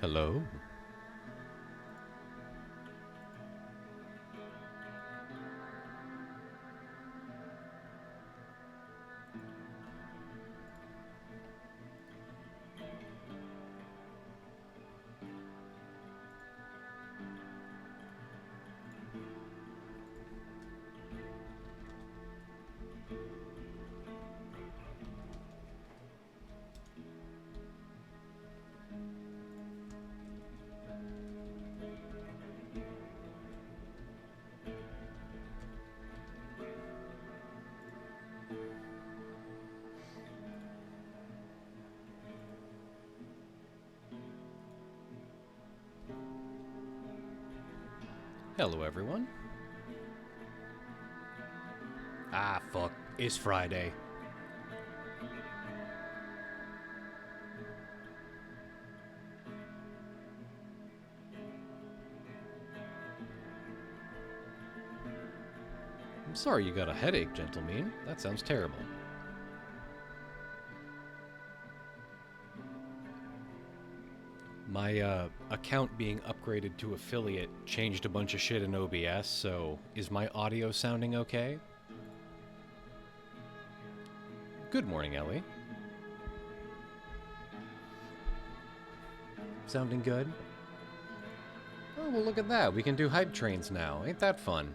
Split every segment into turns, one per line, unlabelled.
Hello? Hello, everyone. Ah, fuck. It's Friday. I'm sorry you got a headache, gentlemen. That sounds terrible. My account being upgraded to affiliate changed a bunch of shit in OBS, so is my audio sounding okay? Good morning, Ellie. Sounding good? Oh, well, look at that. We can do hype trains now. Ain't that fun?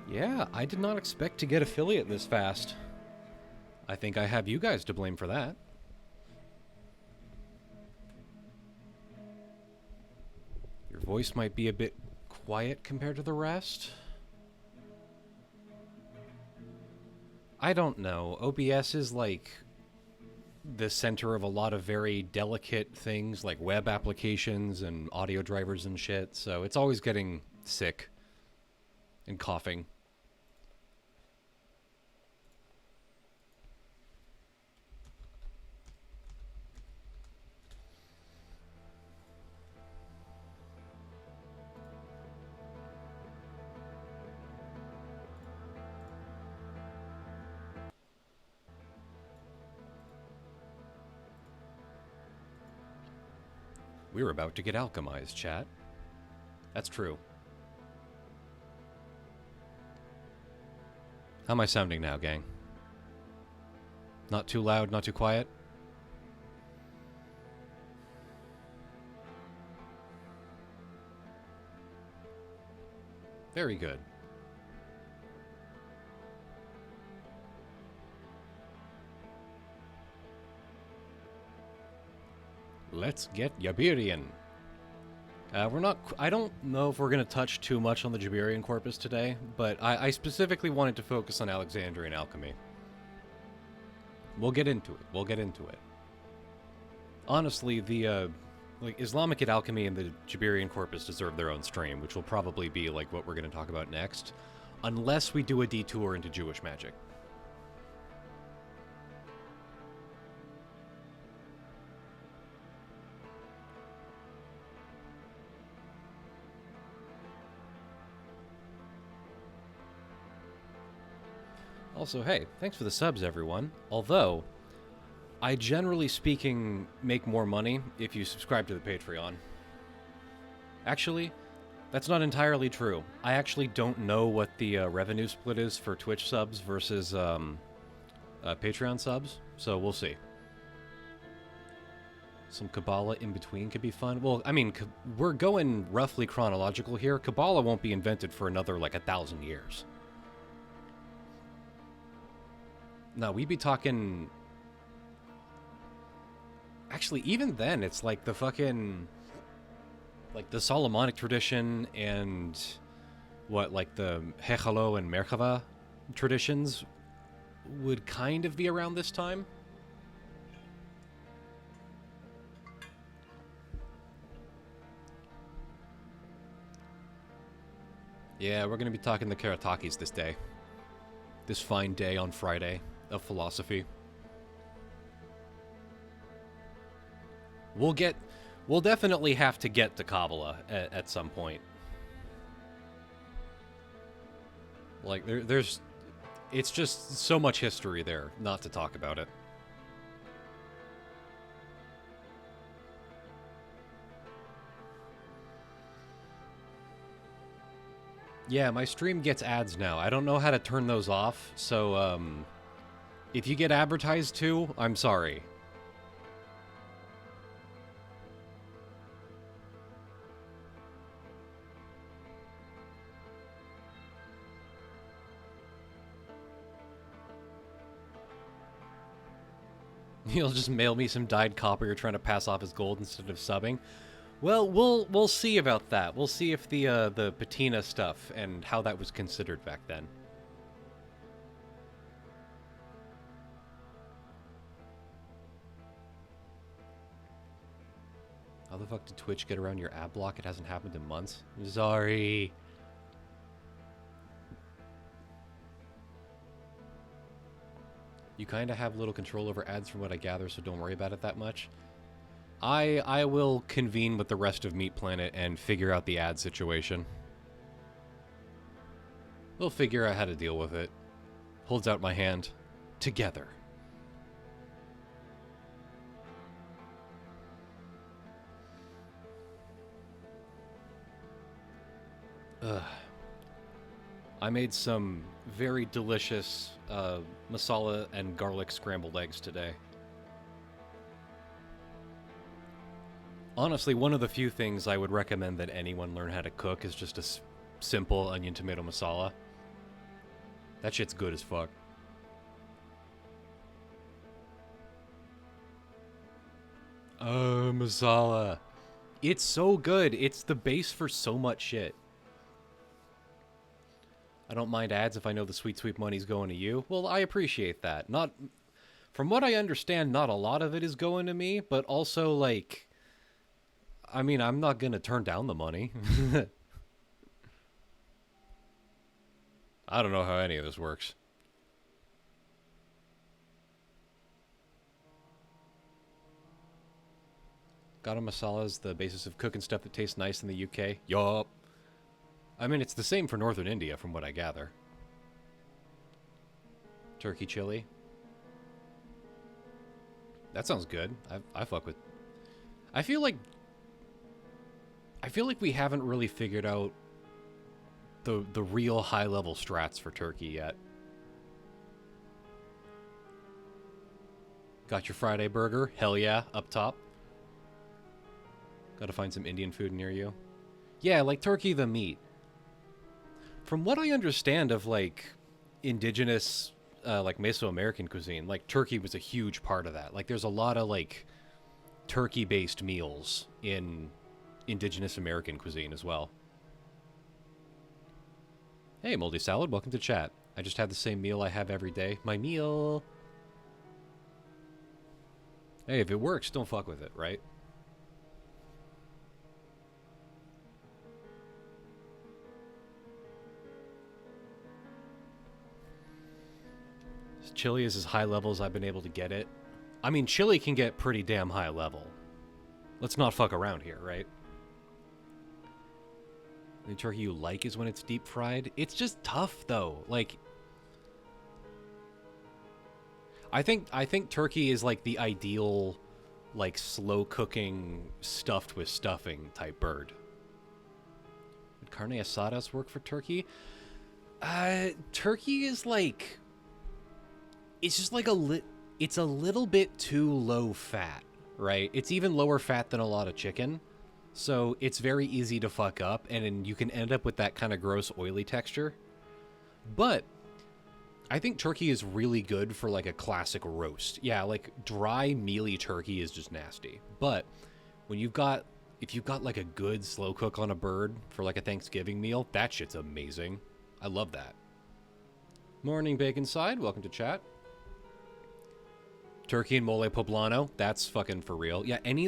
Yeah, I did not expect to get affiliate this fast. I think I have you guys to blame for that. Your voice might be a bit quiet compared to the rest. I don't know. OBS is like the center of a lot of very delicate things like web applications and audio drivers and shit, so it's always getting sick and coughing. We're about to get alchemized, chat. That's true. How am I sounding now, gang? Not too loud, not too quiet? Very good. Let's get Jabirian. I don't know if we're going to touch too much on the Jabirian corpus today, but I specifically wanted to focus on Alexandrian alchemy. We'll get into it. Honestly, the Islamic alchemy and the Jabirian corpus deserve their own stream, which will probably be like what we're going to talk about next, unless we do a detour into Jewish magic. Also, hey, thanks for the subs, everyone. Although, I generally speaking make more money if you subscribe to the Patreon. Actually, that's not entirely true. I actually don't know what the revenue split is for Twitch subs versus Patreon subs, so we'll see. Some Kabbalah in between could be fun. Well, I mean, we're going roughly chronological here. Kabbalah won't be invented for another, like, 1,000 years. No, we'd be talking... Actually, even then, it's like the fucking... Like, the Solomonic tradition and... What, like the Hechalo and Merkava traditions would kind of be around this time. Yeah, we're going to be talking the Karatakis this day. This fine day on Friday of philosophy. We'll definitely have to get to Kabbalah at some point. Like, there's... It's just so much history there, not to talk about it. Yeah, my stream gets ads now. I don't know how to turn those off, so, if you get advertised to, I'm sorry. He'll just mail me some dyed copper you're trying to pass off as gold instead of subbing. Well, we'll see about that. We'll see if the patina stuff and how that was considered back then. How the fuck did Twitch get around your ad block? It hasn't happened in months. I'm sorry. You kind of have little control over ads from what I gather, so don't worry about it that much. I will convene with the rest of Meat Planet and figure out the ad situation. We'll figure out how to deal with it. Holds out my hand. Together. Ugh. I made some very delicious masala and garlic scrambled eggs today. Honestly, one of the few things I would recommend that anyone learn how to cook is just a simple onion tomato masala. That shit's good as fuck. Masala. It's so good. It's the base for so much shit. I don't mind ads if I know the sweet money's going to you. Well, I appreciate that. Not, from what I understand, not a lot of it is going to me, but also, like, I mean, I'm not going to turn down the money. I don't know how any of this works. Garam masala is the basis of cooking stuff that tastes nice in the UK. Yup. I mean, it's the same for Northern India, from what I gather. Turkey chili. That sounds good. I fuck with... I feel like we haven't really figured out the real high-level strats for turkey yet. Got your Friday burger? Hell yeah, up top. Gotta find some Indian food near you. Yeah, like turkey the meat. From what I understand of, like, indigenous, like, Mesoamerican cuisine, like, turkey was a huge part of that. Like, there's a lot of, like, turkey-based meals in indigenous American cuisine as well. Hey, Moldy Salad, welcome to chat. I just had the same meal I have every day. My meal. Hey, if it works, don't fuck with it, right? Chili is as high level as I've been able to get it. I mean, chili can get pretty damn high level. Let's not fuck around here, right? The turkey you like is when it's deep fried. It's just tough, though. Like, I think turkey is like the ideal, like, slow cooking, stuffed with stuffing type bird. Would carne asadas work for turkey? Turkey is like... It's just like it's a little bit too low fat, right? It's even lower fat than a lot of chicken. So it's very easy to fuck up, and you can end up with that kind of gross, oily texture. But I think turkey is really good for, like, a classic roast. Yeah, like, dry, mealy turkey is just nasty. But when if you've got, like, a good slow cook on a bird for, like, a Thanksgiving meal, that shit's amazing. I love that. Morning, Bacon Side. Welcome to chat. Turkey and mole poblano, that's fucking for real. Yeah, any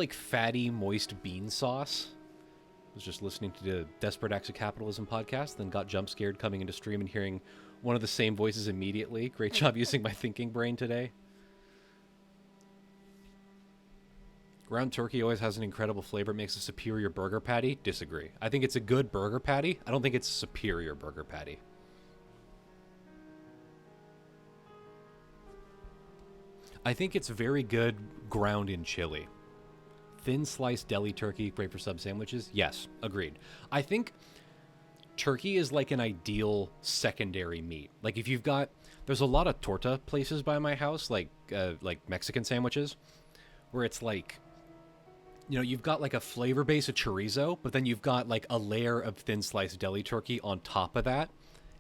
fatty, moist bean sauce. I was just listening to the Desperate Acts of Capitalism podcast, then got jump scared coming into stream and hearing one of the same voices immediately. Great job using my thinking brain today. Ground turkey always has an incredible flavor. It makes a superior burger patty. Disagree. I think it's a good burger patty. I don't think it's a superior burger patty. I think it's very good ground in chili. Thin sliced deli turkey, great for sub sandwiches. Yes, agreed. I think turkey is like an ideal secondary meat. Like if you've got, there's a lot of torta places by my house, like Mexican sandwiches, where it's like, you know, you've got like a flavor base of chorizo, but then you've got like a layer of thin sliced deli turkey on top of that,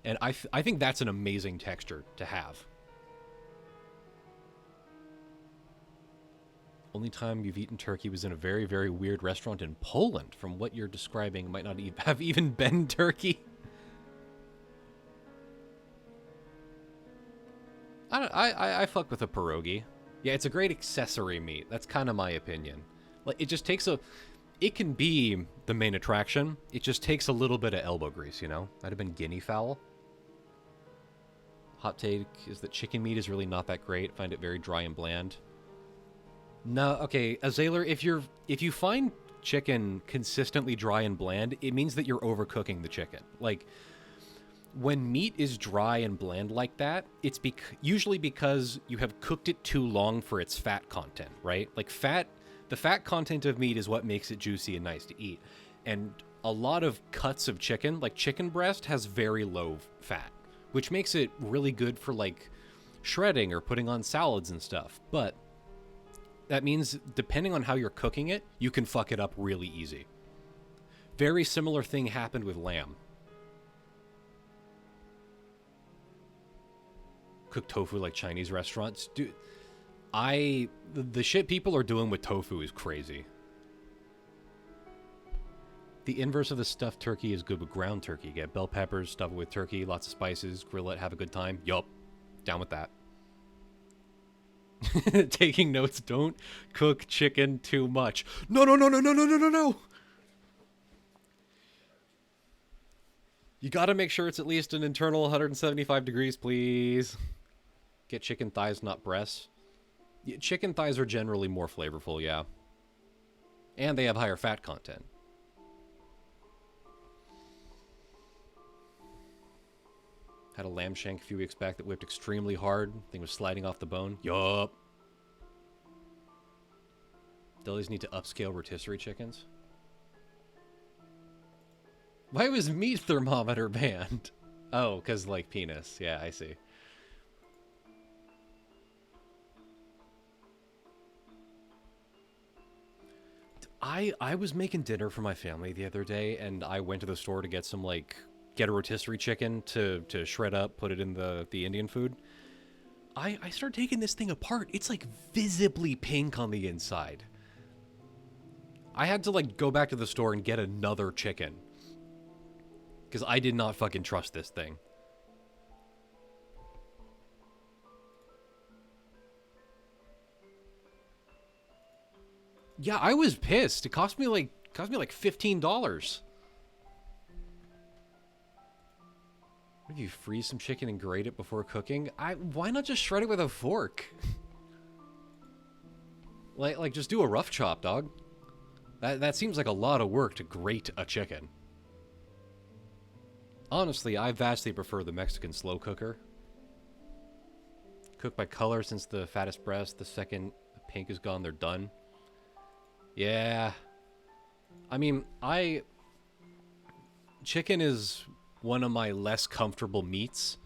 and I think that's an amazing texture to have. Only time you've eaten turkey was in a very, very weird restaurant in Poland. From what you're describing, might not have even been turkey. I fuck with a pierogi. Yeah, it's a great accessory meat. That's kind of my opinion. Like, it just takes a... It can be the main attraction. It just takes a little bit of elbow grease, you know? Might have been guinea fowl. Hot take is that chicken meat is really not that great. Find it very dry and bland. No, okay, Azaler, if you find chicken consistently dry and bland, it means that you're overcooking the chicken. Like, when meat is dry and bland like that, it's usually because you have cooked it too long for its fat content, right? Like the fat content of meat is what makes it juicy and nice to eat. And a lot of cuts of chicken, like chicken breast, has very low fat, which makes it really good for like shredding or putting on salads and stuff. But that means depending on how you're cooking it, you can fuck it up really easy. Very similar thing happened with lamb. Cook tofu like Chinese restaurants. Dude, the shit people are doing with tofu is crazy. The inverse of the stuffed turkey is good with ground turkey. Get bell peppers, stuff it with turkey, lots of spices, grill it, have a good time. Yup. Down with that. Taking notes, don't cook chicken too much. No. You gotta make sure it's at least an internal 175 degrees, please. Get chicken thighs, not breasts. Yeah, chicken thighs are generally more flavorful, yeah. And they have higher fat content. Had a lamb shank a few weeks back that whipped extremely hard. Thing was sliding off the bone. Yup. Delis need to upscale rotisserie chickens. Why was meat thermometer banned? Oh, because, like, penis. Yeah, I see. I was making dinner for my family the other day, and I went to the store to get some, like, get a rotisserie chicken to shred up, put it in the Indian food. I started taking this thing apart. It's, like, visibly pink on the inside. I had to, like, go back to the store and get another chicken. Because I did not fucking trust this thing. Yeah, I was pissed. It cost me like $15. What if you freeze some chicken and grate it before cooking? Why not just shred it with a fork? like just do a rough chop, dog. That seems like a lot of work to grate a chicken. Honestly, I vastly prefer the Mexican slow cooker. Cook by color, since the fattest breast, the second the pink is gone, they're done. Yeah. I mean, chicken is one of my less comfortable meats.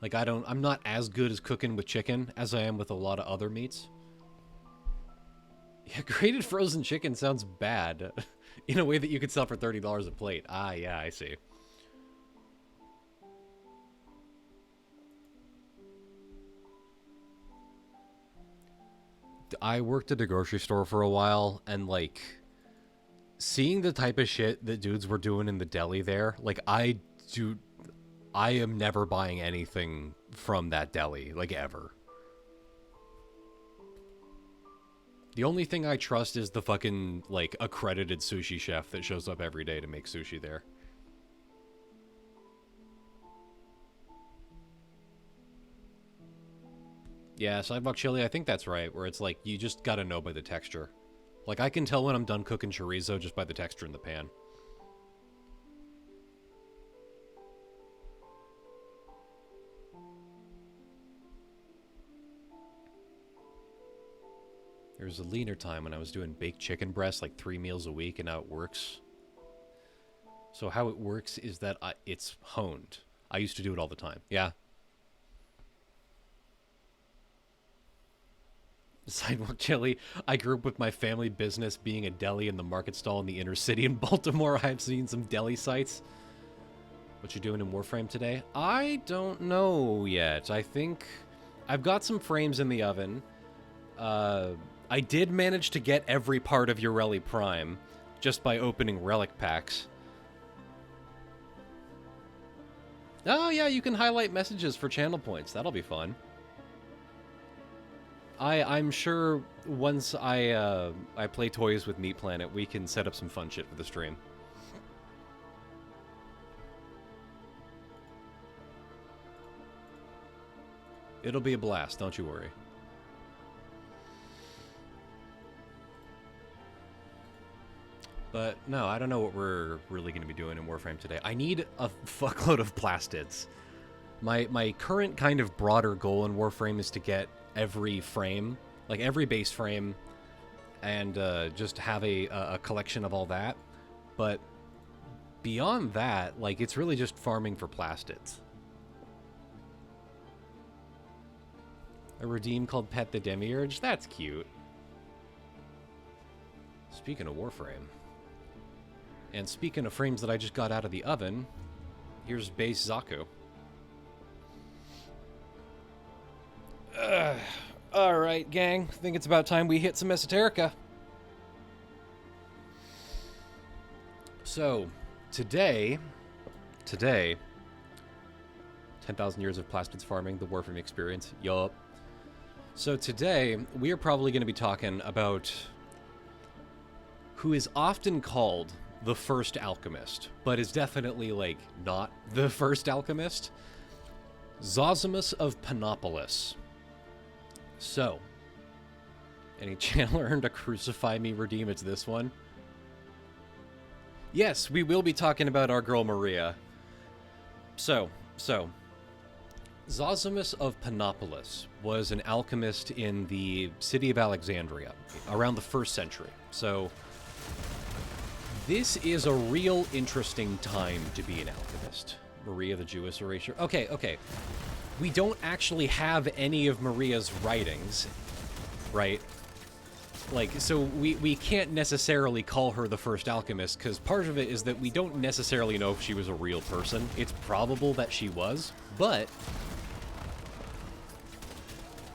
Like, I'm not as good as cooking with chicken as I am with a lot of other meats. Yeah, grated frozen chicken sounds bad. In a way that you could sell for $30 a plate. Ah, yeah, I see. I worked at a grocery store for a while, and, like, seeing the type of shit that dudes were doing in the deli there, like, I am never buying anything from that deli, like, ever. The only thing I trust is the fucking, like, accredited sushi chef that shows up every day to make sushi there. Yeah, sidewalk chili, I think that's right, where it's like, you just gotta know by the texture. Like, I can tell when I'm done cooking chorizo just by the texture in the pan. There was a leaner time when I was doing baked chicken breasts like 3 meals a week, and how it works. So how it works is that it's honed. I used to do it all the time. Yeah. Sidewalk chili. I grew up with my family business being a deli in the market stall in the inner city in Baltimore. I've seen some deli sites. What you doing in Warframe today? I don't know yet. I think I've got some frames in the oven. I did manage to get every part of Ureli Prime just by opening relic packs. Oh yeah, you can highlight messages for channel points. That'll be fun. I'm sure once I play toys with Meat Planet, we can set up some fun shit for the stream. It'll be a blast, don't you worry. But no, I don't know what we're really going to be doing in Warframe today. I need a fuckload of plastids. My current kind of broader goal in Warframe is to get every frame, like every base frame, and just have a collection of all that. But beyond that, like, it's really just farming for plastids. A redeem called Pet the Demiurge? That's cute. Speaking of Warframe. And speaking of frames that I just got out of the oven, here's base Zaku. Alright, gang. I think it's about time we hit some esoterica. So, today, 10,000 years of plastids farming, the Warframe experience. Yup. So today, we are probably going to be talking about who is often called the first alchemist, but is definitely, like, not the first alchemist. Zosimos of Panopolis. So, any channel earned a Crucify Me redeem, it's this one. Yes, we will be talking about our girl Maria. So, Zosimos of Panopolis was an alchemist in the city of Alexandria around the 1st century. So, this is a real interesting time to be an alchemist. Maria the Jewess erasure. Okay. We don't actually have any of Maria's writings, right? Like, so we can't necessarily call her the first alchemist, because part of it is that we don't necessarily know if she was a real person. It's probable that she was, but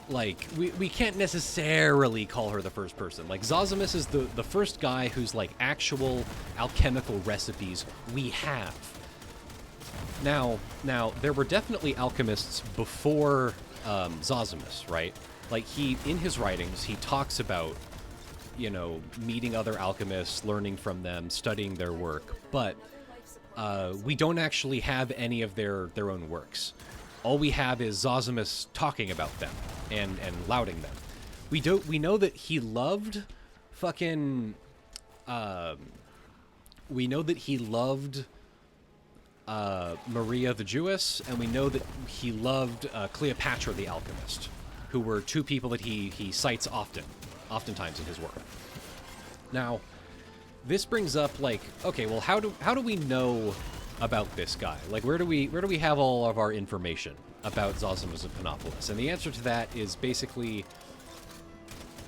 like, we can't necessarily call her the first person. Like, Zasimos is the first guy whose, like, actual alchemical recipes we have. Now, there were definitely alchemists before Zasimos, right? Like, in his writings, he talks about, you know, meeting other alchemists, learning from them, studying their work, but we don't actually have any of their own works. All we have is Zasimos talking about them and lauding them. We know that he loved fucking we know that he loved Maria the Jewess, and we know that he loved Cleopatra the alchemist, who were two people that he cites oftentimes in his work. Now, this brings up, like, okay, well, how do we know about this guy? Like, where do we have all of our information about Zosimos of Panopolis? And the answer to that is basically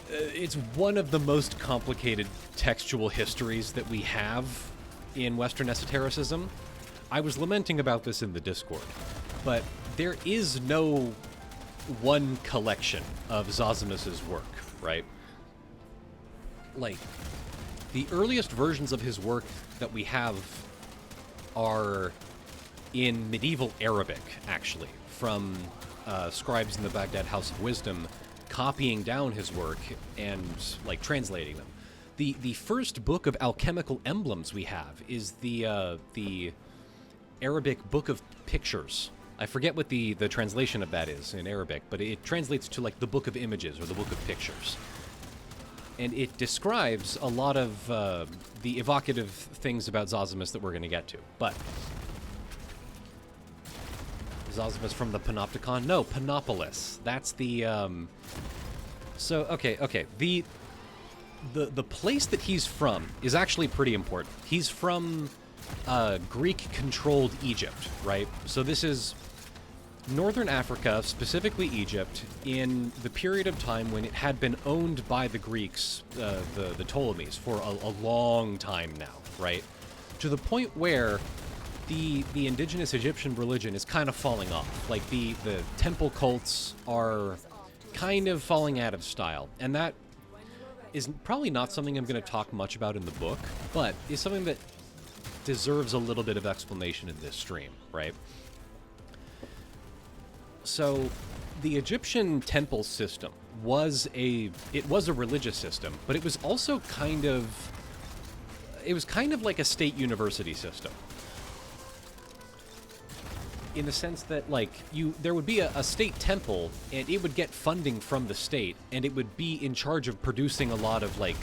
it's one of the most complicated textual histories that we have in Western esotericism. I was lamenting about this in the Discord, but there is no one collection of Zosimos' work, right? Like, the earliest versions of his work that we have are in medieval Arabic, actually, from scribes in the Baghdad House of Wisdom copying down his work and, like, translating them. The first book of alchemical emblems we have is the Arabic Book of Pictures. I forget what the translation of that is in Arabic, but it translates to, like, the Book of Images or the Book of Pictures. and it describes a lot of the evocative things about Zosimos that we're going to get to. But Zosimos from the Panopticon? No, Panopolis. That's the so okay. The place that he's from is actually pretty important. He's from Greek-controlled Egypt, right? So this is Northern Africa, specifically Egypt, in the period of time when it had been owned by the Greeks, the Ptolemies, for a long time now, right? To the point where the indigenous Egyptian religion is kind of falling off. Like, the temple cults are kind of falling out of style. And that is probably not something I'm going to talk much about in the book, but is something that deserves a little bit of explanation in this stream, right? So, the Egyptian temple system was a religious system, but it was also kind of like a state university system. In the sense that, like, there would be a state temple, and it would get funding from the state, and it would be in charge of producing a lot of, like,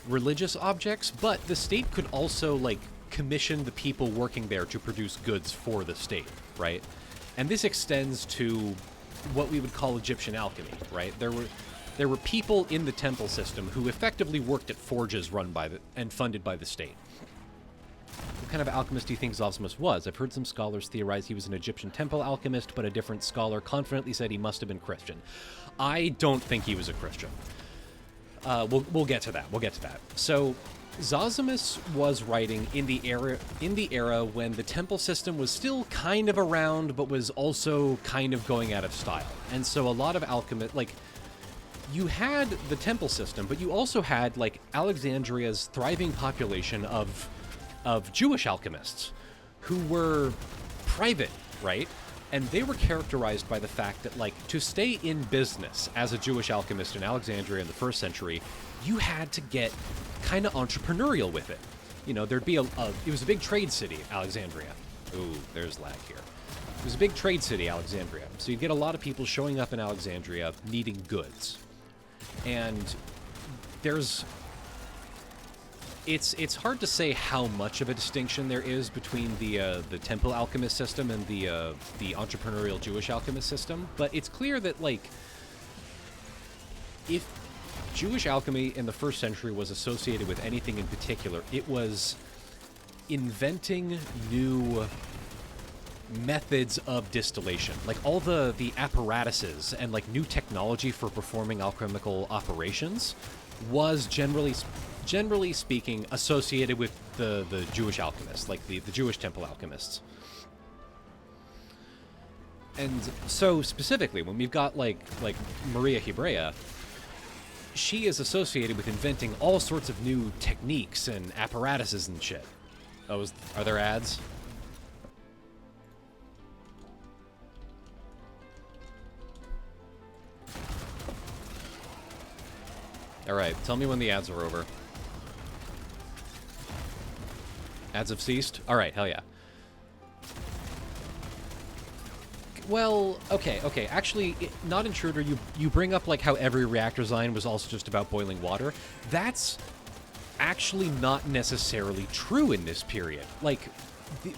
religious objects, but the state could also, like, commission the people working there to produce goods for the state, right? And this extends to what we would call Egyptian alchemy, right? There were people in the temple system who effectively worked at forges run by and funded by the state. What kind of alchemist do you think Zosimos was? I've heard some scholars theorize he was an Egyptian temple alchemist, but a different scholar confidently said he must have been Christian. I don't think he was a Christian. We'll get to that. We'll get to that. So, Zosimos was writing in the era when the temple system was still kind of around, but was also kind of going out of style. And so a lot of alchemists, like, you had the temple system, but you also had, like, Alexandria's thriving population of Jewish alchemists who were private, right? And they were characterized by the fact that, like, to stay in business as a Jewish alchemist in Alexandria in the 1st century, you had to get kind of entrepreneurial with it. You know, there'd be it was a big trade city, Alexandria. Ooh, there's lag here. It was a big trade city, Alexandria. So you'd get a lot of people showing up in Alexandria needing goods. And it's hard to say how much of a distinction there is between the temple alchemist system and the entrepreneurial Jewish alchemist system, but it's clear that, like, if Jewish alchemy in the 1st century was associated with anything in particular, it was inventing new methods of distillation. Like, all the apparatuses and, like, new technology for performing alchemical operations was generally speaking associated with the Jewish alchemists, like the Jewish temple alchemists. And so specifically, when we've got like Maria Hebrea, she is associated with inventing all sorts of new techniques and apparatuses and shit. Oh, are there ads? Alright, tell me when the ads are over. Ads have ceased? Alright, hell yeah. Well, okay. Actually, not Intruder, you bring up, like, how every reactor design was also just about boiling water. That's actually not necessarily true in this period. Like,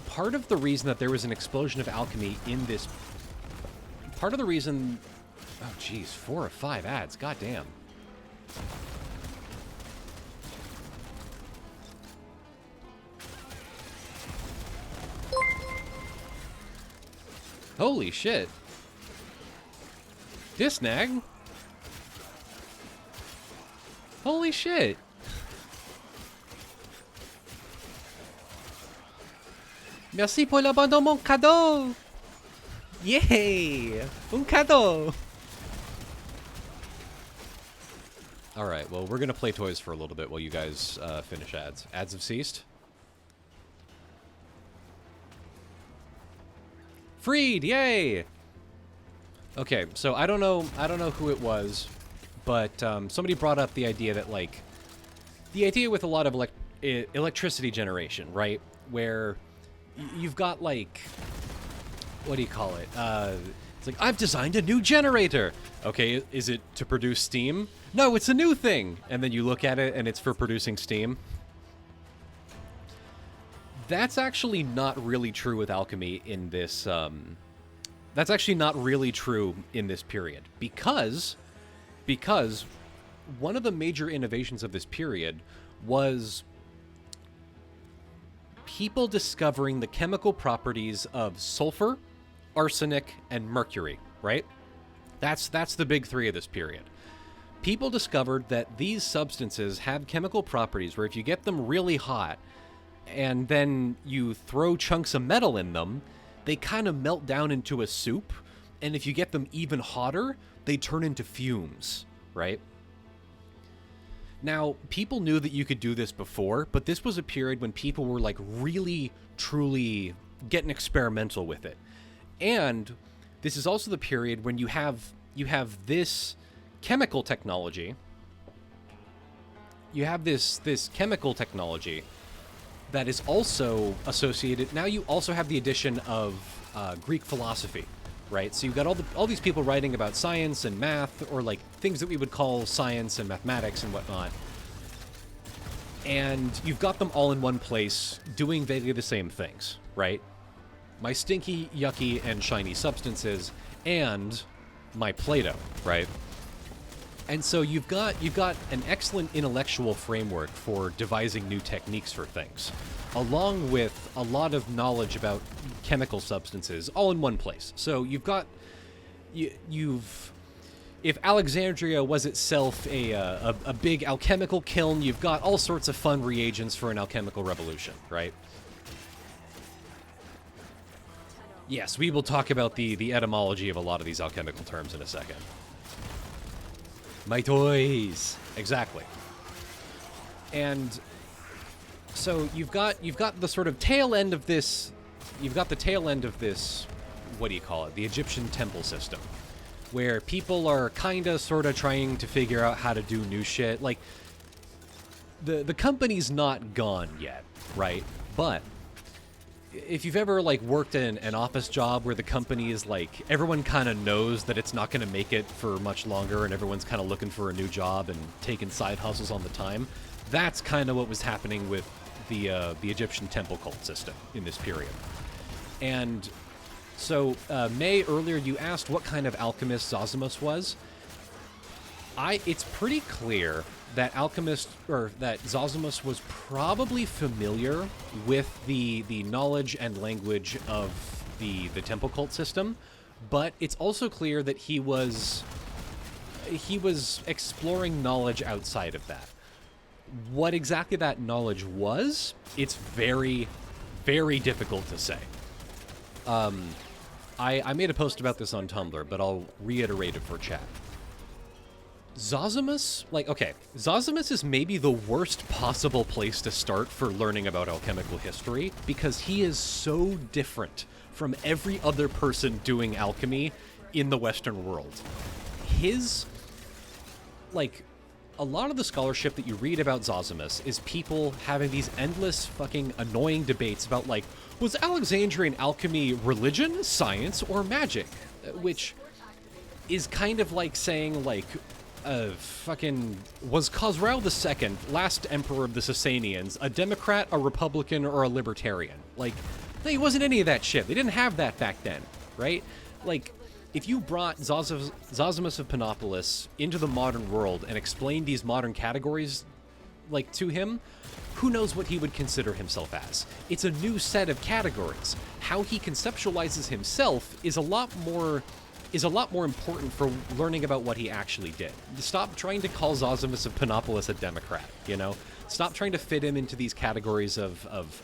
part of the reason that there was an explosion of alchemy in this... Part of the reason... Oh, jeez, 4 or 5 ads, goddamn. Holy shit. Disnag? Holy shit. Merci pour l'abandon, mon cadeau. Yay! Un cadeau. Alright, well, we're gonna play toys for a little bit while you guys finish ads. Ads have ceased. Freed! Yay! Okay, so I don't know who it was, but somebody brought up the idea that, like, the idea with a lot of electricity generation, right? Where you've got, like, what do you call it? It's like, I've designed a new generator. Okay, is it to produce steam? No, it's a new thing. And then you look at it and it's for producing steam. That's actually not really true with alchemy in this, that's actually not really true in this period. Because one of the major innovations of this period was people discovering the chemical properties of sulfur, arsenic, and mercury, right? That's the big three of this period. People discovered that these substances have chemical properties where if you get them really hot and then you throw chunks of metal in them, they kind of melt down into a soup, and if you get them even hotter, they turn into fumes, right? Now, people knew that you could do this before, but this was a period when people were like really, truly getting experimental with it. And this is also the period when you have this chemical technology. You have this chemical technology that is also associated. Now you also have the addition of Greek philosophy, right? So you've got all these people writing about science and math, or like things that we would call science and mathematics and whatnot. And you've got them all in one place doing vaguely the same things, right? My stinky, yucky, and shiny substances, and my Play-Doh, right? And so you've got an excellent intellectual framework for devising new techniques for things, along with a lot of knowledge about chemical substances, all in one place. So if Alexandria was itself a big alchemical kiln, you've got all sorts of fun reagents for an alchemical revolution, right? Yes, we will talk about the etymology of a lot of these alchemical terms in a second. My toys. Exactly. And so you've got the sort of tail end of this, what do you call it? The Egyptian temple system, where people are kind of sort of trying to figure out how to do new shit. Like, the company's not gone yet, right? But if you've ever like worked in an office job where the company is like, everyone kind of knows that it's not going to make it for much longer and everyone's kind of looking for a new job and taking side hustles on the time, that's kind of what was happening with the Egyptian temple cult system in this period. And so, May, earlier you asked what kind of alchemist Zosimos was. It's pretty clear that Zasimos was probably familiar with the knowledge and language of the temple cult system, but it's also clear that he was exploring knowledge outside of that. What exactly that knowledge was, it's very, very difficult to say. I made a post about this on Tumblr, but I'll reiterate it for chat. Zosimos is maybe the worst possible place to start for learning about alchemical history, because he is so different from every other person doing alchemy in the Western world. A lot of the scholarship that you read about Zosimos is people having these endless fucking annoying debates about, like, was Alexandrian alchemy religion, science, or magic? Which is kind of like saying, like, was Khosrau II, last emperor of the Sasanians, a Democrat, a Republican, or a Libertarian? Like, he wasn't any of that shit. They didn't have that back then, right? Like, if you brought Zosimos of Panopolis into the modern world and explained these modern categories, like, to him, who knows what he would consider himself as? It's a new set of categories. How he conceptualizes himself is a lot more important for learning about what he actually did. Stop trying to call Zosimos of Panopolis a Democrat, you know? Stop trying to fit him into these categories of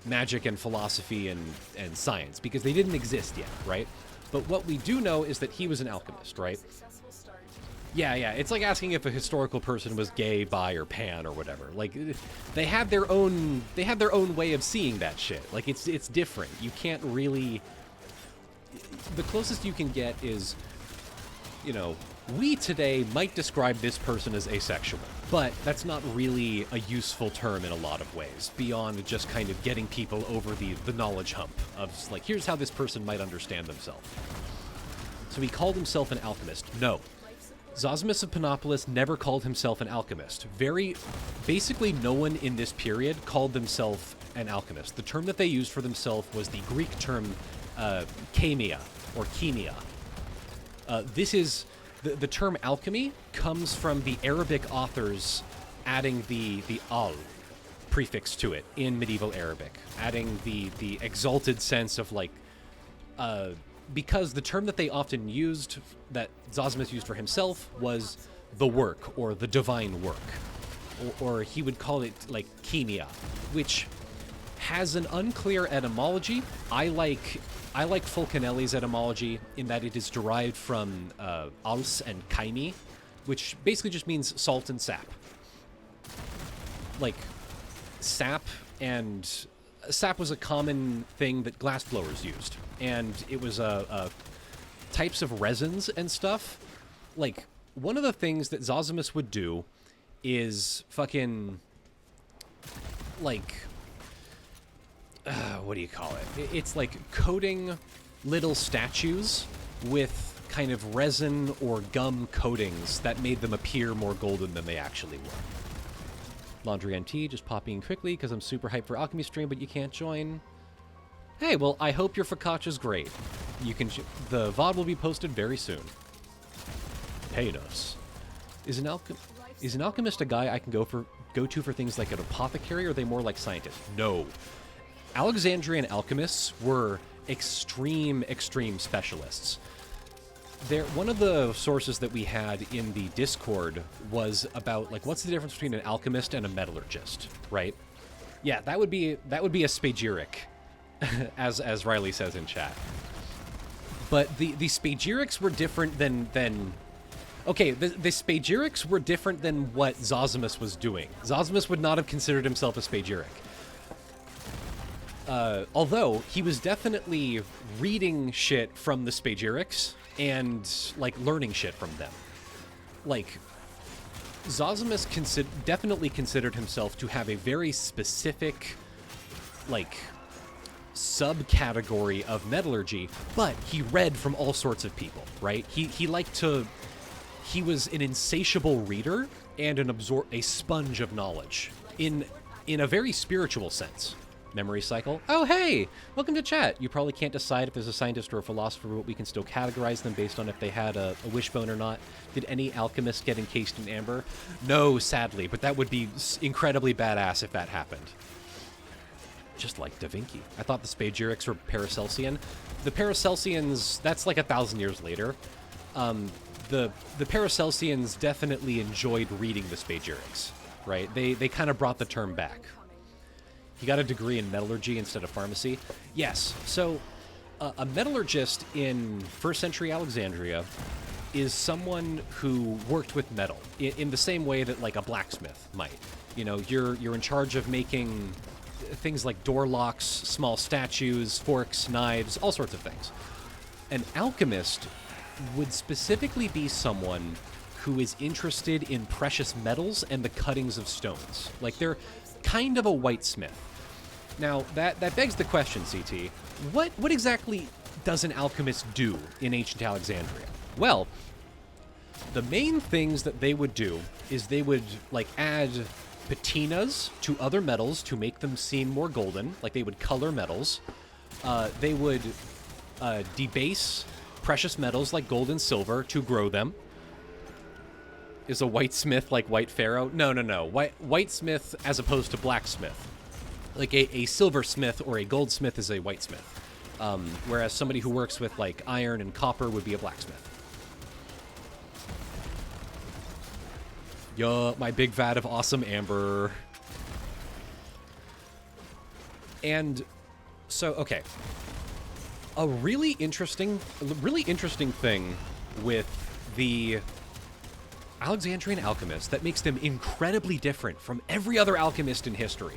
magic and philosophy and science, because they didn't exist yet, right? But what we do know is that he was an alchemist, right? Yeah, it's like asking if a historical person was gay, bi, or pan, or whatever. Like, they have their own way of seeing that shit. Like, it's different. You can't really... The closest you can get is, you know, we today might describe this person as asexual, but that's not really a useful term in a lot of ways, beyond just kind of getting people over the knowledge hump of, like, here's how this person might understand themselves. So he called himself an alchemist. No. Zosimos of Panopolis never called himself an alchemist. Basically no one in this period called themselves an alchemist. The term that they used for themselves was the Greek term chemia, or chemia. This is, the term alchemy comes from the Arabic authors adding the al prefix to it in medieval Arabic, adding the exalted sense of like, because the term that they often used, that Zosimos used for himself, was the work, or the divine work. Or he would call it, like, chemia, which has an unclear etymology. I like Fulcanelli's etymology in that it is derived from als and kaimi, which basically just means salt and sap. Like, sap was a common thing that glassblowers used, and it was types of resins and stuff. Like, one of the things that Zasimos would do is fucking, like, what do you call it? It's like coating little statues with kind of resin or gum coatings that made them appear more golden than they actually were. Laundry NT just popping in quickly because I'm super hyped for Alchemy stream, but you can't join. Hey, well, I hope your focaccia's great. You can. The VOD will be posted very soon. Panos. Is an alchemist a guy I can go to for things like an apothecary, or are they more like scientists? No. Alexandrian alchemists were extreme specialists. One of the sources that we had in the Discord was about, like, what's the difference between an alchemist and a metallurgist, right? Yeah, that would be a spagyric, as Riley says in chat. But the spagyrics were different than okay, the spagyrics were different than what Zosimos was doing. Zosimos would not have considered himself a spagyric. Although he was definitely reading shit from the spagyrics and, like, learning shit from them. Like, Zosimos definitely considered himself to have a very specific, like, subcategory of metallurgy, but he read from all sorts of people, right? He was an insatiable reader and a sponge of knowledge in a very spiritual sense. Memory cycle. Oh, hey! Welcome to chat. You probably can't decide if there's a scientist or a philosopher, but we can still categorize them based on if they had a wishbone or not. Did any alchemist get encased in amber? No, sadly, but that would be incredibly badass if that happened. Just like Da Vinci. I thought the spagyrics were Paracelsian. The Paracelsians, that's like 1,000 years later. The Paracelsians definitely enjoyed reading the spagyrics, right? They kind of brought the term back. He got a degree in metallurgy instead of pharmacy. Yes, so a metallurgist in first century Alexandria is someone who worked with metal in the same way that, like, a blacksmith might. You know, you're in charge of making things like door locks, small statues, forks, knives, all sorts of things. An alchemist would specifically be someone who is interested in precious metals and the cuttings of stones. Like, they're kind of a whitesmith. Now, that begs the question, CT. What exactly does an alchemist do in ancient Alexandria? Well, the main things that they would do is they would, like, add patinas to other metals to make them seem more golden. Like, they would color metals. They would debase precious metals like gold and silver to grow them. Is a whitesmith like white pharaoh? No. Whitesmith as opposed to blacksmith. Like a silversmith or a goldsmith is a whitesmith. Whereas somebody who works with, like, iron and copper would be a blacksmith. Yo, my big vat of awesome amber. And so, okay. A really interesting thing with the Alexandrian alchemists that makes them incredibly different from every other alchemist in history.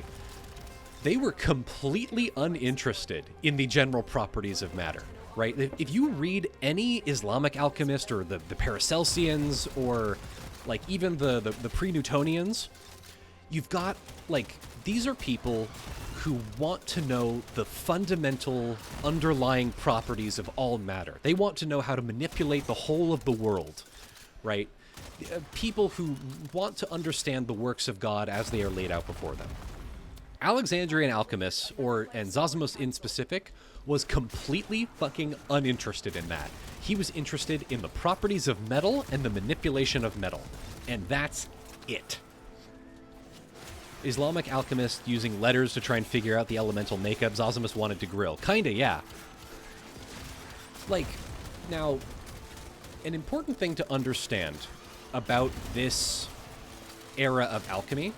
They were completely uninterested in the general properties of matter, right? If you read any Islamic alchemist or the Paracelsians or, like, even the pre-Newtonians, you've got, like, these are people who want to know the fundamental underlying properties of all matter. They want to know how to manipulate the whole of the world, right? People who want to understand the works of God as they are laid out before them. Alexandrian alchemists, and Zosimos in specific, was completely fucking uninterested in that. He was interested in the properties of metal and the manipulation of metal. And that's it. Islamic alchemists using letters to try and figure out the elemental makeup Zosimos wanted to grill. Kinda, yeah. Like, now, an important thing to understand about this era of alchemy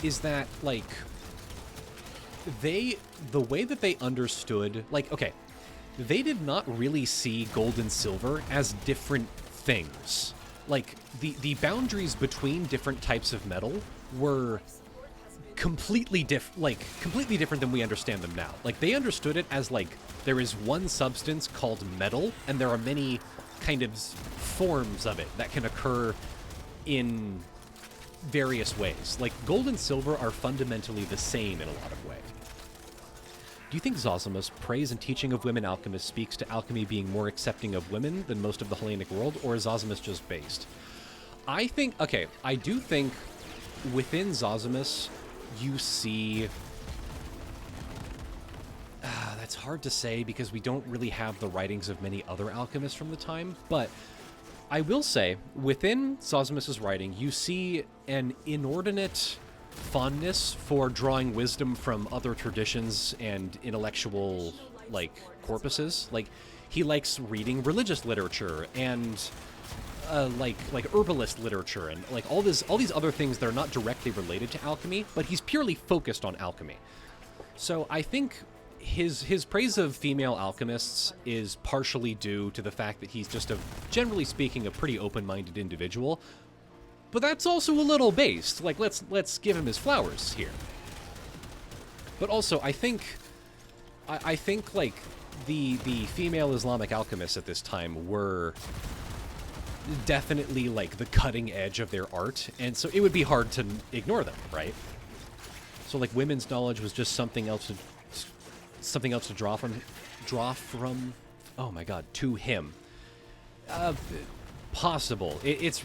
is that, like, the way that they understood, like, okay, they did not really see gold and silver as different things. Like, the boundaries between different types of metal were completely different than we understand them now. Like, they understood it as, like, there is one substance called metal, and there are many kind of forms of it that can occur in various ways. Like, gold and silver are fundamentally the same in a lot of ways. Do you think Zosimos' praise and teaching of women alchemists speaks to alchemy being more accepting of women than most of the Hellenic world, or is Zosimos just based? I do think within Zosimos, you see... that's hard to say because we don't really have the writings of many other alchemists from the time, but I will say, within Zosimos' writing, you see an inordinate fondness for drawing wisdom from other traditions and intellectual, like, corpuses. Like, he likes reading religious literature and like herbalist literature and like all these other things that are not directly related to alchemy, but he's purely focused on alchemy. So I think his praise of female alchemists is partially due to the fact that he's just generally speaking, a pretty open-minded individual. But that's also a little based. Like, let's give him his flowers here. But also, I think like the female Islamic alchemists at this time were definitely like the cutting edge of their art, and so it would be hard to ignore them, right? So like women's knowledge was just something else to draw from. Oh my God, to him. Possible. It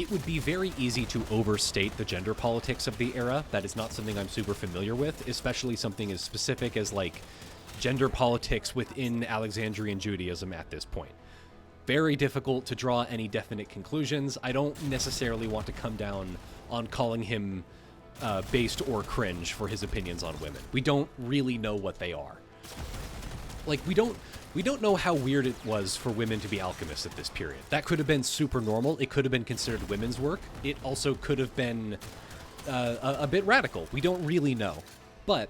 would be very easy to overstate the gender politics of the era. That is not something I'm super familiar with, especially something as specific as, like, gender politics within Alexandrian Judaism at this point. Very difficult to draw any definite conclusions. I don't necessarily want to come down on calling him based or cringe for his opinions on women. We don't really know what they are. Like, we don't know how weird it was for women to be alchemists at this period. That could have been super normal. It could have been considered women's work. It also could have been a bit radical. We don't really know. But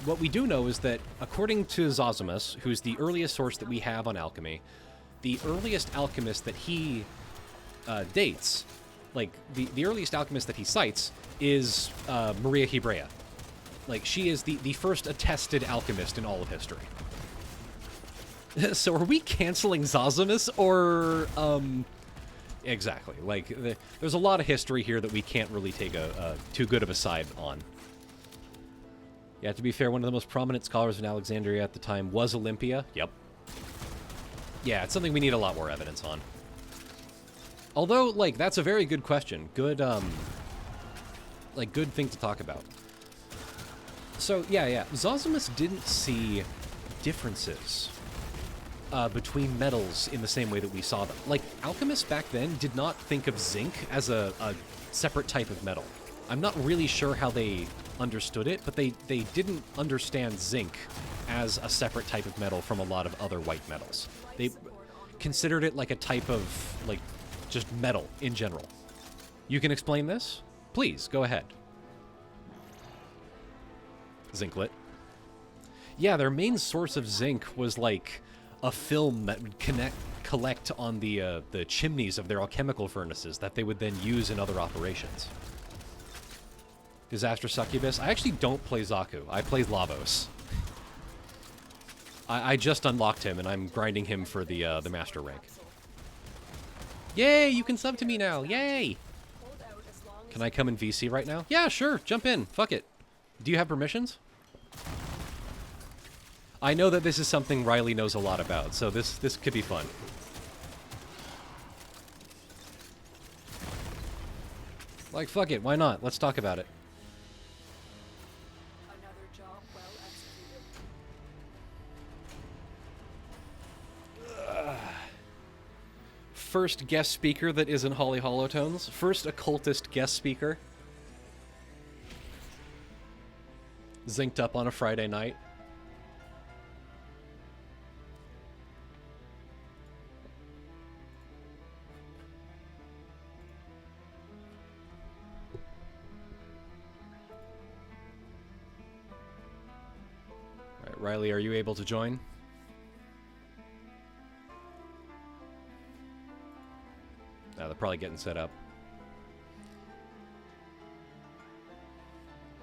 what we do know is that according to Zosimos, who's the earliest source that we have on alchemy, the earliest alchemist that he dates, like the earliest alchemist that he cites, is Maria Hebrea. Like, she is the first attested alchemist in all of history. So are we canceling Zosimos, or, exactly. Like, there's a lot of history here that we can't really take too good of a side on. Yeah, to be fair, one of the most prominent scholars in Alexandria at the time was Olympia. Yep. Yeah, it's something we need a lot more evidence on. Although, like, that's a very good question. Good, good thing to talk about. So, yeah. Zosimos didn't see differences between metals in the same way that we saw them. Like, alchemists back then did not think of zinc as a separate type of metal. I'm not really sure how they understood it, but they didn't understand zinc as a separate type of metal from a lot of other white metals. They considered it like a type of, like, just metal in general. You can explain this? Please, go ahead. Zinclet. Yeah, their main source of zinc was, like, a film that would collect on the chimneys of their alchemical furnaces that they would then use in other operations. Disaster Succubus. I actually don't play Zaku. I play Lavos. I just unlocked him, and I'm grinding him for the master rank. Yay! You can sub to me now! Yay! Can I come in VC right now? Yeah, sure. Jump in. Fuck it. Do you have permissions? I know that this is something Riley knows a lot about, so this could be fun. Like, fuck it, why not? Let's talk about it.
Another job well executed.
First guest speaker that isn't Holly Holotones. First occultist guest speaker. Zinked up on a Friday night. All right, Riley, are you able to join? No, they're probably getting set up.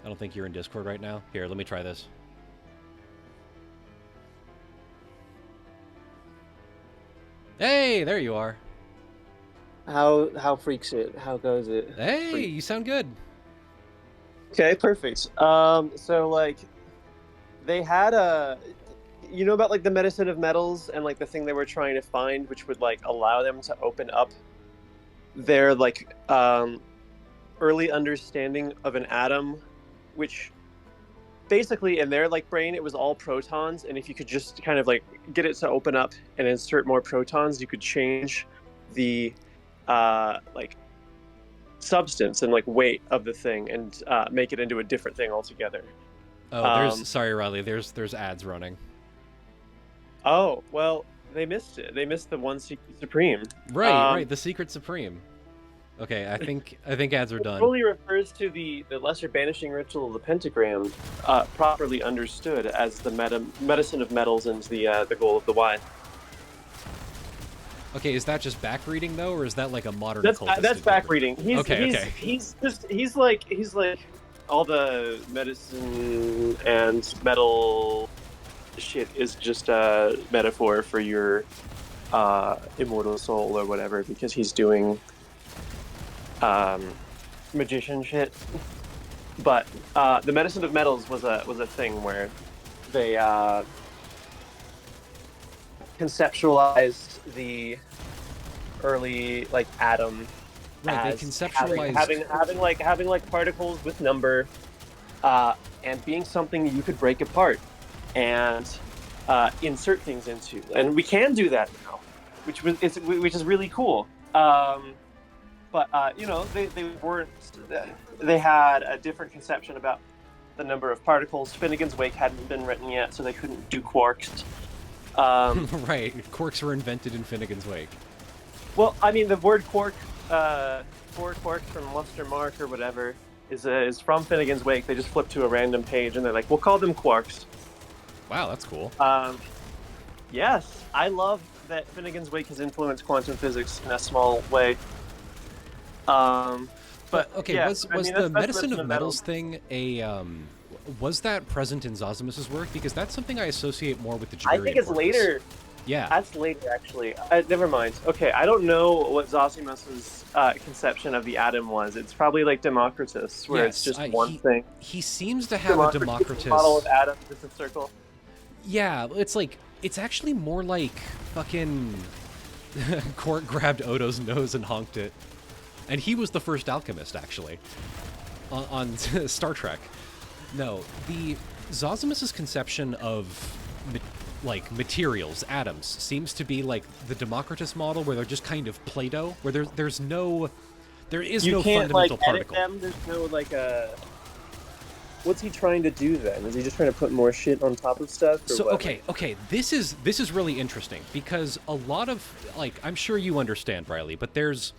I don't think you're in Discord right now. Here, let me try this. Hey, there you are.
How freaks it? How goes it?
Hey, you sound good.
Okay, perfect. So like, they had you know about like the medicine of metals and like the thing they were trying to find, which would like allow them to open up their like early understanding of an atom, which basically in their like brain it was all protons, and if you could just kind of like get it to open up and insert more protons, you could change the like substance and like weight of the thing and make it into a different thing altogether.
Oh, sorry, Riley. There's ads running.
Oh well, they missed it. They missed the one secret supreme.
Right. The secret supreme. Okay, I think ads are done.
It fully refers to the lesser banishing ritual of the pentagram, properly understood as the medicine of metals and the goal of the Y.
Okay, is that just back reading though, or is that like a modern?
That's back reading.
Okay.
He's like all the medicine and metal shit is just a metaphor for your immortal soul or whatever, because he's doing magician shit. But the medicine of metals was a thing where they conceptualized the early like atom.
Right, they conceptualized
having like particles with number, and being something you could break apart and insert things into, and we can do that now, which is really cool. But you know, they had a different conception about the number of particles. Finnegan's Wake hadn't been written yet, so they couldn't do quarks.
Right, quarks were invented in Finnegan's Wake.
Well, I mean, the word quark, four quarks from Luster Mark or whatever, is from Finnegan's Wake. They just flip to a random page and they're like, we'll call them quarks.
Wow, that's cool.
Yes, I love that Finnegan's Wake has influenced quantum physics in a small way. But
okay,
yeah,
was the medicine of metals thing was that present in Zosimos' work? Because that's something I associate more with the Jabarian
I think it's
corpus.
later.
Yeah.
That's later, actually. Never mind. Okay, I don't know what Zosimos' conception of the atom was. It's probably like Democritus, where it's just one thing.
He seems to have a Democritus
model of atom, just a circle.
Yeah, it's actually more like fucking Court grabbed Odo's nose and honked it. And he was the first alchemist, actually, on Star Trek. No, the Zosimos' conception of materials, atoms, seems to be like the Democritus model, where they're just kind of Play-Doh, where there is no fundamental particle.
Them. There's no like a. What's he trying to do then? Is he just trying to put more shit on top of stuff? Or
so
what?
okay, this is really interesting, because a lot of, like, I'm sure you understand, Riley, but there's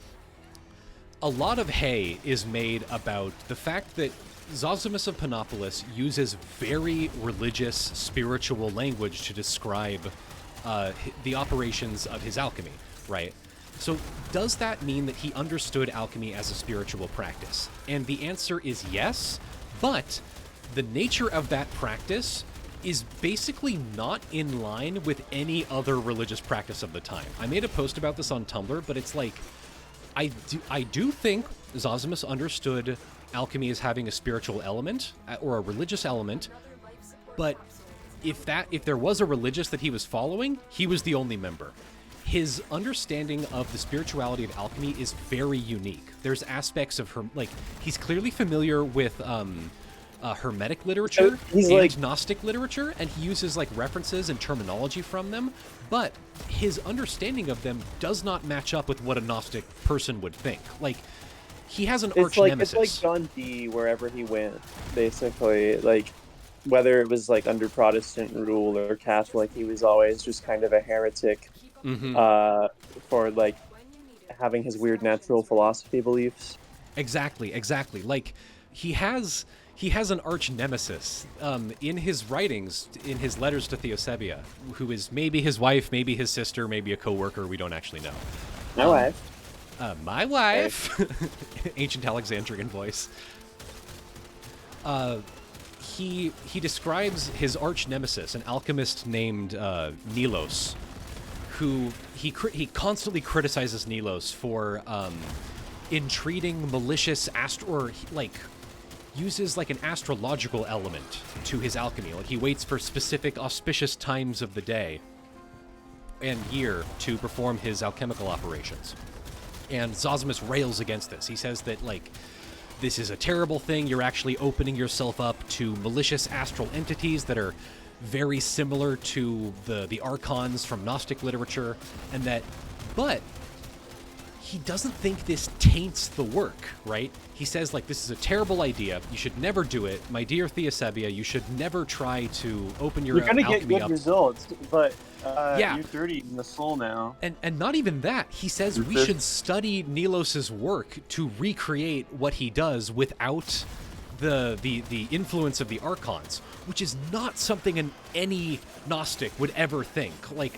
a lot of hay is made about the fact that Zosimos of Panopolis uses very religious, spiritual language to describe the operations of his alchemy, right? So does that mean that he understood alchemy as a spiritual practice? And the answer is yes, but the nature of that practice is basically not in line with any other religious practice of the time. I made a post about this on Tumblr, but it's like, I do think Zosimos understood alchemy as having a spiritual element or a religious element, but if there was a religious that he was following, he was the only member. His understanding of the spirituality of alchemy is very unique. There's aspects of her, like, he's clearly familiar with Hermetic literature and Gnostic literature, and he uses like references and terminology from them, but his understanding of them does not match up with what a Gnostic person would think. Like, he has an arch nemesis.
It's like John Dee wherever he went, basically. Like, whether it was like under Protestant rule or Catholic, he was always just kind of a heretic for like having his weird natural philosophy beliefs.
Exactly. Like, he has an arch nemesis in his writings, in his letters to Theosebia, who is maybe his wife, maybe his sister, maybe a co-worker. We don't actually know.
My wife.
My wife. Ancient Alexandrian voice. He describes his arch nemesis, an alchemist named Nilos, who he constantly criticizes Nilos for entreating malicious uses like an astrological element to his alchemy. Like, he waits for specific auspicious times of the day and year to perform his alchemical operations. And Zosimos rails against this. He says that, like, this is a terrible thing. You're actually opening yourself up to malicious astral entities that are very similar to the archons from Gnostic literature, and but he doesn't think this taints the work, right? He says, like, this is a terrible idea. You should never do it. My dear Theosebia, you should never try to open your alchemy up. You're going to get good
results, but
yeah.
You're dirty in the soul now.
And not even that. He says we should study Nilos's work to recreate what he does without the influence of the archons, which is not something any Gnostic would ever think. Like,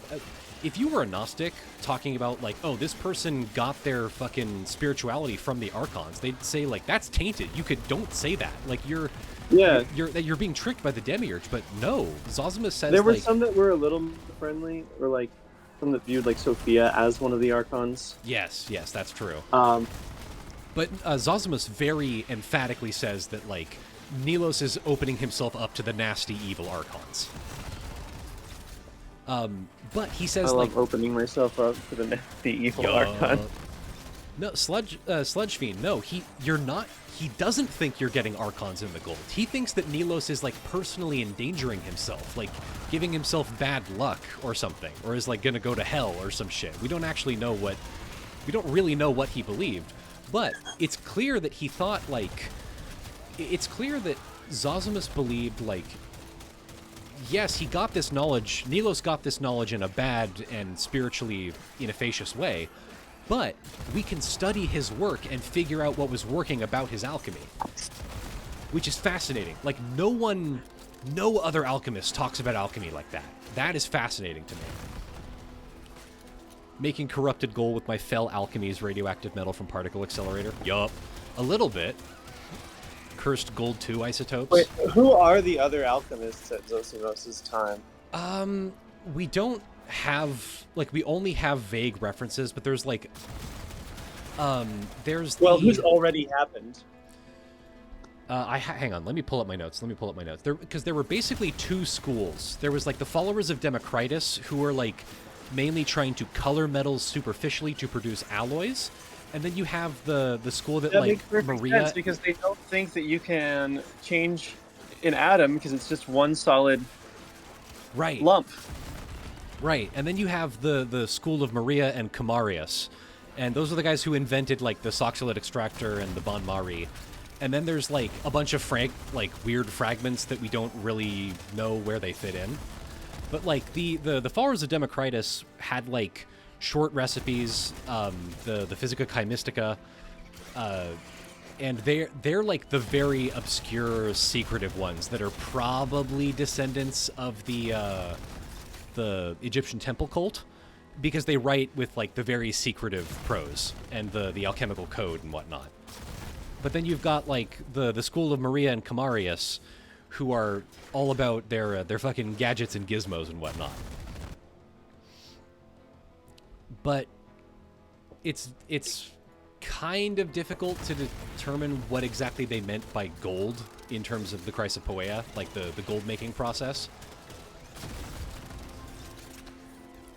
if you were a Gnostic talking about, like, oh, this person got their fucking spirituality from the archons, they'd say, like, that's tainted. Don't say that. Like, you're being tricked by the demiurge. But no, Zosimos says
there were some that were a little friendly, or like some that viewed like Sophia as one of the archons.
Yes, that's true. But Zosimos very emphatically says that, like, Nilos is opening himself up to the nasty, evil archons. But he says,
I love
like,
opening myself up to the nasty, evil archon.
No, Sludge Fiend. No, you're not. He doesn't think you're getting archons in the gold. He thinks that Nilos is, like, personally endangering himself, like giving himself bad luck or something, or is, like, gonna go to hell or some shit. We don't really know what he believed. But it's clear that he thought, like, it's clear that Zosimos believed, like, yes, he got this knowledge, Nilos got this knowledge in a bad and spiritually inefficacious way, but we can study his work and figure out what was working about his alchemy. Which is fascinating. Like, no other alchemist talks about alchemy like that. That is fascinating to me. Making corrupted gold with my fell alchemy's radioactive metal from particle accelerator. Yup. A little bit. Cursed gold 2 isotopes.
Wait, who are the other alchemists at Zosimos' time?
We don't have, like, we only have vague references, but there's, like, who's already happened? Hang on, let me pull up my notes. Because there were basically two schools. There was, like, the followers of Democritus, who were, like, mainly trying to color metals superficially to produce alloys, and then you have the school that like,
makes perfect
Maria
sense, because they don't think that you can change an atom because it's just one solid lump.
Right, and then you have the school of Maria and Camarius, and those are the guys who invented, like, the Soxylate extractor and the Bon Mari. And then there's, like, a bunch of weird fragments that we don't really know where they fit in. But, like, the followers of Democritus had, like, short recipes, the Physica Chymistica, and they're like the very obscure, secretive ones that are probably descendants of the Egyptian temple cult, because they write with, like, the very secretive prose and the alchemical code and whatnot. But then you've got, like, the school of Maria and Camarius, who are all about their fucking gadgets and gizmos and whatnot. But it's kind of difficult to determine what exactly they meant by gold in terms of the Chrysopoeia, like the gold-making process.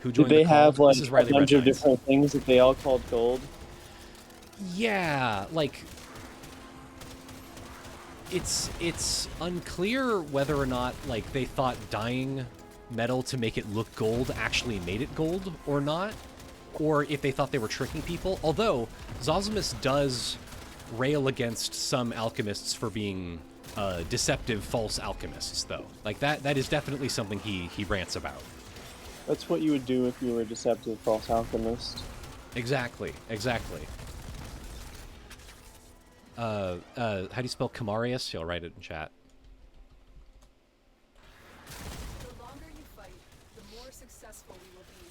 Who
Did
joined
they
the call?
have like
This is
a
Riley
bunch of
Redknights.
different things that they all called gold?
Yeah, like it's unclear whether or not like they thought dyeing metal to make it look gold actually made it gold or not, or if they thought they were tricking people. Although Zosimos does rail against some alchemists for being deceptive, false alchemists, though. Like that is definitely something he rants about.
That's what you would do if you were a deceptive false alchemist.
Exactly. How do you spell Camarius? I'll write it in chat.
The longer you fight, the more successful we will be.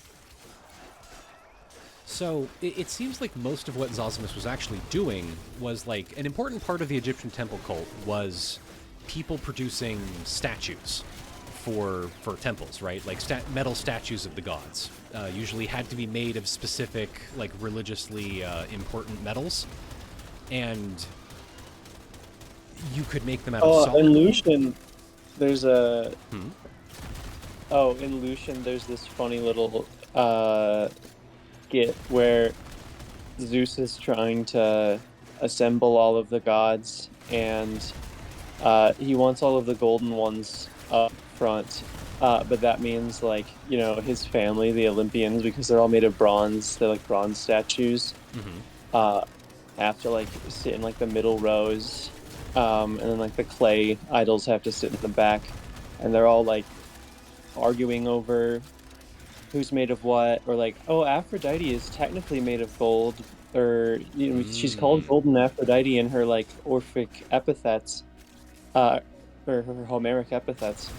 So, it seems like most of what Zosimos was actually doing was, like, an important part of the Egyptian temple cult was people producing statues for temples, right? Like, metal statues of the gods. Usually had to be made of specific, like, religiously important metals. And you could make them out of solid
in
gold.
Lucian, there's a... Oh, in Lucian, there's this funny little skit where Zeus is trying to assemble all of the gods, and he wants all of the golden ones up front. But that means, like, you know, his family, the Olympians, because they're all made of bronze, they're like bronze statues. Have to like sit in like the middle rows, and then like the clay idols have to sit in the back, and they're all like arguing over who's made of what, or like, oh, Aphrodite is technically made of gold, or you know, she's called Golden Aphrodite in her like Orphic epithets, or her Homeric epithets.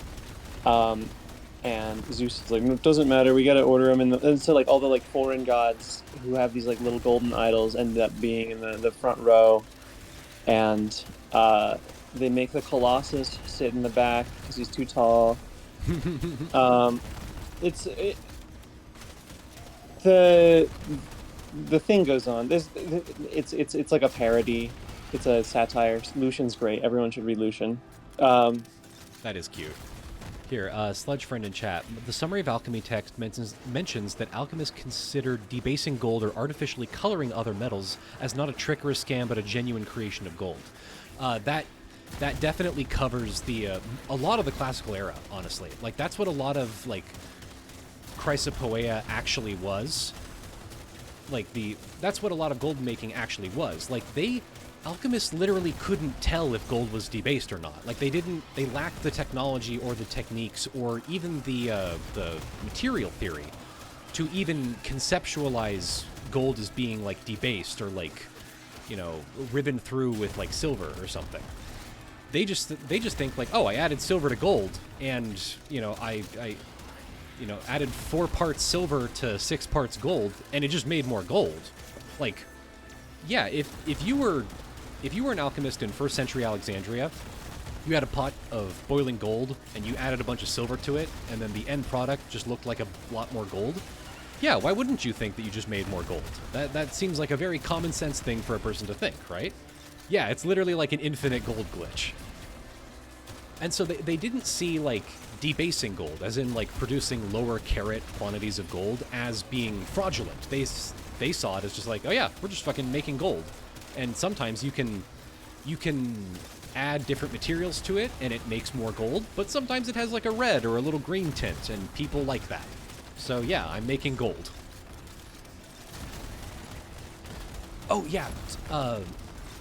And Zeus is like, no, it doesn't matter, we gotta order them in the... And so like all the like foreign gods who have these like little golden idols ended up being in the front row, and they make the Colossus sit in the back because he's too tall. The thing goes on. It's like a parody. It's a satire. Lucian's great. Everyone should read Lucian.
That is cute. Here, Sludge Friend in chat. The summary of alchemy text mentions that alchemists considered debasing gold or artificially coloring other metals as not a trick or a scam, but a genuine creation of gold. That definitely covers the a lot of the classical era, honestly. Like, that's what a lot of, like, Chrysopoeia actually was. Like, that's what a lot of gold making actually was. Like, alchemists literally couldn't tell if gold was debased or not. Like, they lacked the technology or the techniques or even the material theory to even conceptualize gold as being, like, debased or, like, you know, ribboned through with, like, silver or something. They just think, like, oh, I added silver to gold, and, you know, I added 4 parts silver to 6 parts gold, and it just made more gold. Like, yeah, if you were an alchemist in 1st century Alexandria, you had a pot of boiling gold, and you added a bunch of silver to it, and then the end product just looked like a lot more gold, yeah, why wouldn't you think that you just made more gold? That seems like a very common sense thing for a person to think, right? Yeah, it's literally like an infinite gold glitch. And so they didn't see, like, debasing gold, as in, like, producing lower carat quantities of gold, as being fraudulent. They saw it as just like, oh yeah, we're just fucking making gold. And sometimes you can add different materials to it, and it makes more gold, but sometimes it has, like, a red or a little green tint, and people like that. So yeah, I'm making gold. Oh yeah,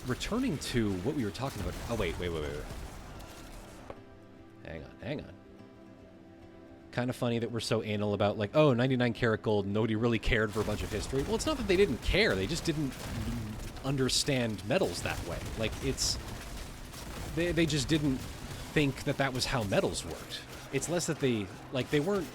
returning to what we were talking about. Oh wait. Hang on. Kind of funny that we're so anal about, like, oh, 99 karat gold, nobody really cared for a bunch of history. Well, it's not that they didn't care, they just didn't understand metals that way. Like, they just didn't think that was how metals worked. It's less that they weren't...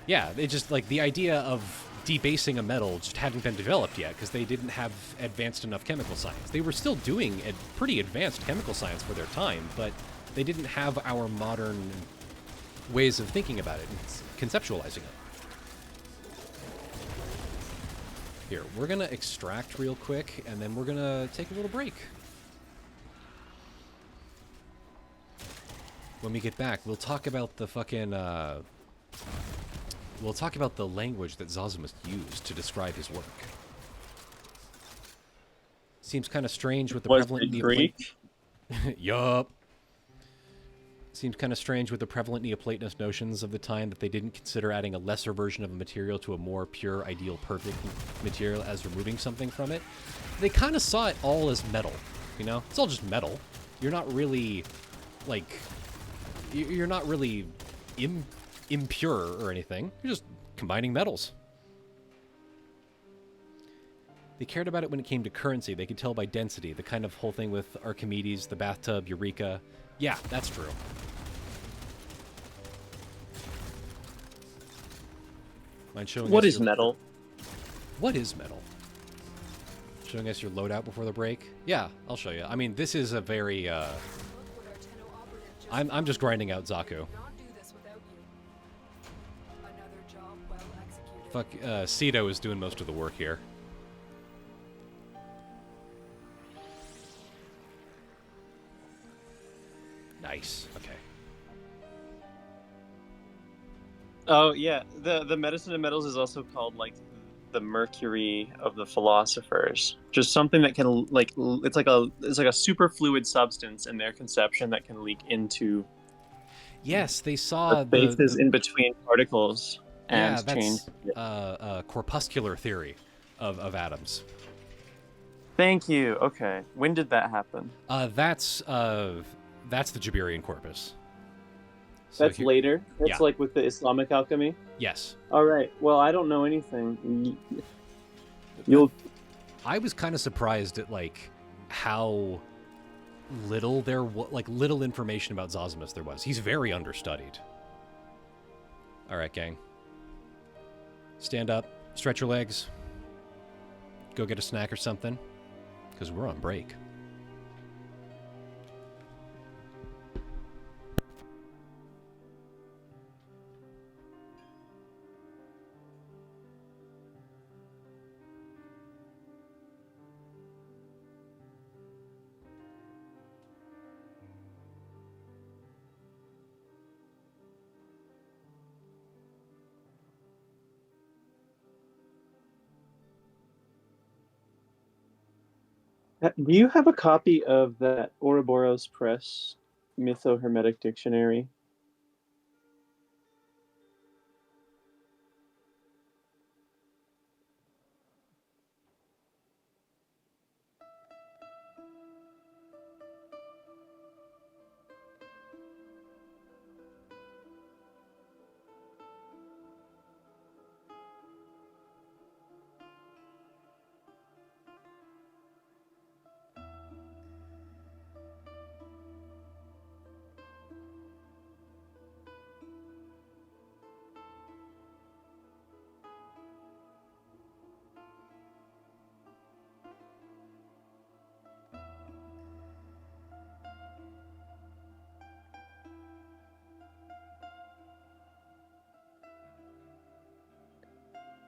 Yeah, they just, like, the idea of debasing a metal just hadn't been developed yet, because they didn't have advanced enough chemical science. They were still doing a pretty advanced chemical science for their time, but they didn't have our modern ways of thinking about it and conceptualizing it. Here, we're gonna extract real quick, and then we're gonna take a little break. When we get back, we'll talk about the fucking, we'll talk about the language that Zosimos used to describe his work. Seems kind of strange with the
Was
prevalent
it Greek?
Yup. Seems kind of strange with the prevalent Neoplatonist notions of the time that they didn't consider adding a lesser version of a material to a more pure, ideal, perfect material as removing something from it. They kind of saw it all as metal, you know? It's all just metal. You're not really, like, you're not really impure or anything. You're just combining metals. They cared about it when it came to currency. They could tell by density, the kind of whole thing with Archimedes, the bathtub, Eureka. Yeah, that's true. Mind showing
What
us
is
your...
metal?
What is metal? Showing us your loadout before the break? Yeah, I'll show you. I mean, this is a very,
Look what our Tenno operative just
I'm just grinding out Zaku.
could not do this without you. Another job well executed.
Fuck, Cedo is doing most of the work here. Nice. Okay.
Oh yeah, the medicine of metals is also called like the mercury of the philosophers. Just something that can like it's like a superfluid substance in their conception that can leak into
Yes, they
the
saw
spaces
the
in between particles
yeah,
and change.
that's corpuscular theory of atoms.
Thank you. Okay, when did that happen?
That's the Jabirian corpus. So
That's
here,
later. That's
yeah.
like with the Islamic alchemy.
Yes.
All right. Well, I don't know anything. You'll.
I was kind of surprised at like how little little information about Zosimos there was. He's very understudied. All right, gang. Stand up, stretch your legs, go get a snack or something, because we're on break.
Do you have a copy of that Ouroboros Press Mytho-Hermetic Dictionary?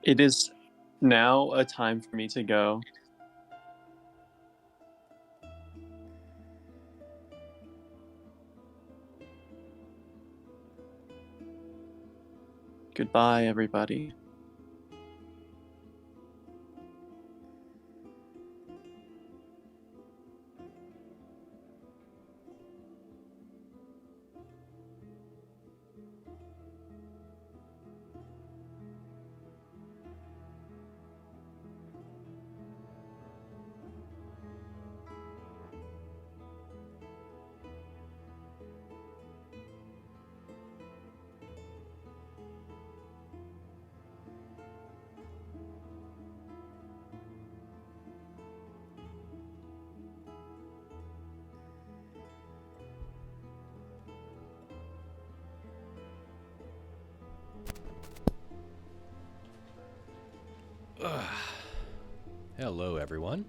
It is now a time for me to go. Goodbye, everybody.
Hello, everyone.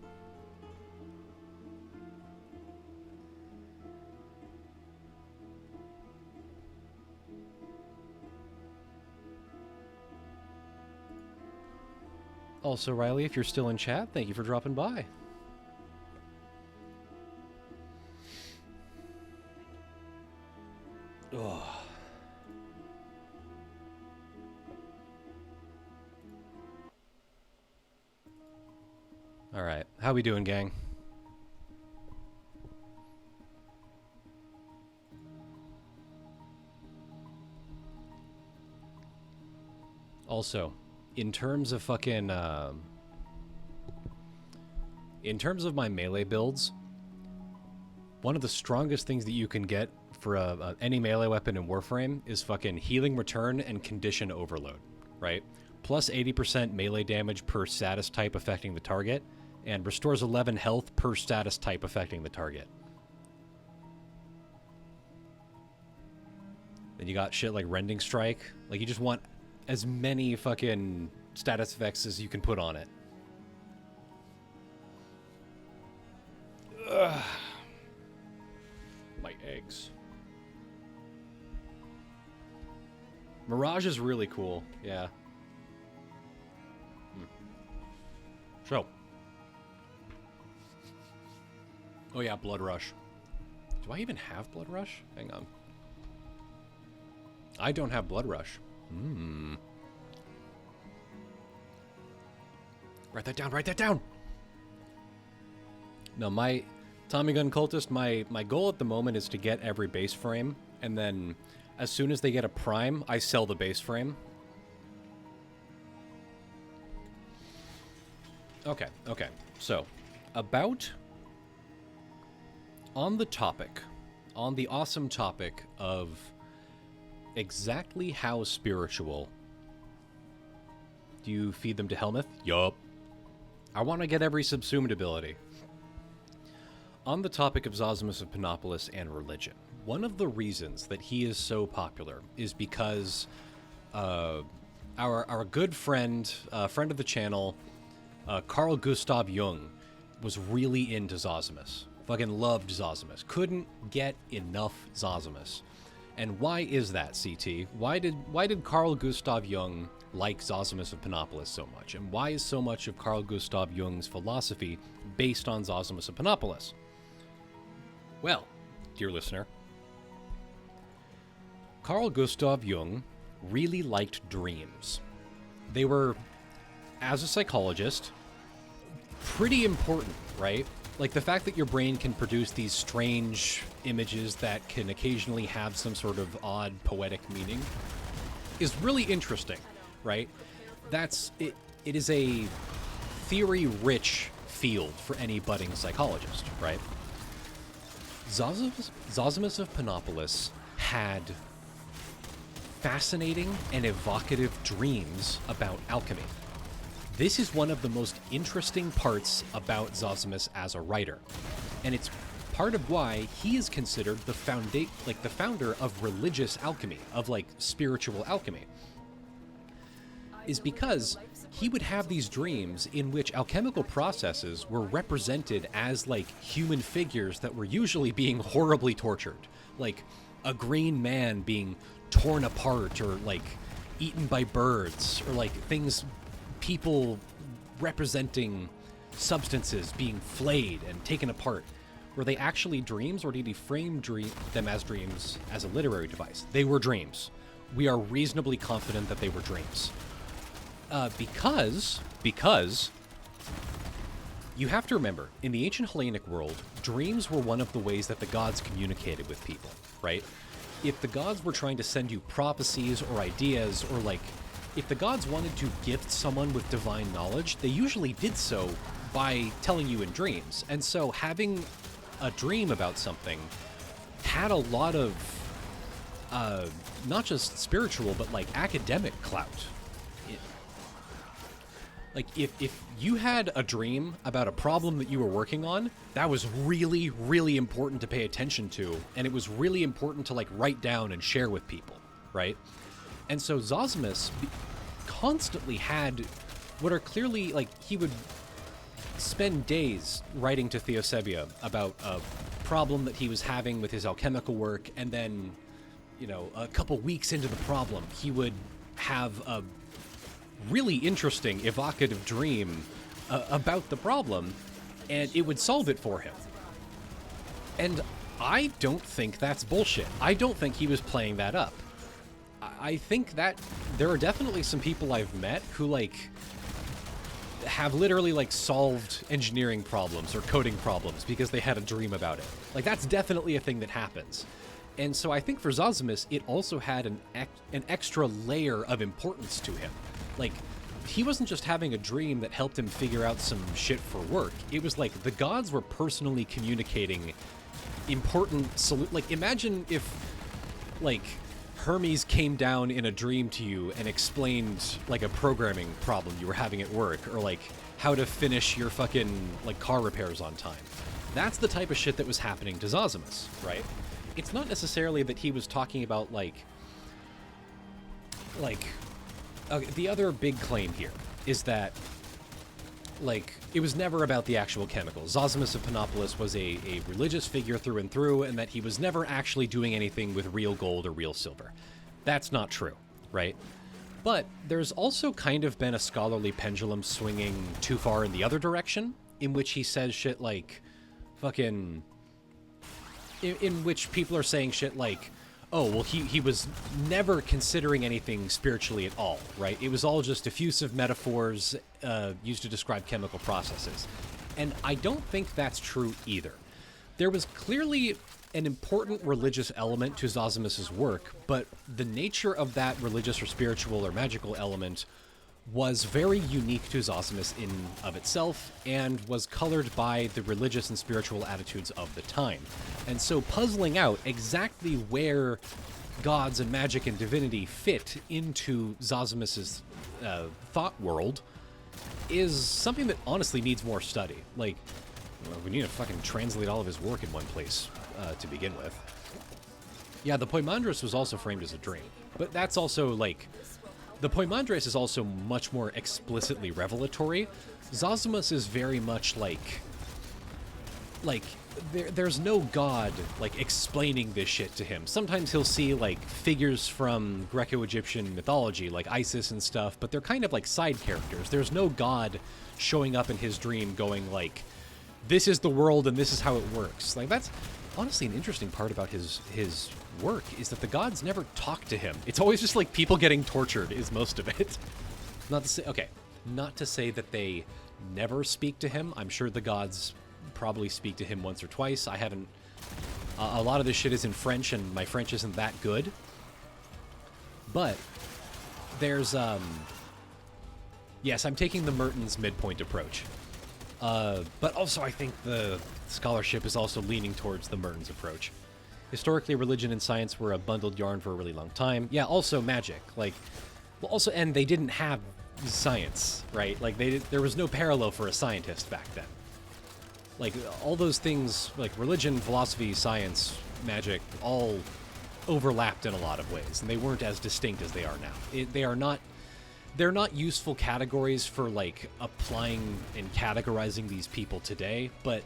Also, Riley, if you're still in chat, thank you for dropping by. Oh. All right, how we doing, gang? Also, in terms of fucking, in terms of my melee builds, one of the strongest things that you can get for any melee weapon in Warframe is fucking Healing Return and Condition Overload, right? Plus 80% melee damage per status type affecting the target, and restores 11 health per status type affecting the target. Then you got shit like Rending Strike. Like, you just want as many fucking status effects as you can put on it. Ugh. My eggs. Mirage is really cool, yeah. So. Oh yeah, Blood Rush. Do I even have Blood Rush? Hang on. I don't have Blood Rush. Write that down, write that down! No, my Tommy Gun Cultist, my goal at the moment is to get every base frame, and then as soon as they get a prime, I sell the base frame. Okay, okay. So, on the awesome topic of exactly how spiritual do you feed them to Helmuth? Yup. I want to get every subsumed ability. On the topic of Zosimos of Panopolis and religion, one of the reasons that he is so popular is because our good friend, friend of the channel, Carl Gustav Jung, was really into Zosimos. Fucking loved Zosimos. Couldn't get enough Zosimos. And why is that, CT? Why did Carl Gustav Jung like Zosimos of Panopolis so much? And why is so much of Carl Gustav Jung's philosophy based on Zosimos of Panopolis? Well, dear listener, Carl Gustav Jung really liked dreams. They were, as a psychologist, pretty important, right? Like, the fact that your brain can produce these strange images that can occasionally have some sort of odd poetic meaning is really interesting, right? It is a theory-rich field for any budding psychologist, right? Zosimos of Panopolis had fascinating and evocative dreams about alchemy. This is one of the most interesting parts about Zosimos as a writer, and it's part of why he is considered the founder of religious alchemy, of like spiritual alchemy, is because he would have these dreams in which alchemical processes were represented as like human figures that were usually being horribly tortured, like a green man being torn apart or like eaten by birds, or like people representing substances being flayed and taken apart. Were they actually dreams, or did he frame them as dreams as a literary device? They were dreams. We are reasonably confident that they were dreams. Because you have to remember, in the ancient Hellenic world, dreams were one of the ways that the gods communicated with people, right? If the gods were trying to send you prophecies or ideas, or like, if the gods wanted to gift someone with divine knowledge, they usually did so by telling you in dreams. And so having a dream about something had a lot of, not just spiritual, but like academic clout. Like, if you had a dream about a problem that you were working on, that was really, really important to pay attention to, and it was really important to, like, write down and share with people, right? And so Zosimos constantly had what are clearly, like, he would spend days writing to Theosebia about a problem that he was having with his alchemical work, and then, you know, a couple weeks into the problem, he would have a really interesting, evocative dream about the problem, and it would solve it for him. And I don't think that's bullshit. I don't think he was playing that up. I think that there are definitely some people I've met who, like, have literally, like, solved engineering problems or coding problems because they had a dream about it. Like, that's definitely a thing that happens. And so I think for Zosimos, it also had an extra layer of importance to him. Like, he wasn't just having a dream that helped him figure out some shit for work. It was like the gods were personally communicating important like, imagine if, like, Hermes came down in a dream to you and explained, like, a programming problem you were having at work, or, like, how to finish your fucking, like, car repairs on time. That's the type of shit that was happening to Zosimos, right? It's not necessarily that he was talking about, like, the other big claim here is that, like, it was never about the actual chemicals. Zosimos of Panopolis was a religious figure through and through, and that he was never actually doing anything with real gold or real silver. That's not true, right? But there's also kind of been a scholarly pendulum swinging too far in the other direction, in which he says shit like, fucking... in which people are saying shit like, oh, well, he was never considering anything spiritually at all, right? It was all just effusive metaphors used to describe chemical processes. And I don't think that's true either. There was clearly an important religious element to Zosimos' work, but the nature of that religious or spiritual or magical element was very unique to Zosimos in of itself, and was colored by the religious and spiritual attitudes of the time. And so puzzling out exactly where gods and magic and divinity fit into Zosimos' thought world is something that honestly needs more study. Like, well, we need to fucking translate all of his work in one place to begin with. Yeah, the Poimandres was also framed as a dream, but that's also, like... The Poimandres is also much more explicitly revelatory. Zasimos is very much like there's no god, like, explaining this shit to him. Sometimes he'll see, like, figures from Greco-Egyptian mythology, like Isis and stuff, but they're kind of like side characters. There's no god showing up in his dream going, like, this is the world and this is how it works. Like, that's honestly an interesting part about his work, is that the gods never talk to him. It's always just, like, people getting tortured is most of it. Not to say that they never speak to him. I'm sure the gods probably speak to him once or twice. I haven't... a lot of this shit is in French, and my French isn't that good. But there's... Yes, I'm taking the Mertens midpoint approach. But also I think the scholarship is also leaning towards the Mertens approach. Historically, religion and science were a bundled yarn for a really long time. Yeah, also magic. Like, well, also, and they didn't have science, right? Like, there was no parallel for a scientist back then. Like, all those things, like religion, philosophy, science, magic, all overlapped in a lot of ways, and they weren't as distinct as they are now. They're not useful categories for, like, applying and categorizing these people today, but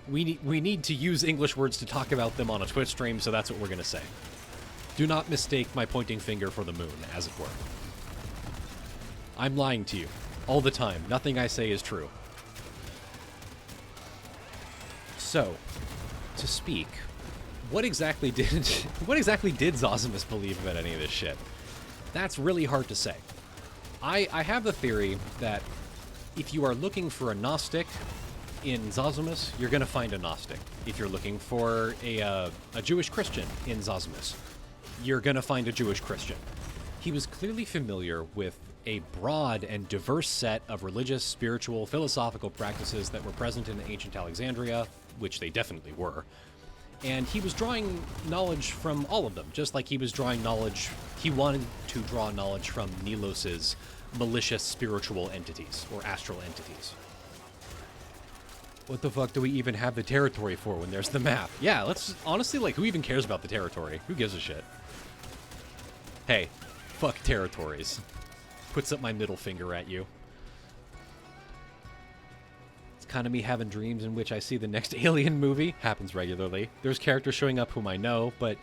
we need to use English words to talk about them on a Twitch stream, so that's what we're going to say. Do not mistake my pointing finger for the moon, as it were. I'm lying to you all the time. Nothing I say is true. So, to speak, what exactly did Zosimos believe about any of this shit? That's really hard to say. I have the theory that if you are looking for a Gnostic in Zosimos, you're going to find a Gnostic. If you're looking for a Jewish Christian in Zosimos, you're going to find a Jewish Christian. He was clearly familiar with a broad and diverse set of religious, spiritual, philosophical practices that were present in ancient Alexandria, which they definitely were. And he was drawing knowledge from all of them, just like he was drawing knowledge... He wanted to draw knowledge from Nilos's malicious spiritual entities, or astral entities. What the fuck do we even have the territory for when there's the map? Yeah, let's... Honestly, like, who even cares about the territory? Who gives a shit? Hey, fuck territories. Puts up my middle finger at you. It's kind of me having dreams in which I see the next Alien movie. Happens regularly. There's characters showing up whom I know, but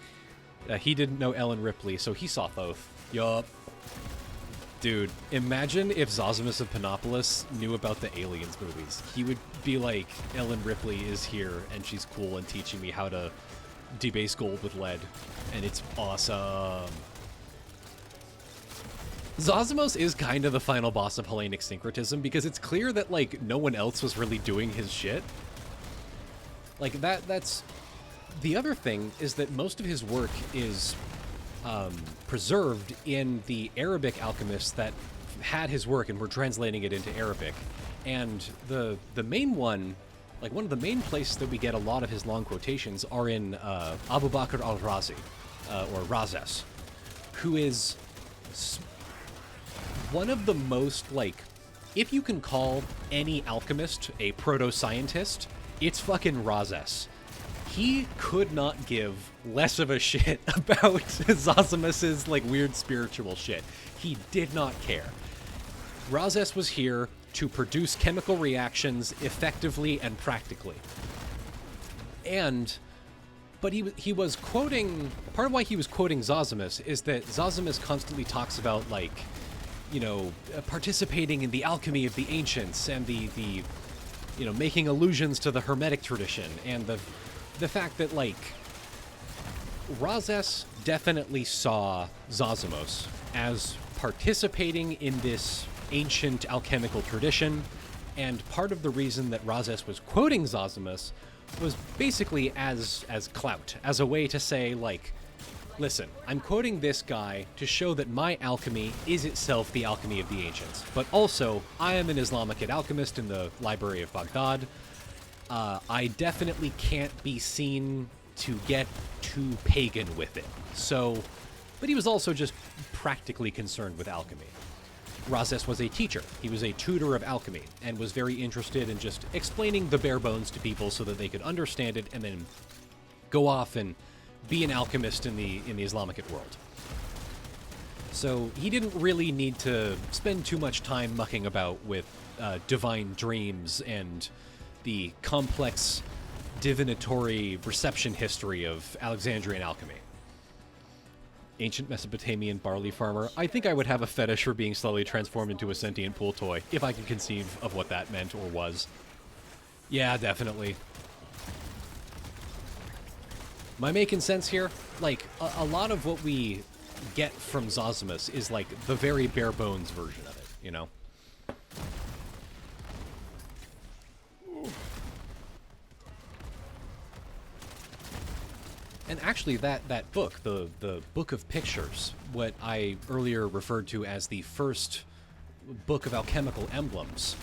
he didn't know Ellen Ripley, so he saw Thoth. Yup. Dude, imagine if Zosimos of Panopolis knew about the Aliens movies. He would be like, Ellen Ripley is here, and she's cool and teaching me how to debase gold with lead. And it's awesome. Zosimos is kind of the final boss of Hellenic syncretism, because it's clear that, like, no one else was really doing his shit. Like, that's... The other thing is that most of his work is preserved in the Arabic alchemists that had his work and were translating it into Arabic. And the main one, like one of the main places that we get a lot of his long quotations are in Abu Bakr al-Razi, or Razes, who is one of the most, like, if you can call any alchemist a proto-scientist, it's fucking Razes. He could not give less of a shit about Zasimos' like weird spiritual shit. He did not care. Razes was here to produce chemical reactions effectively and practically. But he was quoting, part of why he was quoting Zasimos is that Zasimos constantly talks about, like, you know, participating in the alchemy of the ancients and the you know, making allusions to the Hermetic tradition and the fact that, like, Razes definitely saw Zosimos as participating in this ancient alchemical tradition, and part of the reason that Razes was quoting Zosimos was basically as clout, as a way to say, like, listen, I'm quoting this guy to show that my alchemy is itself the alchemy of the ancients, but also, I am an Islamic alchemist in the Library of Baghdad. I definitely can't be seen to get too pagan with it. So, but he was also just practically concerned with alchemy. Razes was a teacher. He was a tutor of alchemy and was very interested in just explaining the bare bones to people so that they could understand it and then go off and be an alchemist in the Islamic world. So he didn't really need to spend too much time mucking about with divine dreams and the complex divinatory reception history of Alexandrian alchemy. Ancient Mesopotamian barley farmer. I think I would have a fetish for being slowly transformed into a sentient pool toy, if I could conceive of what that meant or was. Yeah, definitely. Am I making sense here? Like, a lot of what we get from Zosimos is, like, the very bare bones version of it, you know? And actually, that book, the Book of Pictures, what I earlier referred to as the first book of alchemical emblems,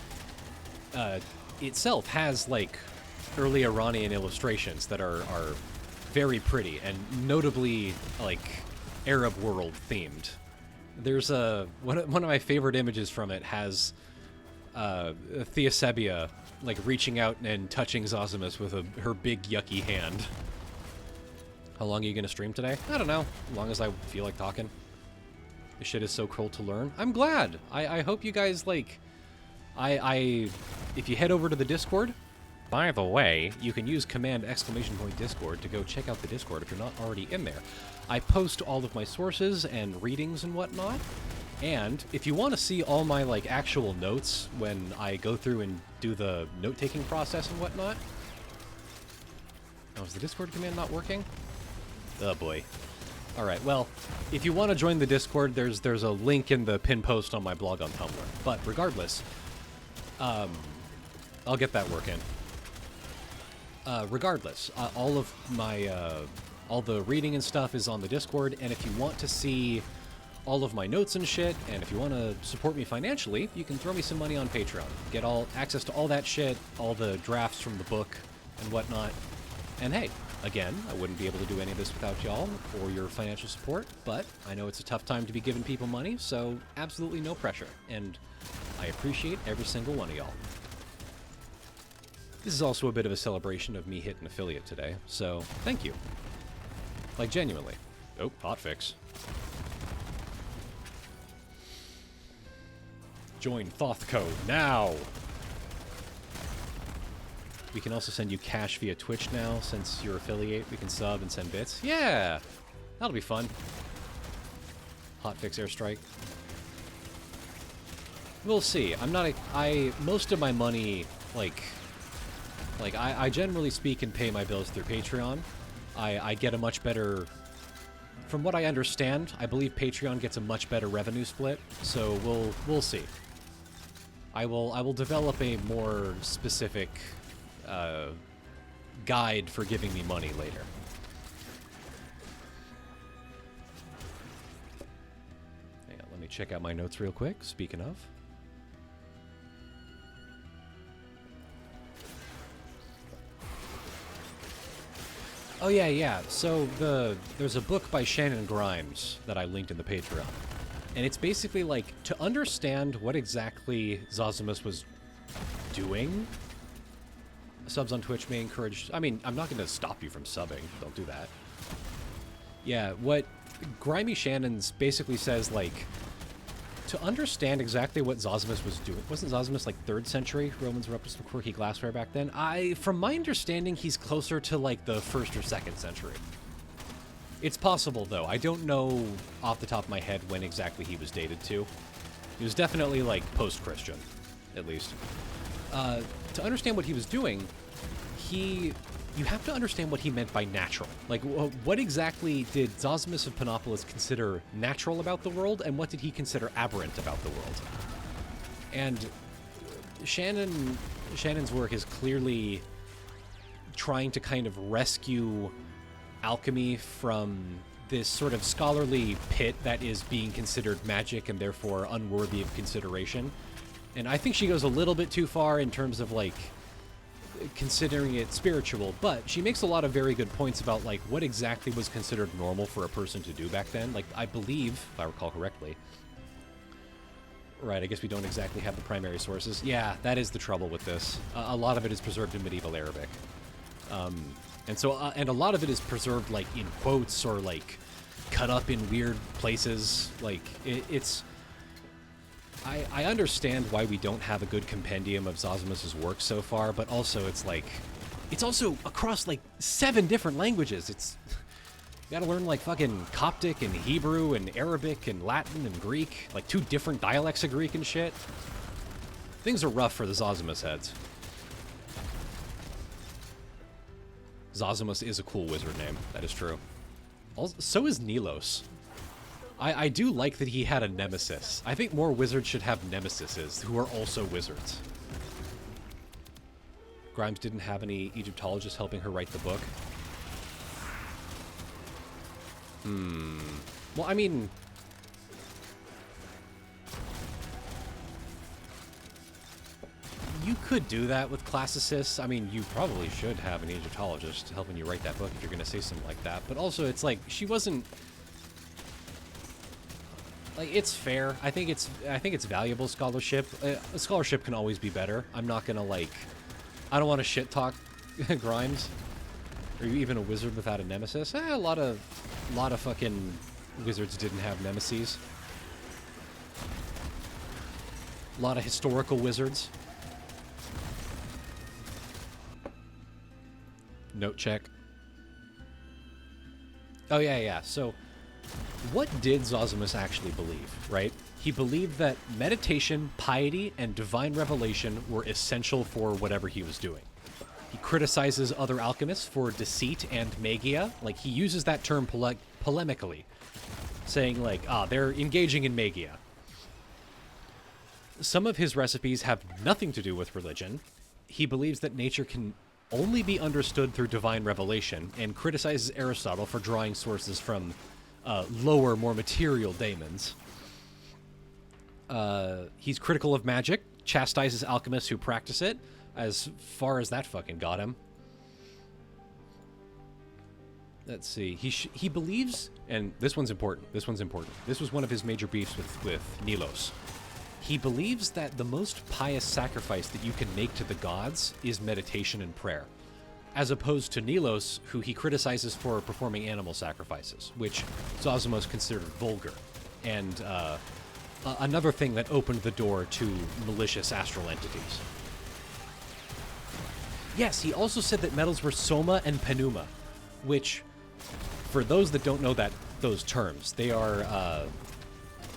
itself has, like, early Iranian illustrations that are very pretty and notably, like, Arab world themed. There's one of my favorite images from it has Theosebia, like, reaching out and touching Zosimos with her big yucky hand. How long are you going to stream today? I don't know. As long as I feel like talking. This shit is so cool to learn. I'm glad. I hope you guys, like... If you head over to the Discord... By the way, you can use command !Discord to go check out the Discord if you're not already in there. I post all of my sources and readings and whatnot. And if you want to see all my, like, actual notes when I go through and do the note-taking process and whatnot... Oh, is the Discord command not working? Oh boy. Alright, well, if you want to join the Discord, there's a link in the pinned post on my blog on Tumblr. But regardless, I'll get that working. Regardless, all of my, all the reading and stuff is on the Discord, and if you want to see all of my notes and shit, and if you want to support me financially, you can throw me some money on Patreon. Get all access to all that shit, all the drafts from the book and whatnot. And hey, again, I wouldn't be able to do any of this without y'all or your financial support, but I know it's a tough time to be giving people money, so absolutely no pressure, and I appreciate every single one of y'all. This is also a bit of a celebration of me hitting affiliate today, so thank you. Like, genuinely. Oh, hotfix. Join Thothco now! We can also send you cash via Twitch now, since you're affiliate. We can sub and send bits. Yeah! That'll be fun. Hotfix airstrike. We'll see. I'm not. Most of my money, I generally speak and pay my bills through Patreon. I get a much better. From what I understand, I believe Patreon gets a much better revenue split. So we'll see. I will develop a more specific guide for giving me money later. Hang on, let me check out my notes real quick. Speaking of. Oh yeah. So there's a book by Shannon Grimes that I linked in the Patreon. And it's basically like, to understand what exactly Zasimos was doing. Subs on Twitch may encourage... I mean, I'm not going to stop you from subbing. Don't do that. Yeah, what Grimy Shannon's basically says, like, to understand exactly what Zasimos was doing... Wasn't Zasimos, like, 3rd century? Romans were up to some quirky glassware back then? From my understanding, he's closer to, like, the 1st or 2nd century. It's possible, though. I don't know off the top of my head when exactly he was dated to. He was definitely, like, post-Christian, at least. To understand what he was doing, you have to understand what he meant by natural. Like, what exactly did Zosimos of Panopolis consider natural about the world, and what did he consider aberrant about the world? And Shannon's work is clearly trying to kind of rescue alchemy from this sort of scholarly pit that is being considered magic and therefore unworthy of consideration. And I think she goes a little bit too far in terms of, like, considering it spiritual, but she makes a lot of very good points about, like, what exactly was considered normal for a person to do back then. Like, I believe, if I recall correctly... Right, I guess we don't exactly have the primary sources. Yeah, that is the trouble with this. A lot of it is preserved in medieval Arabic. And a lot of it is preserved, like, in quotes or, like, cut up in weird places. Like, it's... I understand why we don't have a good compendium of Zasimos' work so far, but also it's, like... It's also across, like, 7 different languages. It's... You gotta learn, like, fucking Coptic and Hebrew and Arabic and Latin and Greek. Like, 2 different dialects of Greek and shit. Things are rough for the Zasimos heads. Zasimos is a cool wizard name. That is true. Also, so is Nilos. I do like that he had a nemesis. I think more wizards should have nemesises who are also wizards. Grimes didn't have any Egyptologists helping her write the book. Well, I mean... You could do that with classicists. I mean, you probably should have an Egyptologist helping you write that book if you're going to say something like that. But also, it's like, she wasn't... Like, it's fair. I think it's valuable scholarship. Scholarship can always be better. I'm not going to, like... I don't want to shit-talk Grimes. Or even a wizard without a nemesis. A lot of fucking wizards didn't have nemesis. A lot of historical wizards. Note check. Oh, yeah. So, what did Zosimos actually believe, right? He believed that meditation, piety, and divine revelation were essential for whatever he was doing. He criticizes other alchemists for deceit and magia. Like, he uses that term polemically, saying, like, they're engaging in magia. Some of his recipes have nothing to do with religion. He believes that nature can only be understood through divine revelation, and criticizes Aristotle for drawing sources from lower, more material daemons. He's critical of magic, chastises alchemists who practice it, as far as that fucking got him. Let's see. He believes, and this one's important. This was one of his major beefs with Nilos. He believes that the most pious sacrifice that you can make to the gods is meditation and prayer, as opposed to Nilos, who he criticizes for performing animal sacrifices, which Zosimos considered vulgar, and another thing that opened the door to malicious astral entities. Yes, he also said that metals were soma and pneuma, which, for those that don't know those terms, they are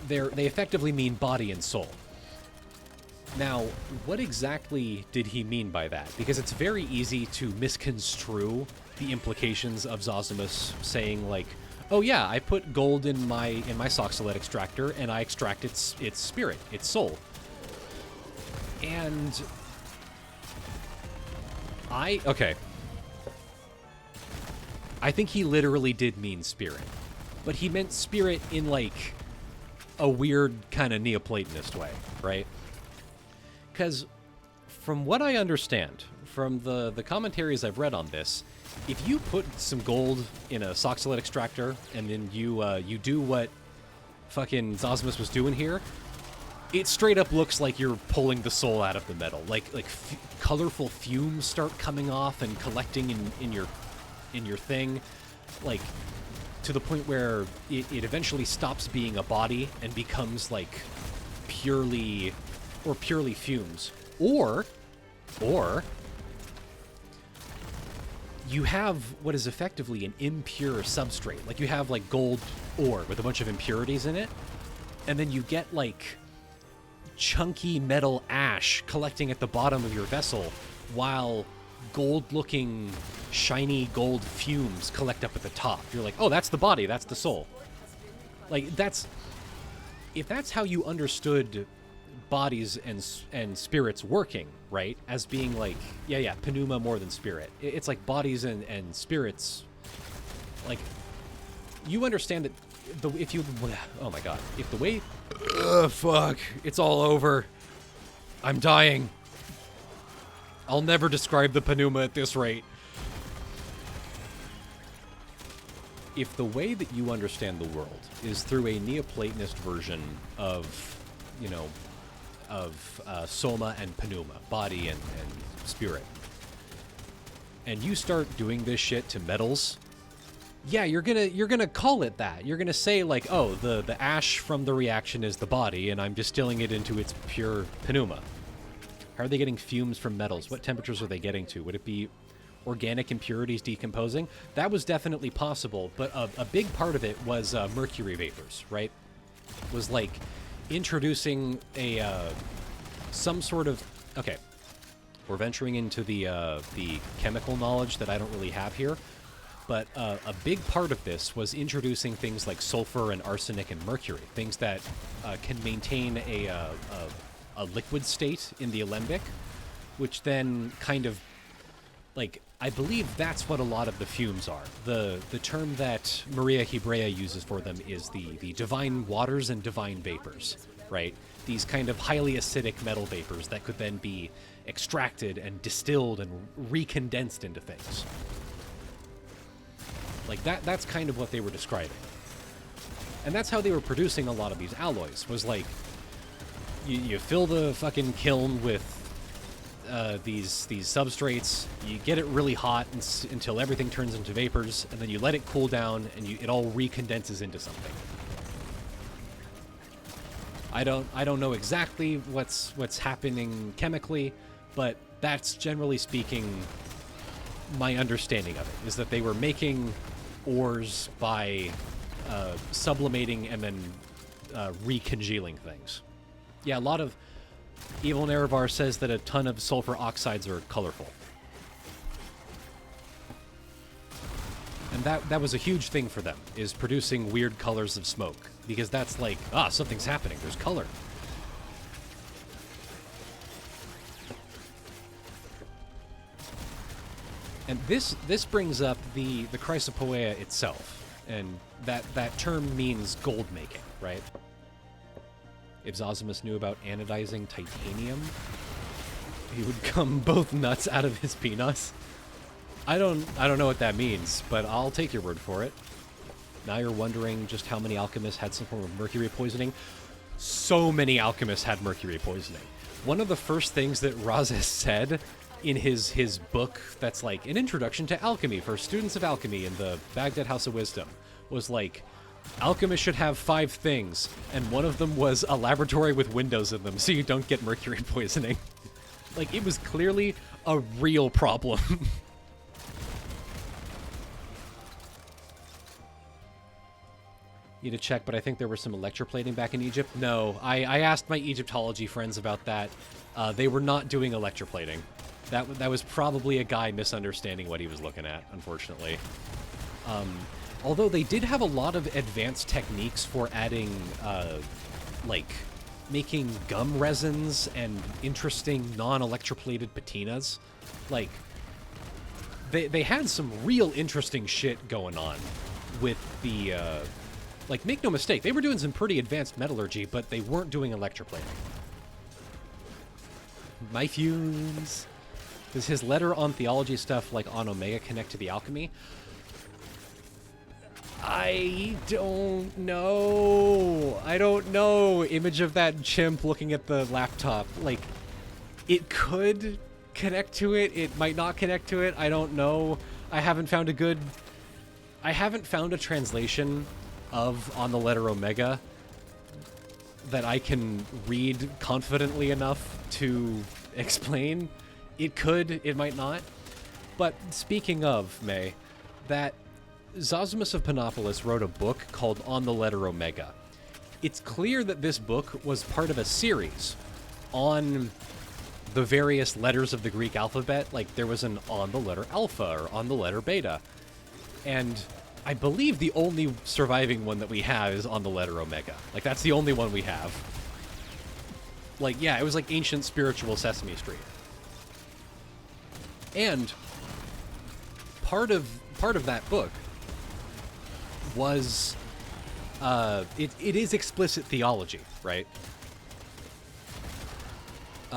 they effectively mean body and soul. Now, what exactly did he mean by that? Because it's very easy to misconstrue the implications of Zosimos saying, like, oh yeah, I put gold in my Soxolite extractor and I extract its spirit, its soul. And okay. I think he literally did mean spirit. But he meant spirit in, like, a weird kind of Neoplatonist way, right? Because from what I understand, from the commentaries I've read on this, if you put some gold in a Soxolite extractor and then you do what fucking Zasimos was doing here, it straight up looks like you're pulling the soul out of the metal. Like colorful fumes start coming off and collecting in your thing, like to the point where it eventually stops being a body and becomes like purely fumes. Or you have what is effectively an impure substrate. Like you have like gold ore with a bunch of impurities in it, and then you get like chunky metal ash collecting at the bottom of your vessel while gold-looking shiny gold fumes collect up at the top. You're like, oh, that's the body, that's the soul. Like, if that's how you understood bodies and spirits working, right? As being like, yeah, pneuma more than spirit. It's like bodies and spirits. Like, you understand that oh my god, if the way, fuck, it's all over. I'm dying. I'll never describe the pneuma at this rate. If the way that you understand the world is through a Neoplatonist version of, you know, of soma and pneuma, body and spirit, and you start doing this shit to metals, yeah, you're gonna call it that. You're gonna say like, oh, the ash from the reaction is the body, and I'm distilling it into its pure pneuma. How are they getting fumes from metals? What temperatures are they getting to? Would it be organic impurities decomposing? That was definitely possible, but a big part of it was mercury vapors, right? Was like introducing some sort of... Okay, we're venturing into the chemical knowledge that I don't really have here, but a big part of this was introducing things like sulfur and arsenic and mercury, things that can maintain a liquid state in the alembic, which then kind of, like, I believe that's what a lot of the fumes are. The term that Maria Hebrea uses for them is the divine waters and divine vapors, right? These kind of highly acidic metal vapors that could then be extracted and distilled and recondensed into things. Like, that's kind of what they were describing. And that's how they were producing a lot of these alloys, was like, you fill the fucking kiln with these substrates, you get it really hot until everything turns into vapors, and then you let it cool down, and it all recondenses into something. I don't know exactly what's happening chemically, but that's generally speaking my understanding of it, is that they were making ores by sublimating and then recongealing things. Yeah, a lot of... Evil Nerevar says that a ton of sulfur oxides are colorful. And that was a huge thing for them, is producing weird colors of smoke. Because that's like, something's happening, there's color. And this brings up the chrysopoeia itself. And that term means gold making, right? If Zasimos knew about anodizing titanium, he would come both nuts out of his penis. I don't know what that means, but I'll take your word for it. Now you're wondering just how many alchemists had some form of mercury poisoning. So many alchemists had mercury poisoning. One of the first things that Razes said in his book that's like an introduction to alchemy for students of alchemy in the Baghdad House of Wisdom was like, alchemists should have 5 things, and one of them was a laboratory with windows in them so you don't get mercury poisoning. Like, it was clearly a real problem. Need to check, but I think there was some electroplating back in Egypt. No, I asked my Egyptology friends about that. They were not doing electroplating. That was probably a guy misunderstanding what he was looking at, unfortunately. Although they did have a lot of advanced techniques for adding, like, making gum resins and interesting non-electroplated patinas. Like, they had some real interesting shit going on with the, like, make no mistake, they were doing some pretty advanced metallurgy, but they weren't doing electroplating. My fumes. Does his letter on theology stuff, like on Omega, connect to the alchemy? I don't know. I don't know. Image of that chimp looking at the laptop. Like, it could connect to it. It might not connect to it. I don't know. I haven't found a translation of On the Letter Omega that I can read confidently enough to explain. It could, it might not. But speaking of, May, that Zosimos of Panopolis wrote a book called On the Letter Omega. It's clear that this book was part of a series on the various letters of the Greek alphabet. Like, there was an on the letter alpha or on the letter beta. And I believe the only surviving one that we have is on the letter Omega. Like, that's the only one we have. Like, yeah, it was like ancient spiritual Sesame Street. And part of that book was, it is explicit theology, right?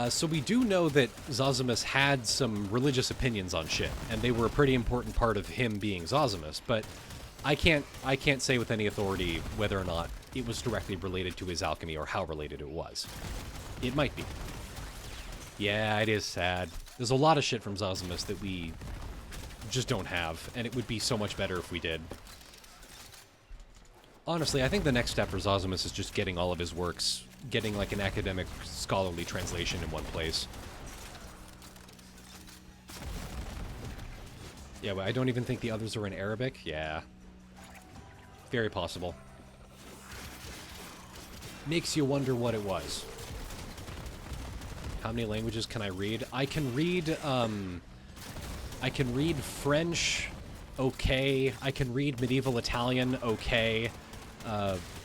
So we do know that Zasimos had some religious opinions on shit, and they were a pretty important part of him being Zasimos, but I can't say with any authority whether or not it was directly related to his alchemy or how related it was. It might be. Yeah, it is sad. There's a lot of shit from Zasimos that we just don't have, and it would be so much better if we did. Honestly, I think the next step for Zasimos is just getting all of his works, getting like an academic, scholarly translation in one place. Yeah, but I don't even think the others are in Arabic. Yeah. Very possible. Makes you wonder what it was. How many languages can I read? I can read French, okay. I can read medieval Italian, okay.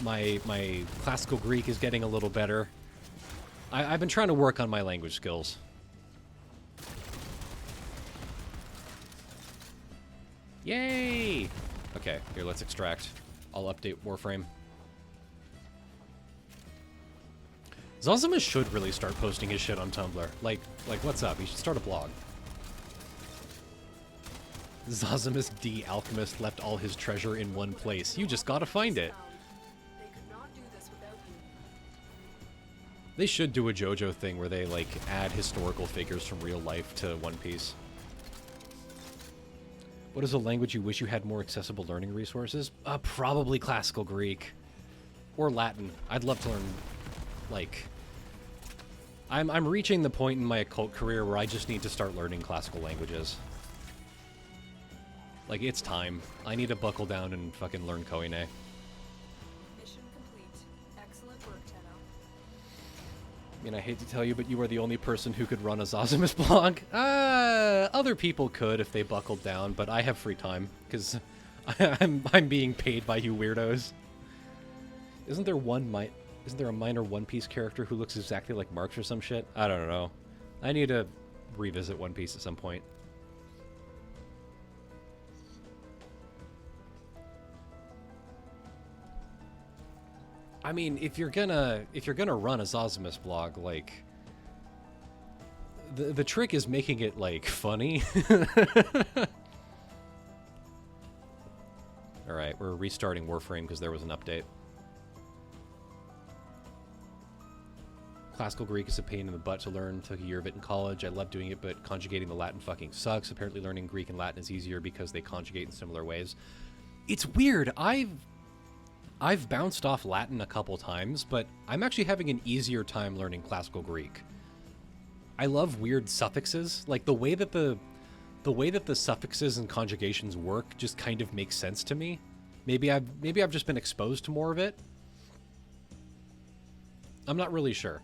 My classical Greek is getting a little better. I've been trying to work on my language skills. Yay! Okay, here, let's extract. I'll update Warframe. Zosimos should really start posting his shit on Tumblr. Like, what's up? He should start a blog. Zosimos D. Alchemist left all his treasure in one place. You just gotta find it.
They could not do this without you.
They should do a JoJo thing where they, like, add historical figures from real life to One Piece. What is a language you wish you had more accessible learning resources? Probably Classical Greek. Or Latin. I'd love to learn, like... I'm reaching the point in my occult career where I just need to start learning classical languages. Like, it's time. I need to buckle down and fucking learn Koine.
Mission complete. Excellent work, Tenno.
I mean, I hate to tell you, but you are the only person who could run a Zasimos blog. Other people could if they buckled down, but I have free time, because I'm being paid by you weirdos. Isn't there a minor One Piece character who looks exactly like Marx or some shit? I don't know. I need to revisit One Piece at some point. I mean, if you're gonna run a Zasimos blog, like, the trick is making it, like, funny. Alright, we're restarting Warframe because there was an update. Classical Greek is a pain in the butt to learn. Took a year of it in college. I love doing it, but conjugating the Latin fucking sucks. Apparently learning Greek and Latin is easier because they conjugate in similar ways. It's weird. I've bounced off Latin a couple times, but I'm actually having an easier time learning Classical Greek. I love weird suffixes. Like, the way that the suffixes and conjugations work just kind of makes sense to me. Maybe I've just been exposed to more of it. I'm not really sure.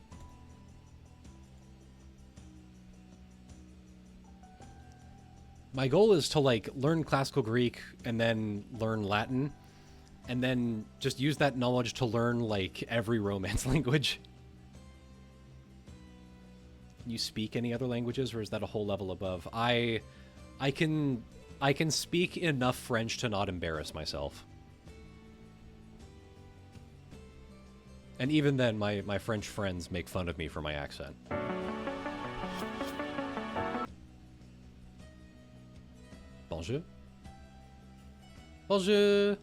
My goal is to like learn classical Greek and then learn Latin and then just use that knowledge to learn like every Romance language. Can you speak any other languages, or is that a whole level above? I can speak enough French to not embarrass myself. And even then, my French friends make fun of me for my accent. Bonjour. Bonjour.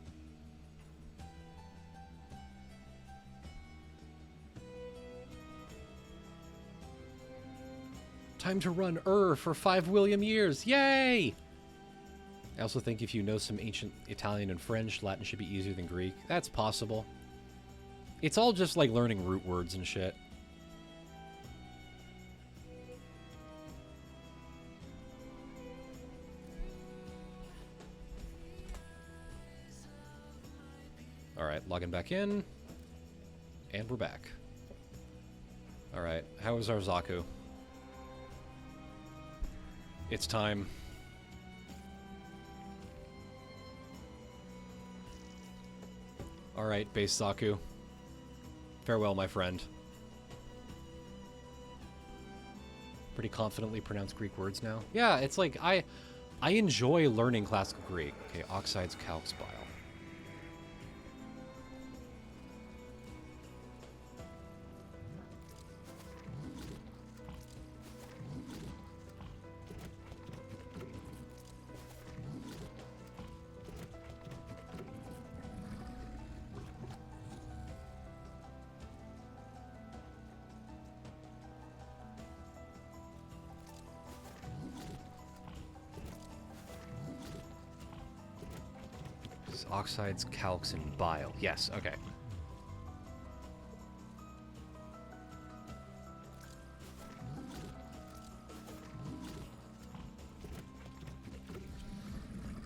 Time to run for 5 William years. Yay! I also think if you know some ancient Italian and French, Latin should be easier than Greek. That's possible. It's all just like learning root words and shit. Alright, logging back in. And we're back. Alright, how is our Zaku? It's time. Alright, base Zaku. Farewell, my friend. Pretty confidently pronounce Greek words now. Yeah, it's like, I enjoy learning classical Greek. Okay, oxides, calx, bile. Oxides, calx, and bile. Yes, okay.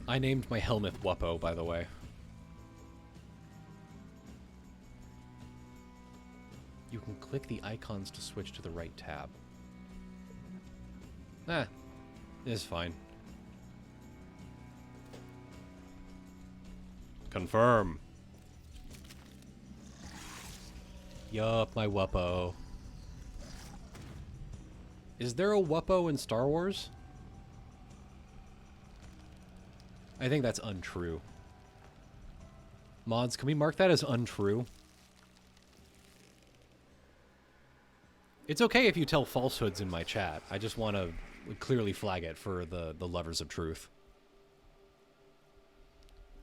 I named my helmet Wuppo, by the way. You can click the icons to switch to the right tab. It's fine. Confirm. Yup, my Wuppo. Is there a Wuppo in Star Wars? I think that's untrue. Mods, can we mark that as untrue? It's okay if you tell falsehoods in my chat. I just want to clearly flag it for the lovers of truth.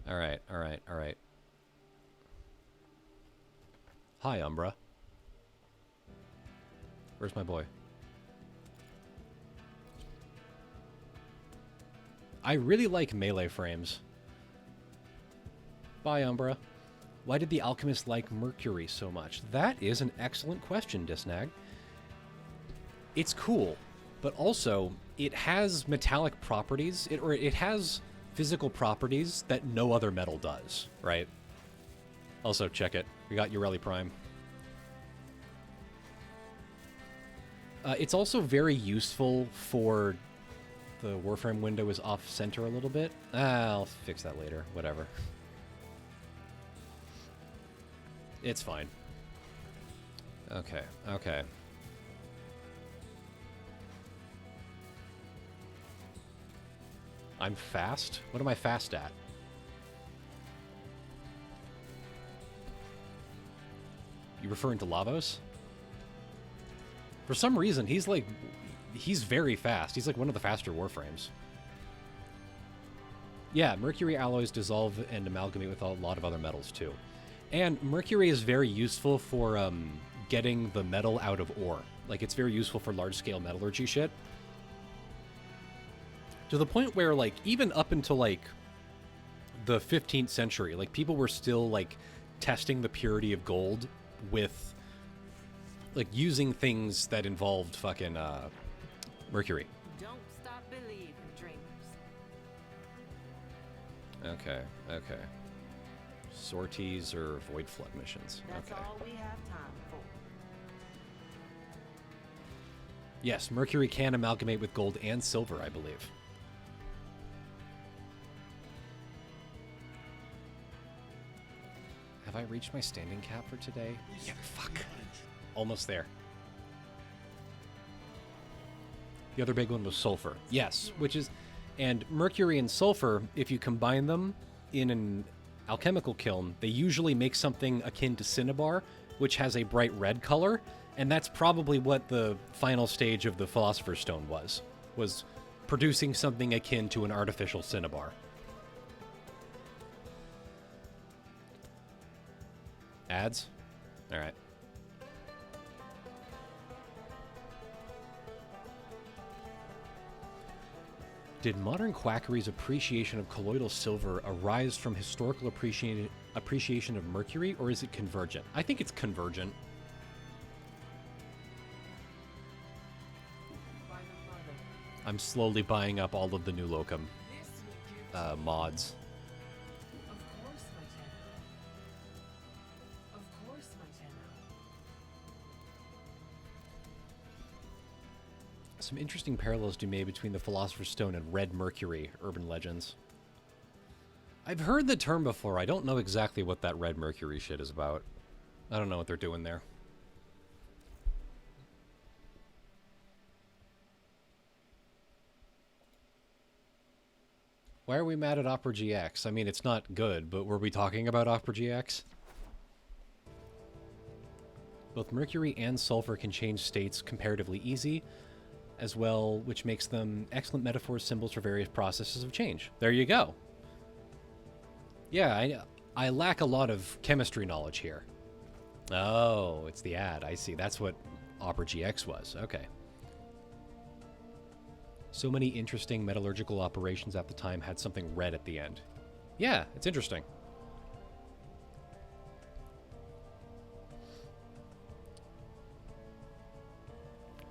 Alright, alright, alright. Hi, Umbra. Where's my boy? I really like melee frames. Bye, Umbra. Why did the alchemist like Mercury so much? That is an excellent question, Disnag. It's cool, but also it has metallic properties. It has physical properties that no other metal does, right? Also, check it. We got Ureli Prime. It's also very useful for... The Warframe window is off-center a little bit. I'll fix that later. Whatever. It's fine. Okay, okay. I'm fast? What am I fast at? You referring to Lavos? For some reason, he's like... He's very fast. He's like one of the faster Warframes. Yeah, mercury alloys dissolve and amalgamate with a lot of other metals, too. And mercury is very useful for getting the metal out of ore. Like, it's very useful for large-scale metallurgy shit. To the point where, like, even up until, like, the 15th century, like, people were still, like, testing the purity of gold with, like, using things that involved fucking, mercury.
Don't stop believing, dreamers.
Okay, okay. Sorties or Void Flood missions.
That's
Okay.
all we have time for.
Yes, mercury can amalgamate with gold and silver, I believe. Have I reached my standing cap for today? Yeah, fuck. Almost there. The other big one was sulfur. Yes, which is... And mercury and sulfur, if you combine them in an alchemical kiln, they usually make something akin to cinnabar, which has a bright red color, and that's probably what the final stage of the Philosopher's Stone was producing something akin to an artificial cinnabar. Ads? All right. Did modern quackery's appreciation of colloidal silver arise from historical appreciation of mercury, or is it convergent? I think it's convergent. I'm slowly buying up all of the new locum mods.
Of course, my Tenno. Of course, my Tenno.
Some interesting parallels to be made between the Philosopher's Stone and Red Mercury, urban legends. I've heard the term before. I don't know exactly what that Red Mercury shit is about. I don't know what they're doing there. Why are we mad at Opera GX? I mean, it's not good, but were we talking about Opera GX? Both mercury and sulfur can change states comparatively easy, as well, which makes them excellent metaphors, symbols for various processes of change. There you go. Yeah, I lack a lot of chemistry knowledge here. Oh, it's the ad. I see. That's what Opera GX was. Okay. So many interesting metallurgical operations at the time had something red at the end. Yeah, it's interesting.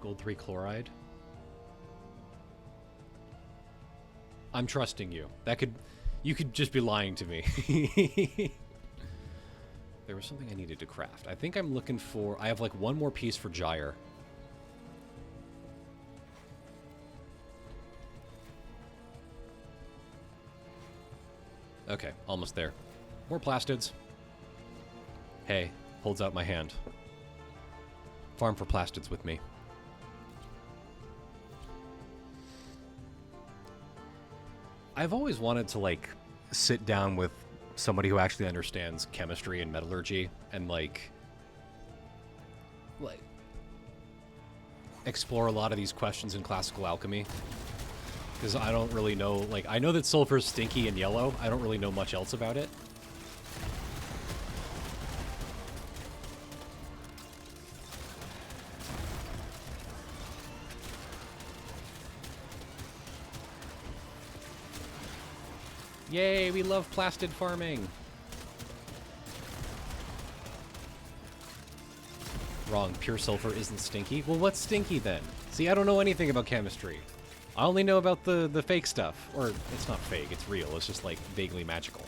Gold 3 chloride. I'm trusting you. You could just be lying to me. There was something I needed to craft. I think I'm looking for... I have like one more piece for Gyre. Okay, almost there. More plastids. Hey, holds out my hand. Farm for plastids with me. I've always wanted to, like, sit down with somebody who actually understands chemistry and metallurgy and, like explore a lot of these questions in classical alchemy. Because I don't really know, like, I know that sulfur's stinky and yellow. I don't really know much else about it. Yay, we love plastid farming. Wrong, pure sulfur isn't stinky. Well, what's stinky then? See, I don't know anything about chemistry. I only know about the fake stuff. Or, it's not fake, it's real. It's just, like, vaguely magical.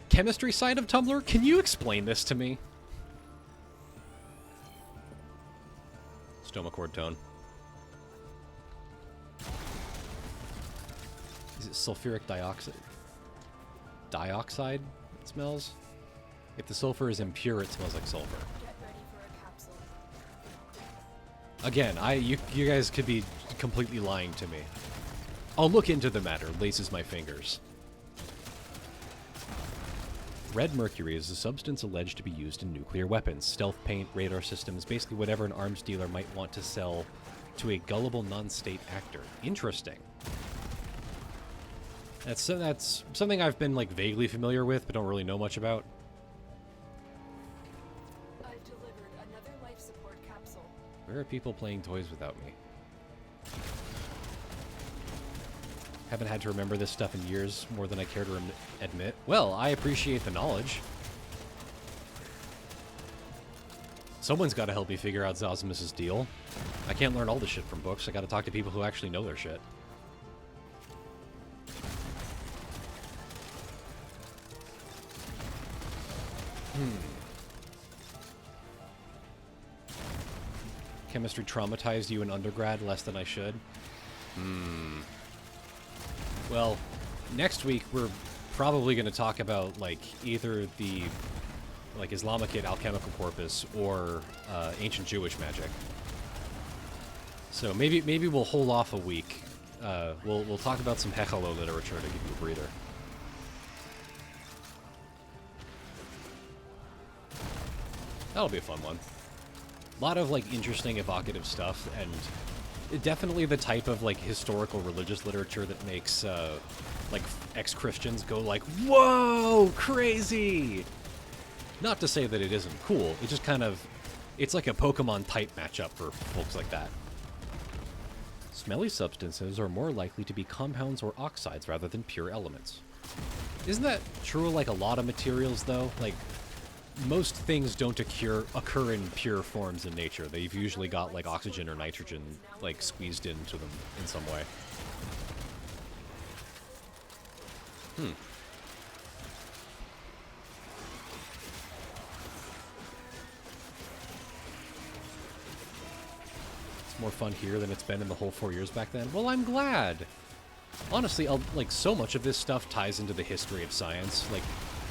Chemistry side of Tumblr? Can you explain this to me? Stomacord tone. Is it sulfuric dioxide? Dioxide it smells? If the sulfur is impure, it smells like sulfur.
Get ready for a capsule.
Again, you guys could be completely lying to me. I'll look into the matter, laces my fingers. Red mercury is a substance alleged to be used in nuclear weapons, stealth paint, radar systems, basically whatever an arms dealer might want to sell to a gullible non-state actor. Interesting. That's something I've been, like, vaguely familiar with, but don't really know much about.
I've delivered another life support capsule.
Where are people playing toys without me? Haven't had to remember this stuff in years, more than I care to admit. Well, I appreciate the knowledge. Someone's got to help me figure out Zasimos' deal. I can't learn all this shit from books. I got to talk to people who actually know their shit. biochemistry traumatized you in undergrad less than I should? Well, next week we're probably going to talk about, like, either the, like, Islamic alchemical corpus or ancient Jewish magic. So maybe we'll hold off a week. We'll talk about some Hechalo literature to give you a breather. That'll be a fun one. A lot of, like, interesting, evocative stuff, and definitely the type of, like, historical religious literature that makes, like, ex-Christians go like, whoa, crazy! Not to say that it isn't cool, it just kind of, it's like a Pokemon-type matchup for folks like that. Smelly substances are more likely to be compounds or oxides rather than pure elements. Isn't that true, like, a lot of materials, though? Like, most things don't occur in pure forms in nature. They've usually got, like, oxygen or nitrogen, like, squeezed into them in some way. It's more fun here than it's been in the whole 4 years back then. Well, I'm glad. Honestly, like, so much of this stuff ties into the history of science. Like,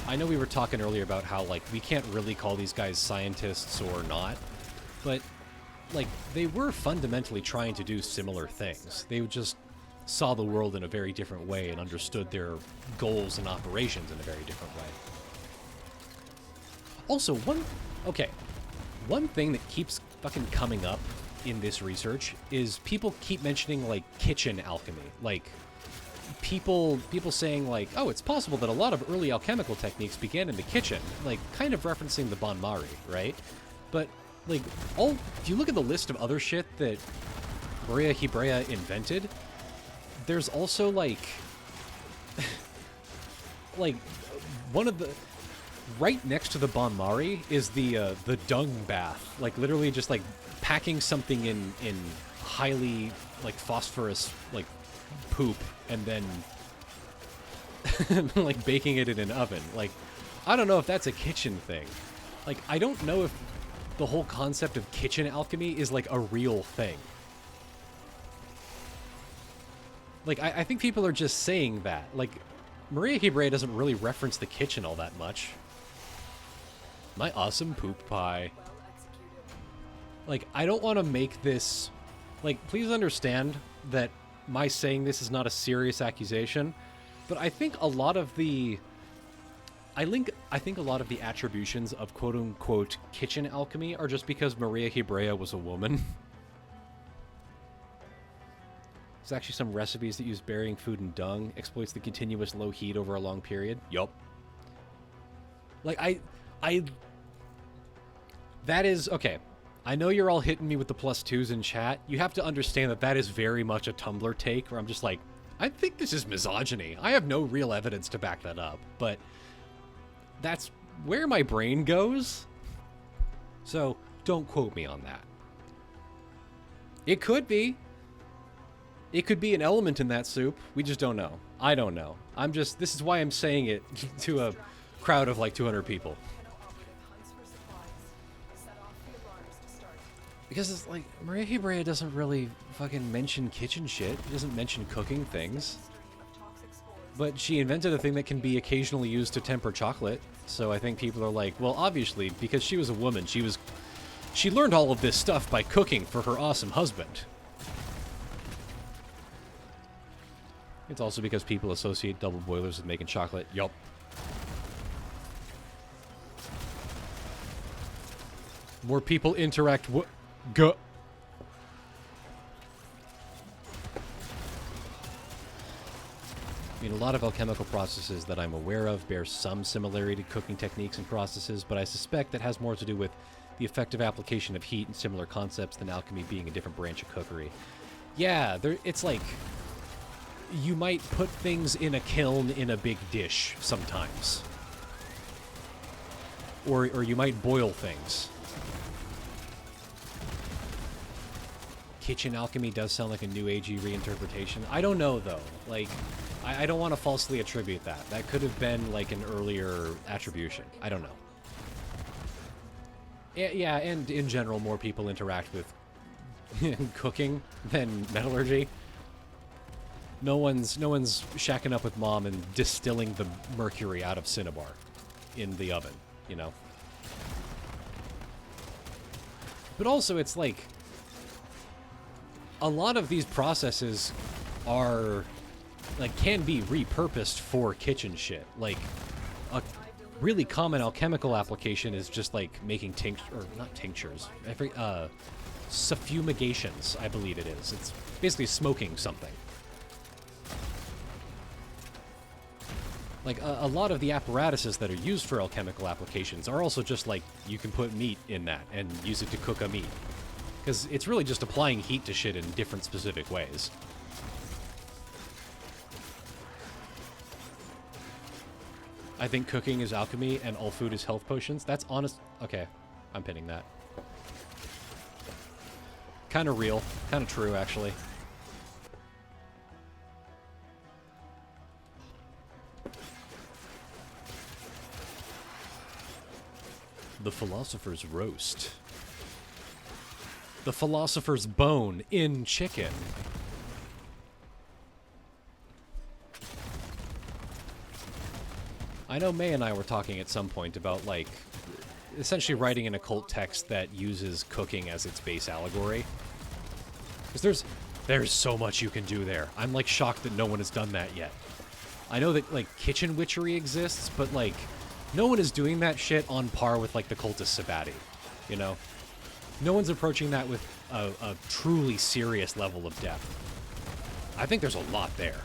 I know we were talking earlier about how, like, we can't really call these guys scientists or not, but, like, they were fundamentally trying to do similar things. They just saw the world in a very different way and understood their goals and operations in a very different way. Also, one thing that keeps fucking coming up in this research is people keep mentioning, like, kitchen alchemy. Like, people saying, like, oh, it's possible that a lot of early alchemical techniques began in the kitchen, like, kind of referencing the Bonmari, right? But, like, if you look at the list of other shit that Maria Hebrea invented, there's also, like, like, one of the, right next to the Bonmari is the dung bath, like, literally just, like, packing something in highly, like, phosphorus, like, poop, and then like baking it in an oven. Like, I don't know if that's a kitchen thing. Like, I don't know if the whole concept of kitchen alchemy is, like, a real thing. Like, I think people are just saying that. Like, Maria Hebrea doesn't really reference the kitchen all that much. My awesome poop pie. Like, I don't want to make this, like, please understand that my saying this is not a serious accusation, but I think a lot of the I think a lot of the attributions of quote-unquote kitchen alchemy are just because Maria Hebrea was a woman. There's actually some recipes that use burying food in dung, exploits the continuous low heat over a long period. Yup. Like, that is, okay. I know you're all hitting me with the +2s in chat. You have to understand that that is very much a Tumblr take, where I'm just like, I think this is misogyny. I have no real evidence to back that up, but that's where my brain goes. So, don't quote me on that. It could be. It could be an element in that soup. We just don't know. I don't know. This is why I'm saying it to a crowd of like 200 people. Because it's like, Maria Hebrea doesn't really fucking mention kitchen shit. She doesn't mention cooking things. But she invented a thing that can be occasionally used to temper chocolate. So I think people are like, well, obviously, because she was a woman, she learned all of this stuff by cooking for her awesome husband. It's also because people associate double boilers with making chocolate. Yup. More people interact Go. I mean, a lot of alchemical processes that I'm aware of bear some similarity to cooking techniques and processes, but I suspect that has more to do with the effective application of heat and similar concepts than alchemy being a different branch of cookery. Yeah, it's like, you might put things in a kiln in a big dish sometimes. Or you might boil things. Kitchen alchemy does sound like a new agey reinterpretation. I don't know, though. Like, I don't want to falsely attribute that. That could have been, like, an earlier attribution. I don't know. Yeah, and in general, more people interact with cooking than metallurgy. No one's shacking up with mom and distilling the mercury out of cinnabar in the oven, you know? But also, it's like, a lot of these processes are, like, can be repurposed for kitchen shit. Like, a really common alchemical application is just, like, making not tinctures, suffumigations, I believe it is. It's basically smoking something. Like, a lot of the apparatuses that are used for alchemical applications are also just like, you can put meat in that and use it to cook a meat. Because it's really just applying heat to shit in different specific ways. I think cooking is alchemy and all food is health potions. That's honest. Okay, I'm pinning that. Kind of real. Kind of true, actually. The Philosopher's Roast. The Philosopher's Bone in chicken. I know May and I were talking at some point about, like, essentially writing an occult text that uses cooking as its base allegory. Because there's so much you can do there. I'm, like, shocked that no one has done that yet. I know that, like, kitchen witchery exists, but, like, no one is doing that shit on par with, like, the cultist Sabati, you know? No one's approaching that with a truly serious level of depth. I think there's a lot there.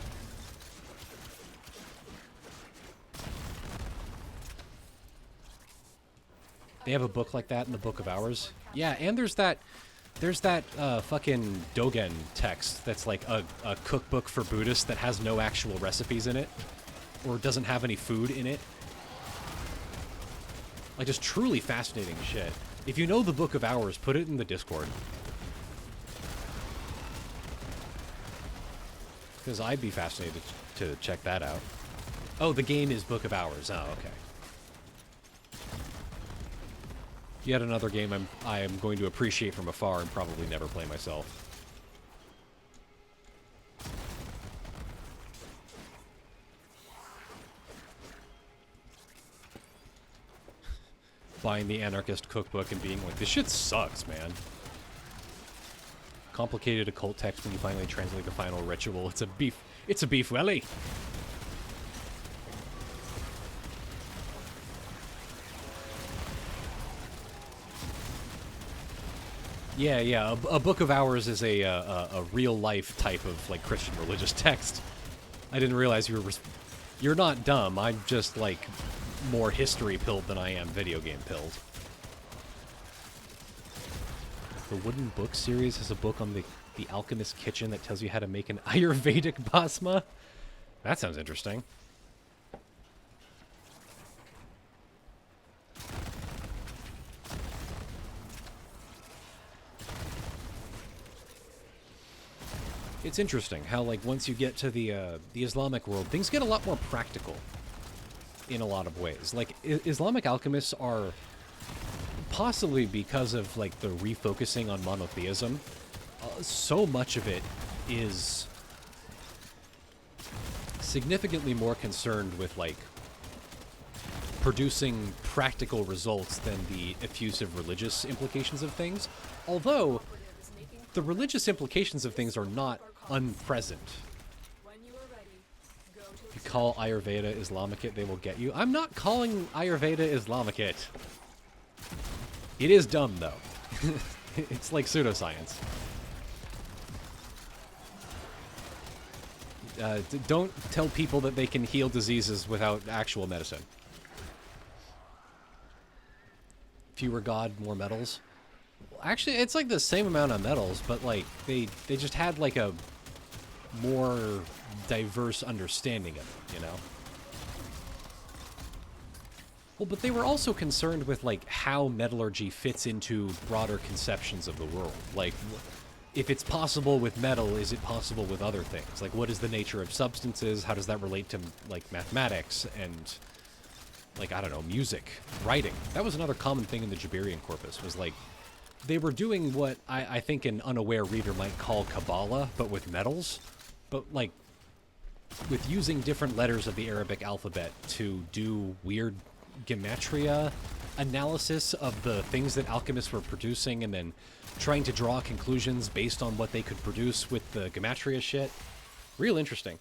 They have a book like that in the Book of Hours. Yeah, and there's that fucking Dogen text that's like a cookbook for Buddhists that has no actual recipes in it, or doesn't have any food in it. Like, just truly fascinating shit. If you know the Book of Hours, put it in the Discord. Because I'd be fascinated to check that out. Oh, the game is Book of Hours. Oh, okay. Yet another game I am going to appreciate from afar and probably never play myself. Buying the anarchist cookbook and being like, this shit sucks, man. Complicated occult text when you finally translate the final ritual. It's a beef welly. Yeah. A Book of Hours is a real life type of, like, Christian religious text. I didn't realize you're not dumb. I'm just, like, more history pilled than I am video game pilled. The Wooden Book series has a book on the Alchemist's Kitchen that tells you how to make an Ayurvedic basma. That sounds interesting. It's interesting how, like, once you get to the Islamic world, things get a lot more practical in a lot of ways. Like, Islamic alchemists are, possibly because of, like, the refocusing on monotheism, so much of it is significantly more concerned with, like, producing practical results than the effusive religious implications of things. Although, the religious implications of things are not unpresent. If you call Ayurveda Islamicate, they will get you. I'm not calling Ayurveda Islamicate. It is dumb, though. It's like pseudoscience. Don't tell people that they can heal diseases without actual medicine. Fewer God, more metals. Actually, it's like the same amount of metals, but, like, they just had, like, a more diverse understanding of it, you know? Well, but they were also concerned with, like, how metallurgy fits into broader conceptions of the world. Like, if it's possible with metal, is it possible with other things? Like, what is the nature of substances? How does that relate to, like, mathematics and, like, I don't know, music, writing? That was another common thing in the Jabarian corpus, was, like, they were doing what I think an unaware reader might call Kabbalah, but with metals. But, like, with using different letters of the Arabic alphabet to do weird gematria analysis of the things that alchemists were producing and then trying to draw conclusions based on what they could produce with the gematria shit. Real interesting.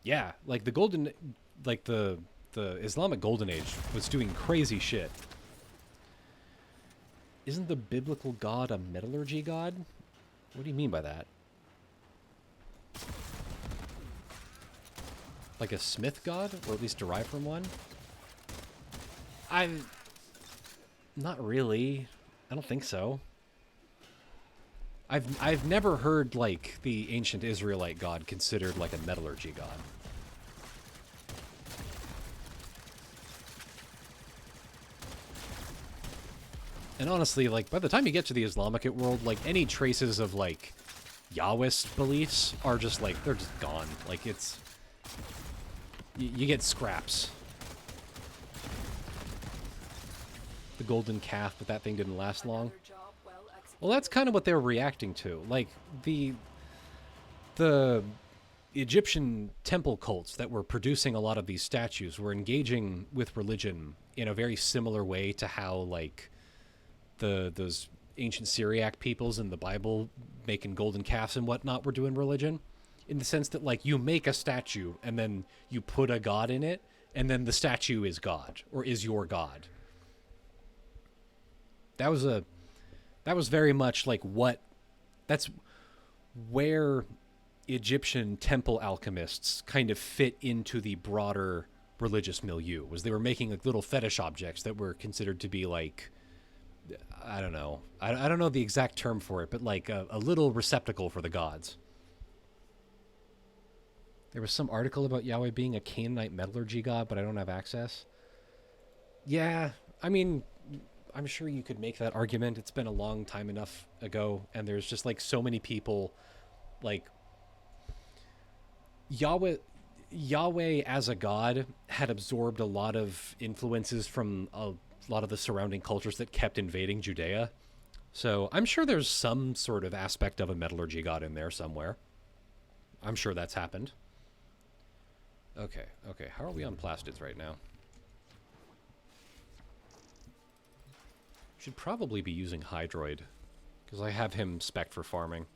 Yeah, like the golden, like the Islamic Golden Age was doing crazy shit. Isn't the biblical god a metallurgy god? What do you mean by that? Like a smith god, or at least derived from one? Not really. I don't think so. I've never heard like the ancient Israelite god considered like a metallurgy god. And honestly, like, by the time you get to the Islamic world, like, any traces of, like, Yahwist beliefs are just, like, they're just gone. Like, it's... You get scraps. The golden calf, but that thing didn't last long.
Another job well executed.
Well, that's kind of what they're reacting to. Like, the Egyptian temple cults that were producing a lot of these statues were engaging with religion in a very similar way to how, like... those ancient Syriac peoples in the Bible making golden calves and whatnot were doing religion, in the sense that, like, you make a statue and then you put a god in it, and then the statue is God, or is your god. That was very much like that's where Egyptian temple alchemists kind of fit into the broader religious milieu, was they were making like little fetish objects that were considered to be like, I don't know. I don't know the exact term for it, but like a little receptacle for the gods. There was some article about Yahweh being a Canaanite metallurgy god, but I don't have access. Yeah, I mean, I'm sure you could make that argument. It's been a long time enough ago, and there's just like so many people, like Yahweh as a god had absorbed a lot of influences from a lot of the surrounding cultures that kept invading Judea. So I'm sure there's some sort of aspect of a metallurgy god in there somewhere. I'm sure that's happened. Okay. How are we on plastids right now? Should probably be using Hydroid, because I have him spec'd for farming.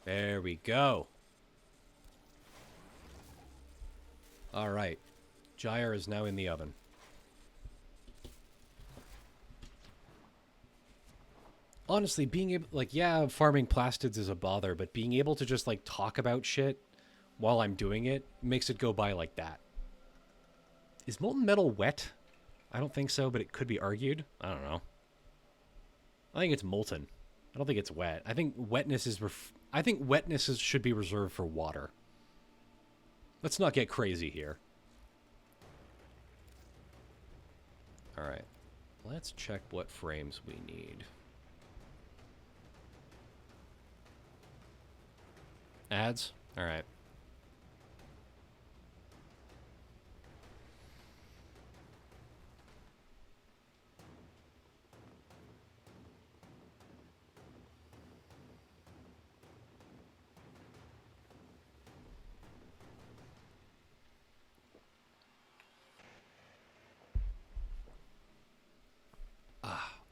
There we go. All right. Gyre is now in the oven. Honestly, being able, like, yeah, farming plastids is a bother, but being able to just, like, talk about shit while I'm doing it makes it go by like that. Is molten metal wet? I don't think so, but it could be argued. I don't know. I think it's molten. I don't think it's wet. I think wetness should be reserved for water. Let's not get crazy here. All right. Let's check what frames we need. Ads? All right.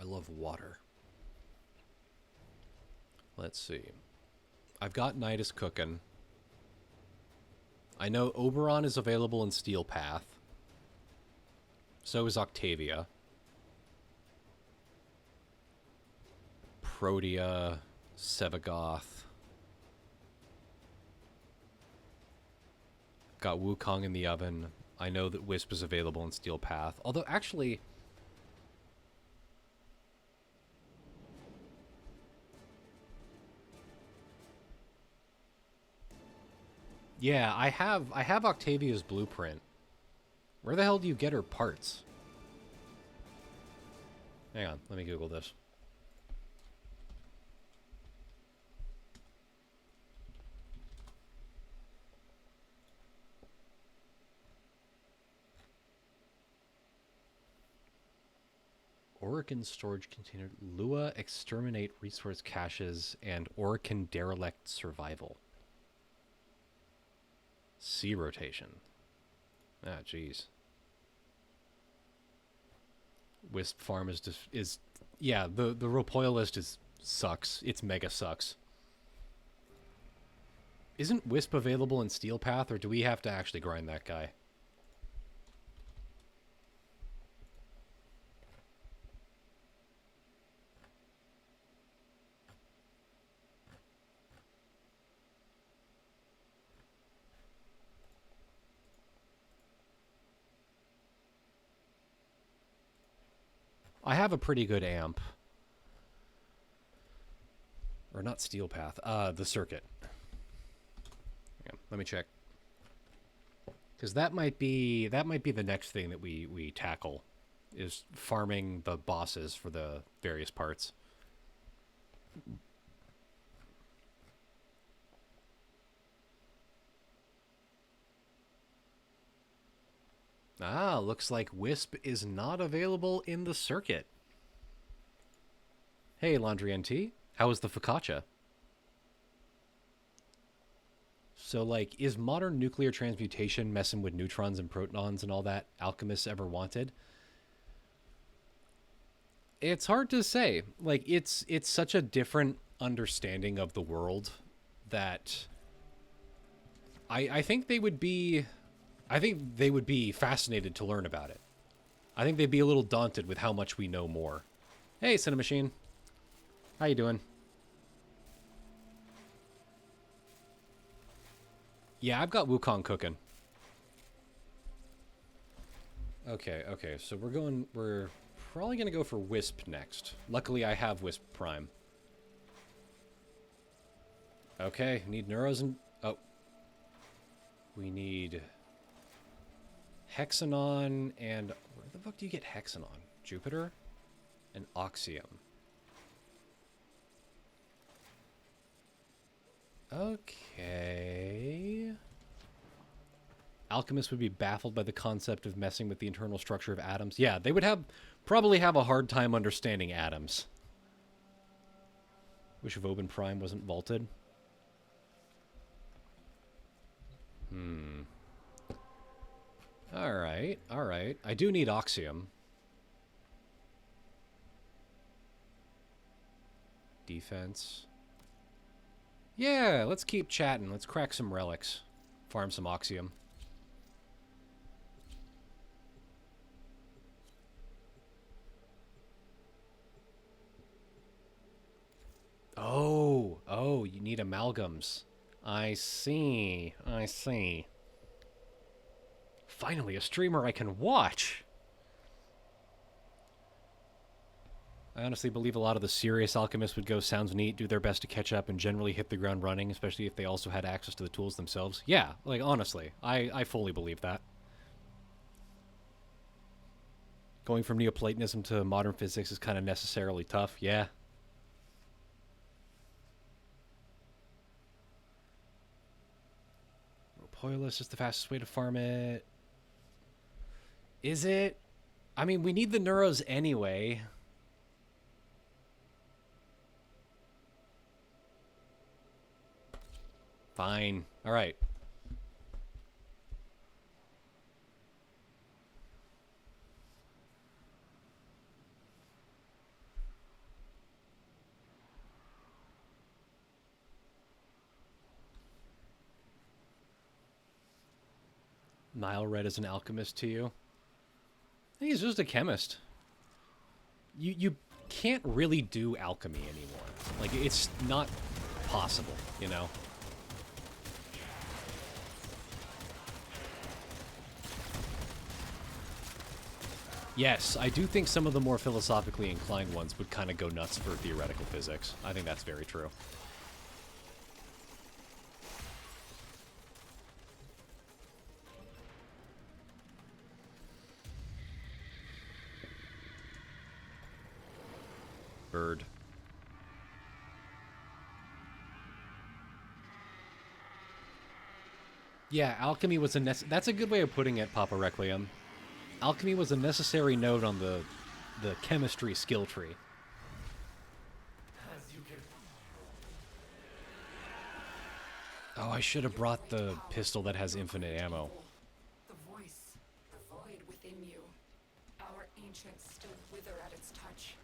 I love water. Let's see. I've got Nidus cooking. I know Oberon is available in Steel Path. So is Octavia. Protea, Sevagoth. Got Wukong in the oven. I know that Wisp is available in Steel Path. Although, actually... yeah, I have Octavia's blueprint. Where the hell do you get her parts? Hang on, let me Google this. Orokin storage container. Lua exterminate resource caches and Orokin derelict survival. Sea rotation. Ah, jeez. Wisp farm is yeah, the Ropoil list is sucks. It's mega sucks. Isn't Wisp available in Steel Path, or do we have to actually grind that guy? I have a pretty good amp. Or not Steel Path, the circuit. Yeah, let me check. Because that might be the next thing that we tackle, is farming the bosses for the various parts. Ah, looks like Wisp is not available in the circuit. Hey, Laundry NT, how is the focaccia? So, like, is modern nuclear transmutation messing with neutrons and protons and all that alchemists ever wanted? It's hard to say. Like, it's such a different understanding of the world that I think they would be... I think they would be fascinated to learn about it. I think they'd be a little daunted with how much we know more. Hey, Cinemachine. How you doing? Yeah, I've got Wukong cooking. Okay, so we're probably gonna go for Wisp next. Luckily, I have Wisp Prime. Okay, need Neuros and... Oh. We need... Hexanon and... Where the fuck do you get Hexanon? Jupiter? And Oxium. Okay... Alchemists would be baffled by the concept of messing with the internal structure of atoms. Yeah, they would probably have a hard time understanding atoms. Wish Vobin Prime wasn't vaulted. Alright. I do need Oxium. Defense. Yeah, let's keep chatting. Let's crack some relics. Farm some Oxium. Oh, you need amalgams. I see. Finally, a streamer I can watch! I honestly believe a lot of the serious alchemists would go, sounds neat, do their best to catch up, and generally hit the ground running, especially if they also had access to the tools themselves. Yeah, like, honestly, I fully believe that. Going from Neoplatonism to modern physics is kind of necessarily tough, yeah. Ropoilus is the fastest way to farm it. Is it? I mean, we need the Neuros anyway. Fine. Alright. Nile Red is an alchemist to you? I think he's just a chemist. You can't really do alchemy anymore. Like, it's not possible, you know? Yes, I do think some of the more philosophically inclined ones would kind of go nuts for theoretical physics. I think that's very true. Bird. Yeah, alchemy was that's a good way of putting it, Papa Requiem. Alchemy was a necessary node on the the chemistry skill tree.
As you can.
Oh, I should have brought the pistol that has infinite ammo.
The voice, the void within you. Our ancients still wither at its touch.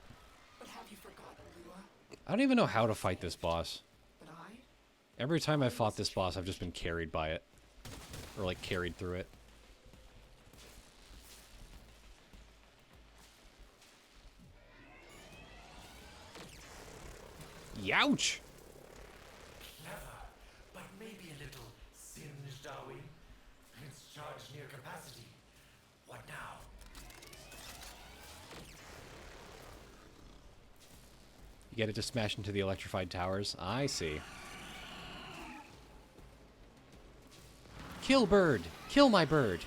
But have you forgotten, Lua?
I don't even know how to fight this boss.
But I?
Every time I fought this boss, I've just been carried by it. Or, like, carried through it. Youch!
Clever, but maybe a little singed, are we? It's charged near capacity. What now?
You get it to smash into the electrified towers? I see. Kill bird! Kill my bird!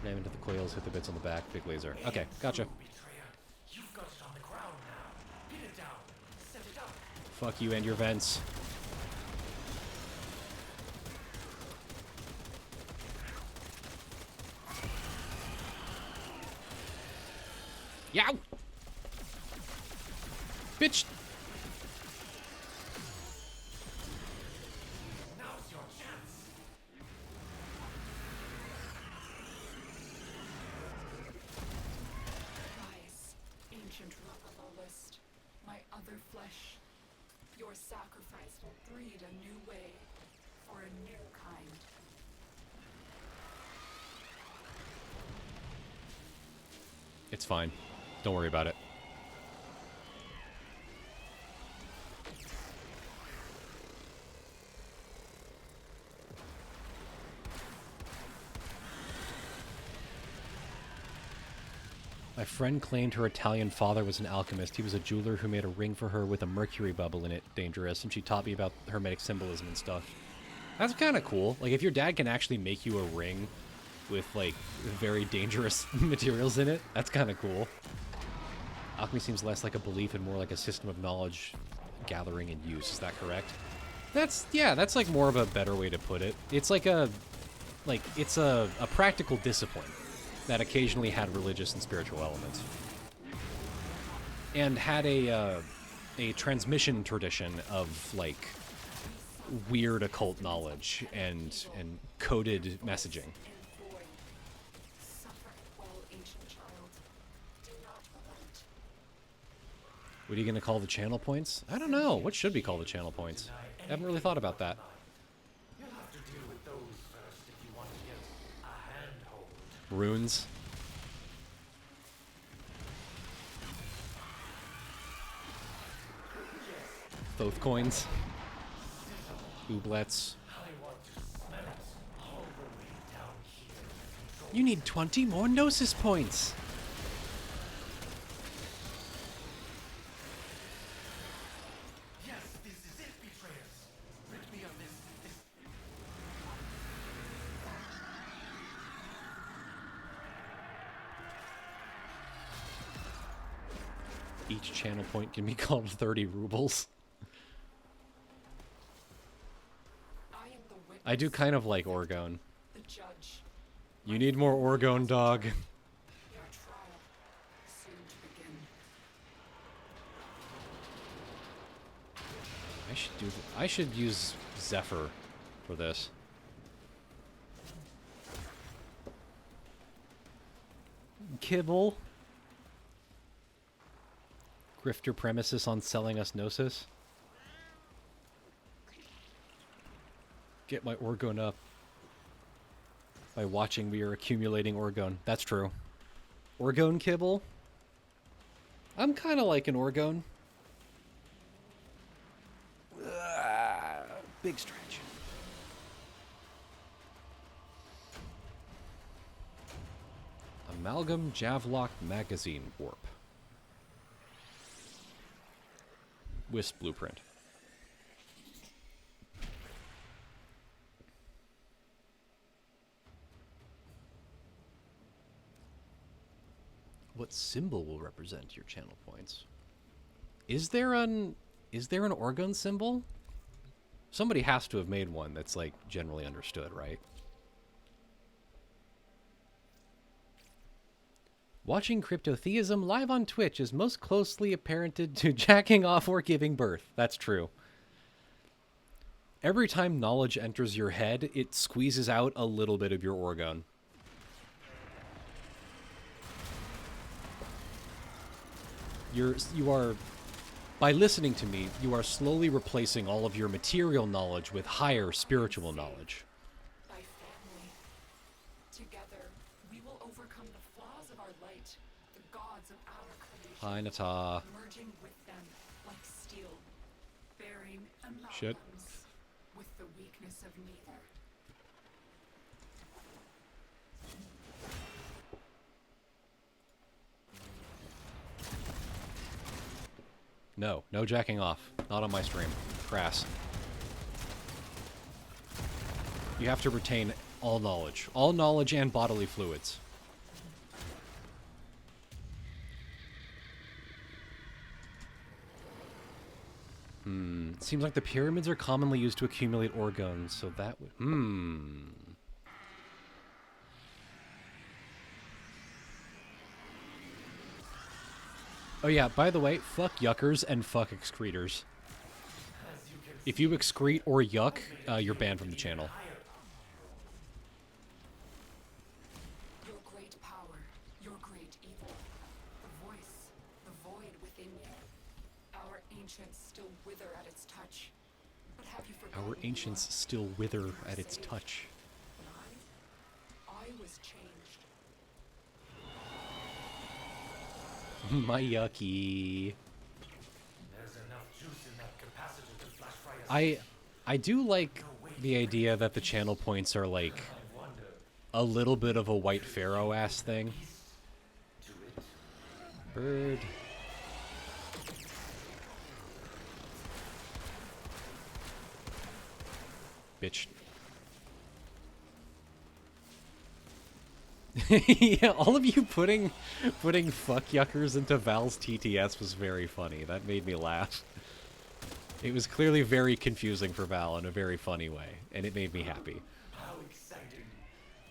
Ram into the coils, hit the bits on the back, big laser. Okay, gotcha.
Betrayer, you've got it on the ground now. Pin it down. Set it up.
Fuck you and your vents. Yow! Bitch!
Now's your chance.
Rise, ancient rock lowest. My other flesh. Your sacrifice will breed a new way. For a new kind.
It's fine. Don't worry about it. My friend claimed her Italian father was an alchemist. He was a jeweler who made a ring for her with a mercury bubble in it, dangerous, and she taught me about hermetic symbolism and stuff. That's kind of cool. Like, if your dad can actually make you a ring with, like, very dangerous materials in it, that's kind of cool. Alchemy seems less like a belief and more like a system of knowledge gathering and use. Is that correct? Yeah, that's like more of a better way to put it. It's like it's a practical discipline that occasionally had religious and spiritual elements. And had a transmission tradition of, like, weird occult knowledge and coded messaging.
And void. Suffer well, ancient child. Do not relent.
What are you going to call the channel points? I don't know. What should we call the channel points? I haven't really thought about that.
You'll have to deal with those first if you want to get a handhold.
Runes. Thoth coins. Ooblets.
I want to smell it all the way down here.
You need 20 more Gnosis points.
Yes, this is it, betrayers. Rid me of this.
Each channel point can be called 30 rubles.
I am the witness.
I do kind of like Orgone.
The judge.
You need more Orgone, dog.
Your trial. Soon to begin.
I should use Zephyr for this. Kibble. Grifter premises on selling us Gnosis. Get my Orgone up. By watching, we are accumulating Orgone. That's true. Orgone kibble? I'm kind of like an Orgone. Big stretch. Amalgam Javlock Magazine Warp. Wisp Blueprint. What symbol will represent your channel points? Is there an Orgone symbol? Somebody has to have made one that's, like, generally understood, right? Watching cryptotheism live on Twitch is most closely apparented to jacking off or giving birth. That's true. Every time knowledge enters your head, it squeezes out a little bit of your orgone. You are, by listening to me, you are slowly replacing all of your material knowledge with higher spiritual knowledge.
By family. Together, we will overcome the flaws of our light, the gods of our creation.
Hi, Nata.
Merging with them like steel, bearing
Shit.
amalgams with the weakness of neither.
No, no jacking off. Not on my stream. Crass. You have to retain all knowledge and bodily fluids. Seems like the pyramids are commonly used to accumulate organs, so that would... Oh yeah, by the way, fuck yuckers and fuck excreters. If you excrete or yuck, you're banned from the channel.
Your great power, your great evil, the voice, the void within you. Our ancients still wither at its touch. But have you forgotten
Our
who you
ancients
are?
still wither
You were
at its
saved.
touch.
And I was changed.
My yucky.
There's enough juice in that capacitor to flash fire.
I do like the idea that the channel points are like a little bit of a white pharaoh ass thing.
To it.
Bird. Bitch. Yeah, all of you putting fuck yuckers into Val's TTS was very funny. That made me laugh. It was clearly very confusing for Val in a very funny way, and it made me happy.
How exciting.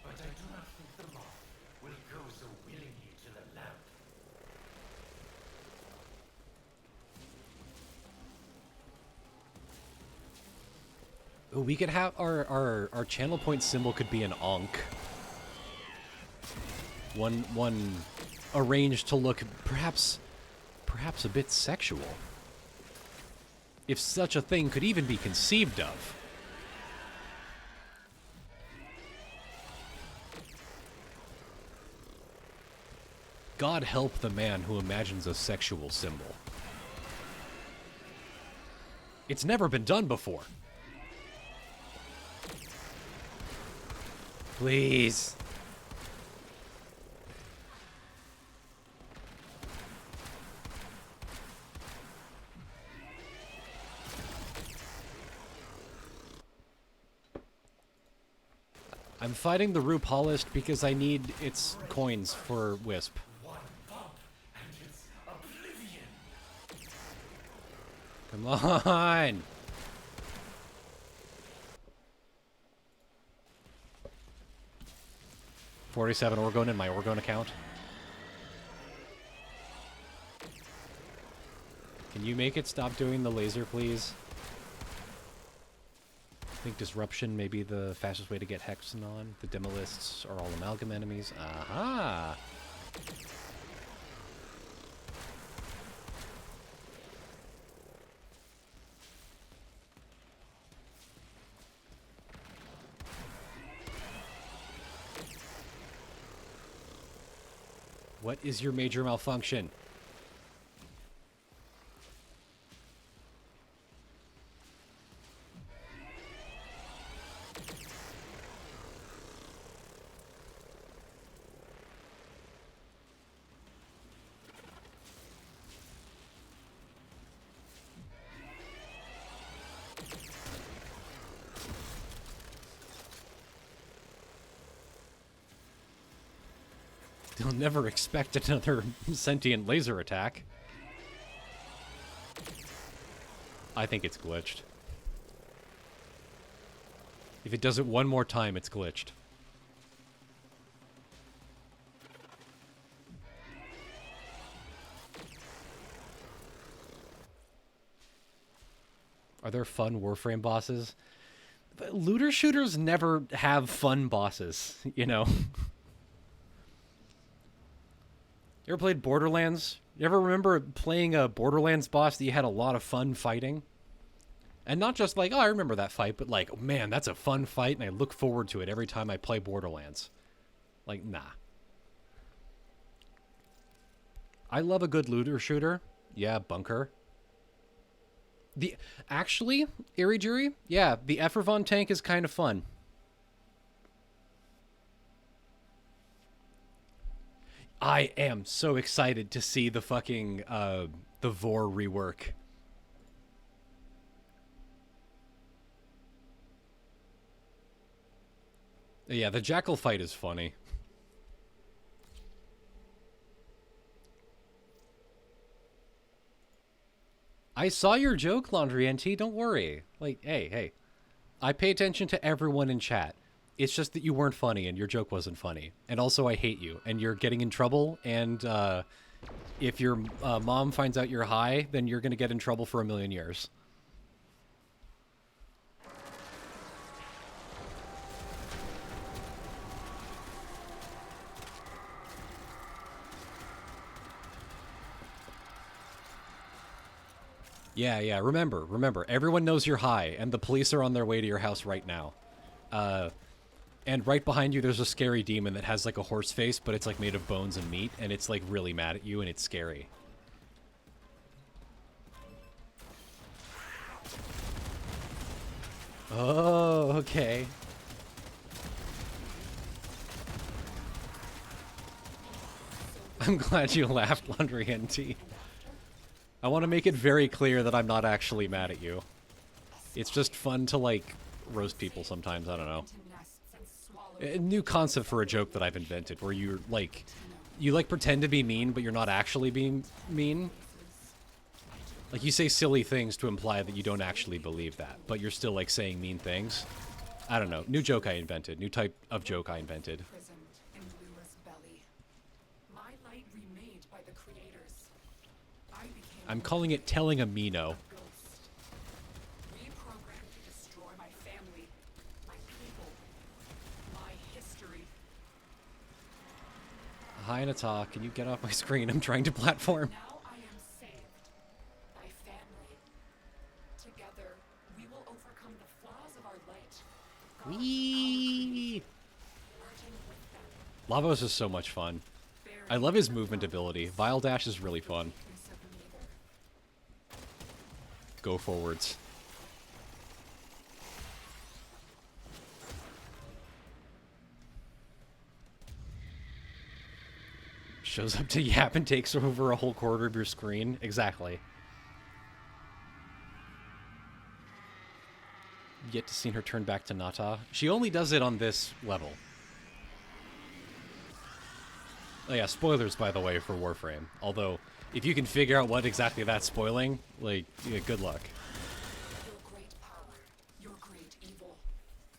But I do not think the moth will go so willingly to the lamp.
Ooh, we could have our channel point symbol could be an Ankh. One arranged to look perhaps a bit sexual. If such a thing could even be conceived of. God help the man who imagines a sexual symbol. It's never been done before. Please. I'm fighting the RuPaulist because I need its coins for Wisp.
One bump, and it's oblivion.
Come on! $47 Orgone in my Orgone account. Can you make it stop doing the laser, please? I think Disruption may be the fastest way to get Hexen on. The Demolists are all Amalgam enemies. Aha! What is your major malfunction? They'll never expect another sentient laser attack. I think it's glitched. If it does it one more time, it's glitched. Are there fun Warframe bosses? But looter shooters never have fun bosses, you know? You ever played Borderlands? You ever remember playing a Borderlands boss that you had a lot of fun fighting? And not just like, oh, I remember that fight, but like, oh, man, that's a fun fight, and I look forward to it every time I play Borderlands. Like, nah. I love a good looter shooter. Yeah, Bunker. Actually, Eerie Jury, yeah, the Effervon tank is kind of fun. I am so excited to see the fucking, the Vor rework. Yeah, the Jackal fight is funny. I saw your joke, Laundry NT, don't worry. Like, hey. I pay attention to everyone in chat. It's just that you weren't funny and your joke wasn't funny. And also I hate you and you're getting in trouble, and if your mom finds out you're high, then you're going to get in trouble for 1,000,000 years. Yeah, remember, everyone knows you're high, and the police are on their way to your house right now. And right behind you, there's a scary demon that has, like, a horse face, but it's, like, made of bones and meat, and it's, like, really mad at you, and it's scary. Oh, okay. I'm glad you laughed, Laundry NT. I want to make it very clear that I'm not actually mad at you. It's just fun to, like, roast people sometimes, I don't know. A new concept for a joke that I've invented, where you're, like, you, like, pretend to be mean, but you're not actually being mean. Like, you say silly things to imply that you don't actually believe that, but you're still, like, saying mean things. I don't know. New joke I invented. New type of joke I invented. I'm calling it telling a Mino.
Reprogrammed to destroy my family, my people, my history.
Hi, Nata. Can you get off my screen? I'm trying to platform.
Now I am saved. My family. Together, we will overcome the flaws of our light.
Whee! Lavos is so much fun. I love his movement ability. Vile Dash is really fun. Go forwards. Shows up to Yap and takes over a whole quarter of your screen. Exactly. Yet to see her turn back to Nata. She only does it on this level. Oh yeah, spoilers, by the way, for Warframe. Although, if you can figure out what exactly that's spoiling, like, yeah, good luck.
Your great power, your great evil,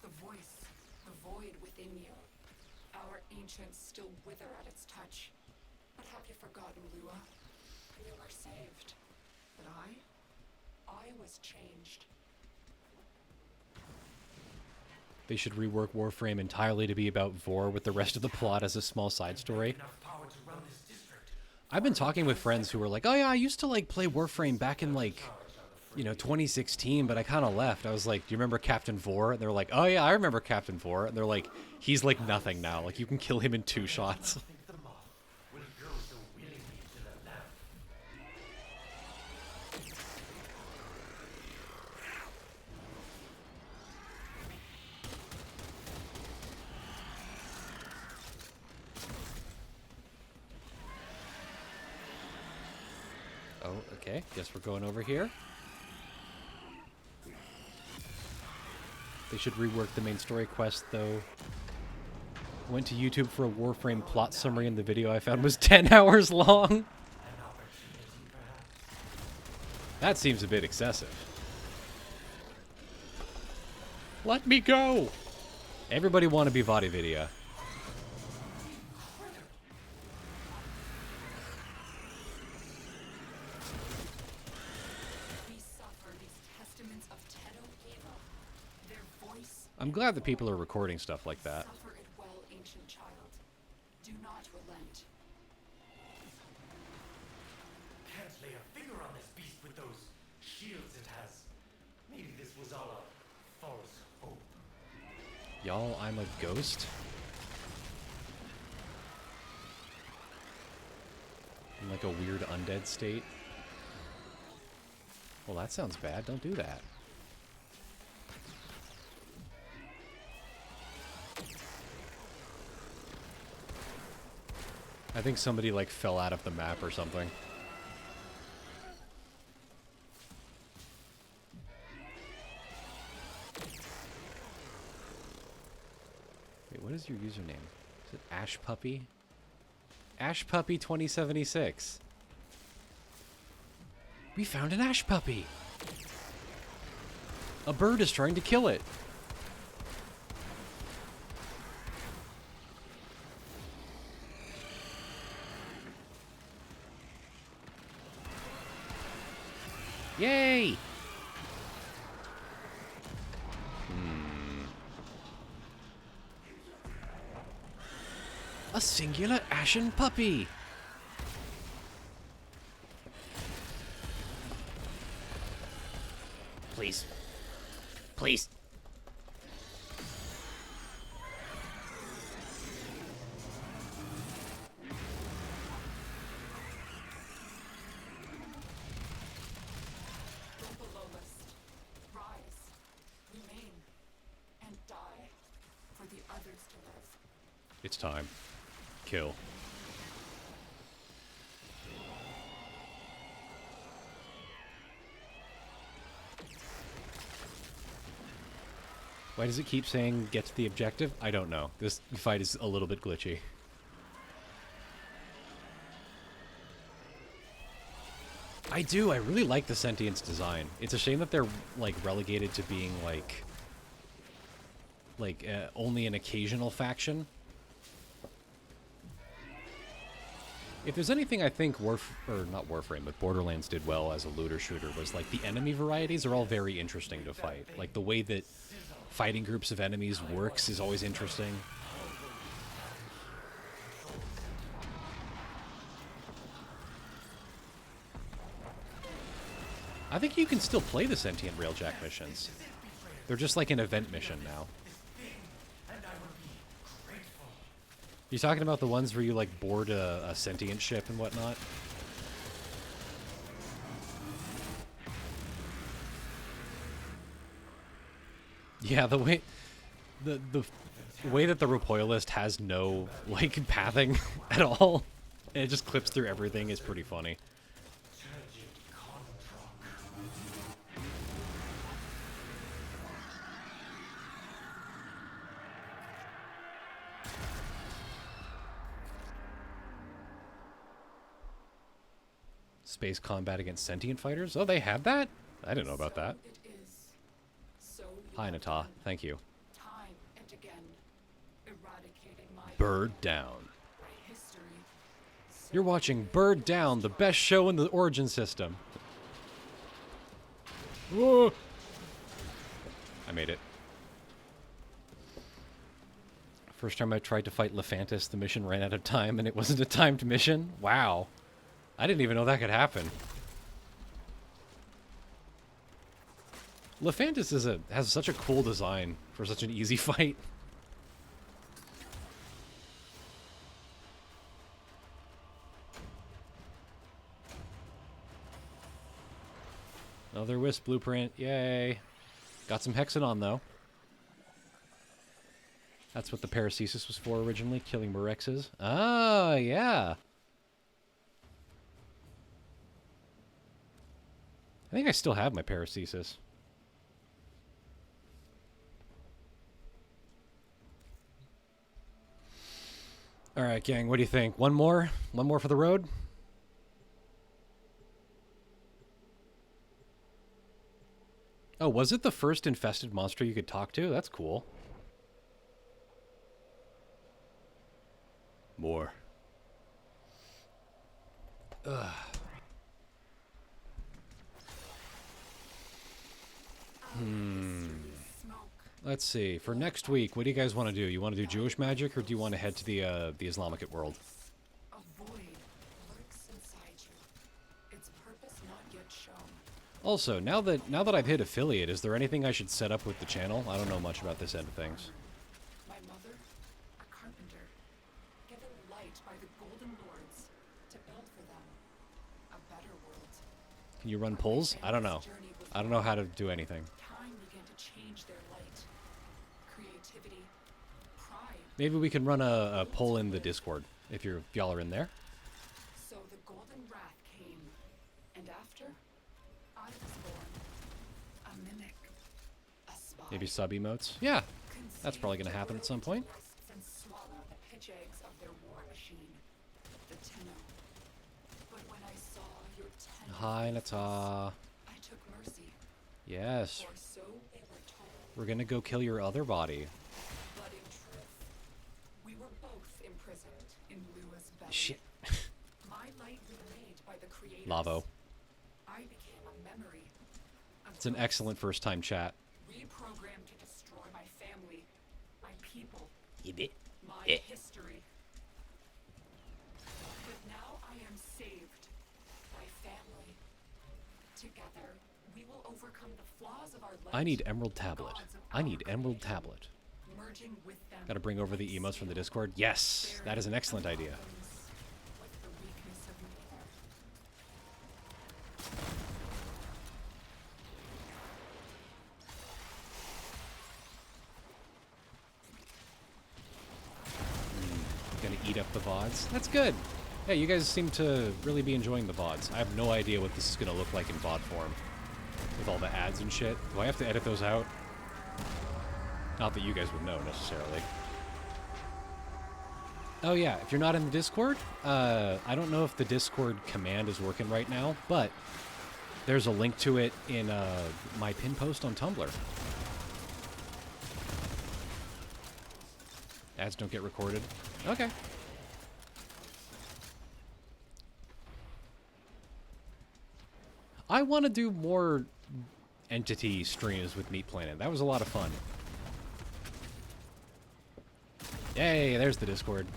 the voice, the void within you. Our ancients still wither at its touch. But have you forgotten, Lua? You were saved. But I was changed.
They should rework Warframe entirely to be about Vor with the rest of the plot as a small side story. I've been talking with friends who were like, oh yeah, I used to like play Warframe back in like, you know, 2016, but I kind of left. I was like, do you remember Captain Vor? And they're like, oh yeah, I remember Captain Vor. And they're like, he's like nothing now. Like you can kill him in 2 shots. Oh, okay. Guess we're going over here. They should rework the main story quest, though. I went to YouTube for a Warframe plot summary, and the video I found was 10 hours long. That seems a bit excessive. Let me go! Everybody want to be Vodividia.
We suffer these testaments of
I'm glad that people are recording stuff like that.
Suffer it well, ancient child. Do not relent.
Can't lay a finger on this beast with those shields it has. Maybe this was all a false hope.
Y'all, I'm a ghost? In like a weird undead state? Well, that sounds bad. Don't do that. I think somebody like fell out of the map or something. Wait, what is your username? Is it Ash Puppy? Ash Puppy 2076. We found an Ash Puppy. A bird is trying to kill it. Yay! A singular ashen puppy! Please. Please.
Go belowest. Rise. Remain. And die. For the others to live.
It's time. Kill. Why does it keep saying get to the objective? I don't know. This fight is a little bit glitchy. I do. I really like the sentience design. It's a shame that they're like relegated to being like only an occasional faction. If there's anything I think not Warframe, but Borderlands did well as a looter shooter was like the enemy varieties are all very interesting to fight. Like the way that fighting groups of enemies works is always interesting. I think you can still play the sentient railjack missions. They're just like an event mission now. You talking about the ones where you like board a sentient ship and whatnot? Yeah, the way the way that the Repoilist has no like pathing at all, and it just clips through everything is pretty funny. Space combat against sentient fighters? Oh, they had that? I didn't know about that.
So it is. So you
Hi,
have
Nata.
done
Thank you.
time and again, eradicating my
Bird Down.
history. So
You're watching Bird Down, the best show in the Origin system. Whoa! I made it. First time I tried to fight Lephantis, the mission ran out of time, and it wasn't a timed mission. Wow. I didn't even know that could happen. Lephantis has such a cool design for such an easy fight. Another Wisp blueprint. Yay. Got some Hexadon, though. That's what the Paracesis was for originally, killing Morexes. Ah, yeah. I think I still have my Paracesis. Alright, gang, what do you think? One more? One more for the road? Oh, was it the first infested monster you could talk to? That's cool. More. Ugh.
smoke.
Let's see. For next week, what do you guys want to do? You want to do Jewish magic, or do you want to head to the Islamic world?
A void lurks inside you. Its purpose not yet shown.
Also, now that I've hit affiliate, is there anything I should set up with the channel? I don't know much about this end of things.
My mother, a carpenter, given light by the Golden Lords to build for them a better world.
Can you run pulls? I don't know. I don't know how to do anything.
Time began to change their light. Creativity, pride.
Maybe we can run a poll in the Discord if y'all are in there.
So the Golden Wrath came, and after, I was born. A mimic, a spy.
Maybe sub emotes. Yeah, that's probably gonna happen at some point.
And swallow the pitch eggs of their war machine, the Tenno. But when I saw your Tenno
Hi,
faces,
Nata.
I took mercy,
Yes,
for so they were told.
we're gonna go kill your other body.
But in truth, we were both imprisoned in Lua's belly.
Shit.
My light was made by the creators.
Lavo.
I became a memory. A
It's an
ghost,
excellent first time chat.
reprogrammed to destroy my family, my people,
You did.
my
Eh.
history. But now I am saved. My family. Together, we will overcome the flaws of our light.
I need Emerald Tablet.
gods of
I
our
need Emerald
creation,
Tablet.
merging with them.
Gotta bring over the emotes from the Discord. Yes, that is an excellent idea.
With the weakness of neither.
Gonna eat up the VODs. That's good. Yeah, you guys seem to really be enjoying the VODs. I have no idea what this is gonna look like in VOD form. With all the ads and shit. Do I have to edit those out? Not that you guys would know, necessarily. Oh yeah, if you're not in the Discord, I don't know if the Discord command is working right now, but there's a link to it in my pin post on Tumblr. Ads don't get recorded. Okay. I want to do more entity streams with Meat Planet. That was a lot of fun. Yay, there's the Discord.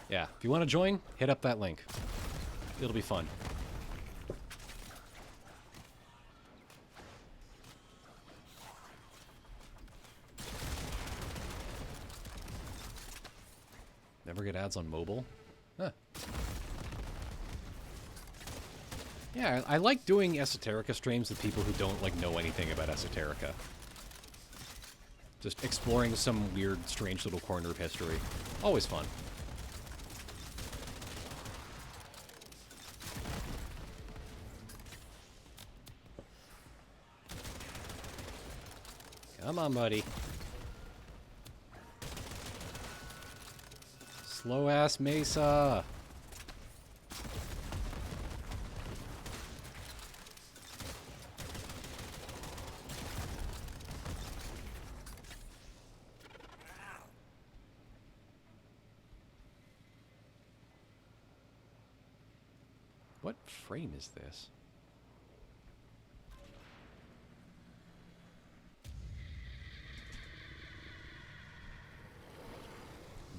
Yeah, if you want to join, hit up that link. It'll be fun. Never get ads on mobile? Huh. Yeah, I like doing Esoterica streams with people who don't, like, know anything about Esoterica. Just exploring some weird, strange little corner of history. Always fun. Come on, buddy. Slow-ass Mesa. What frame is this?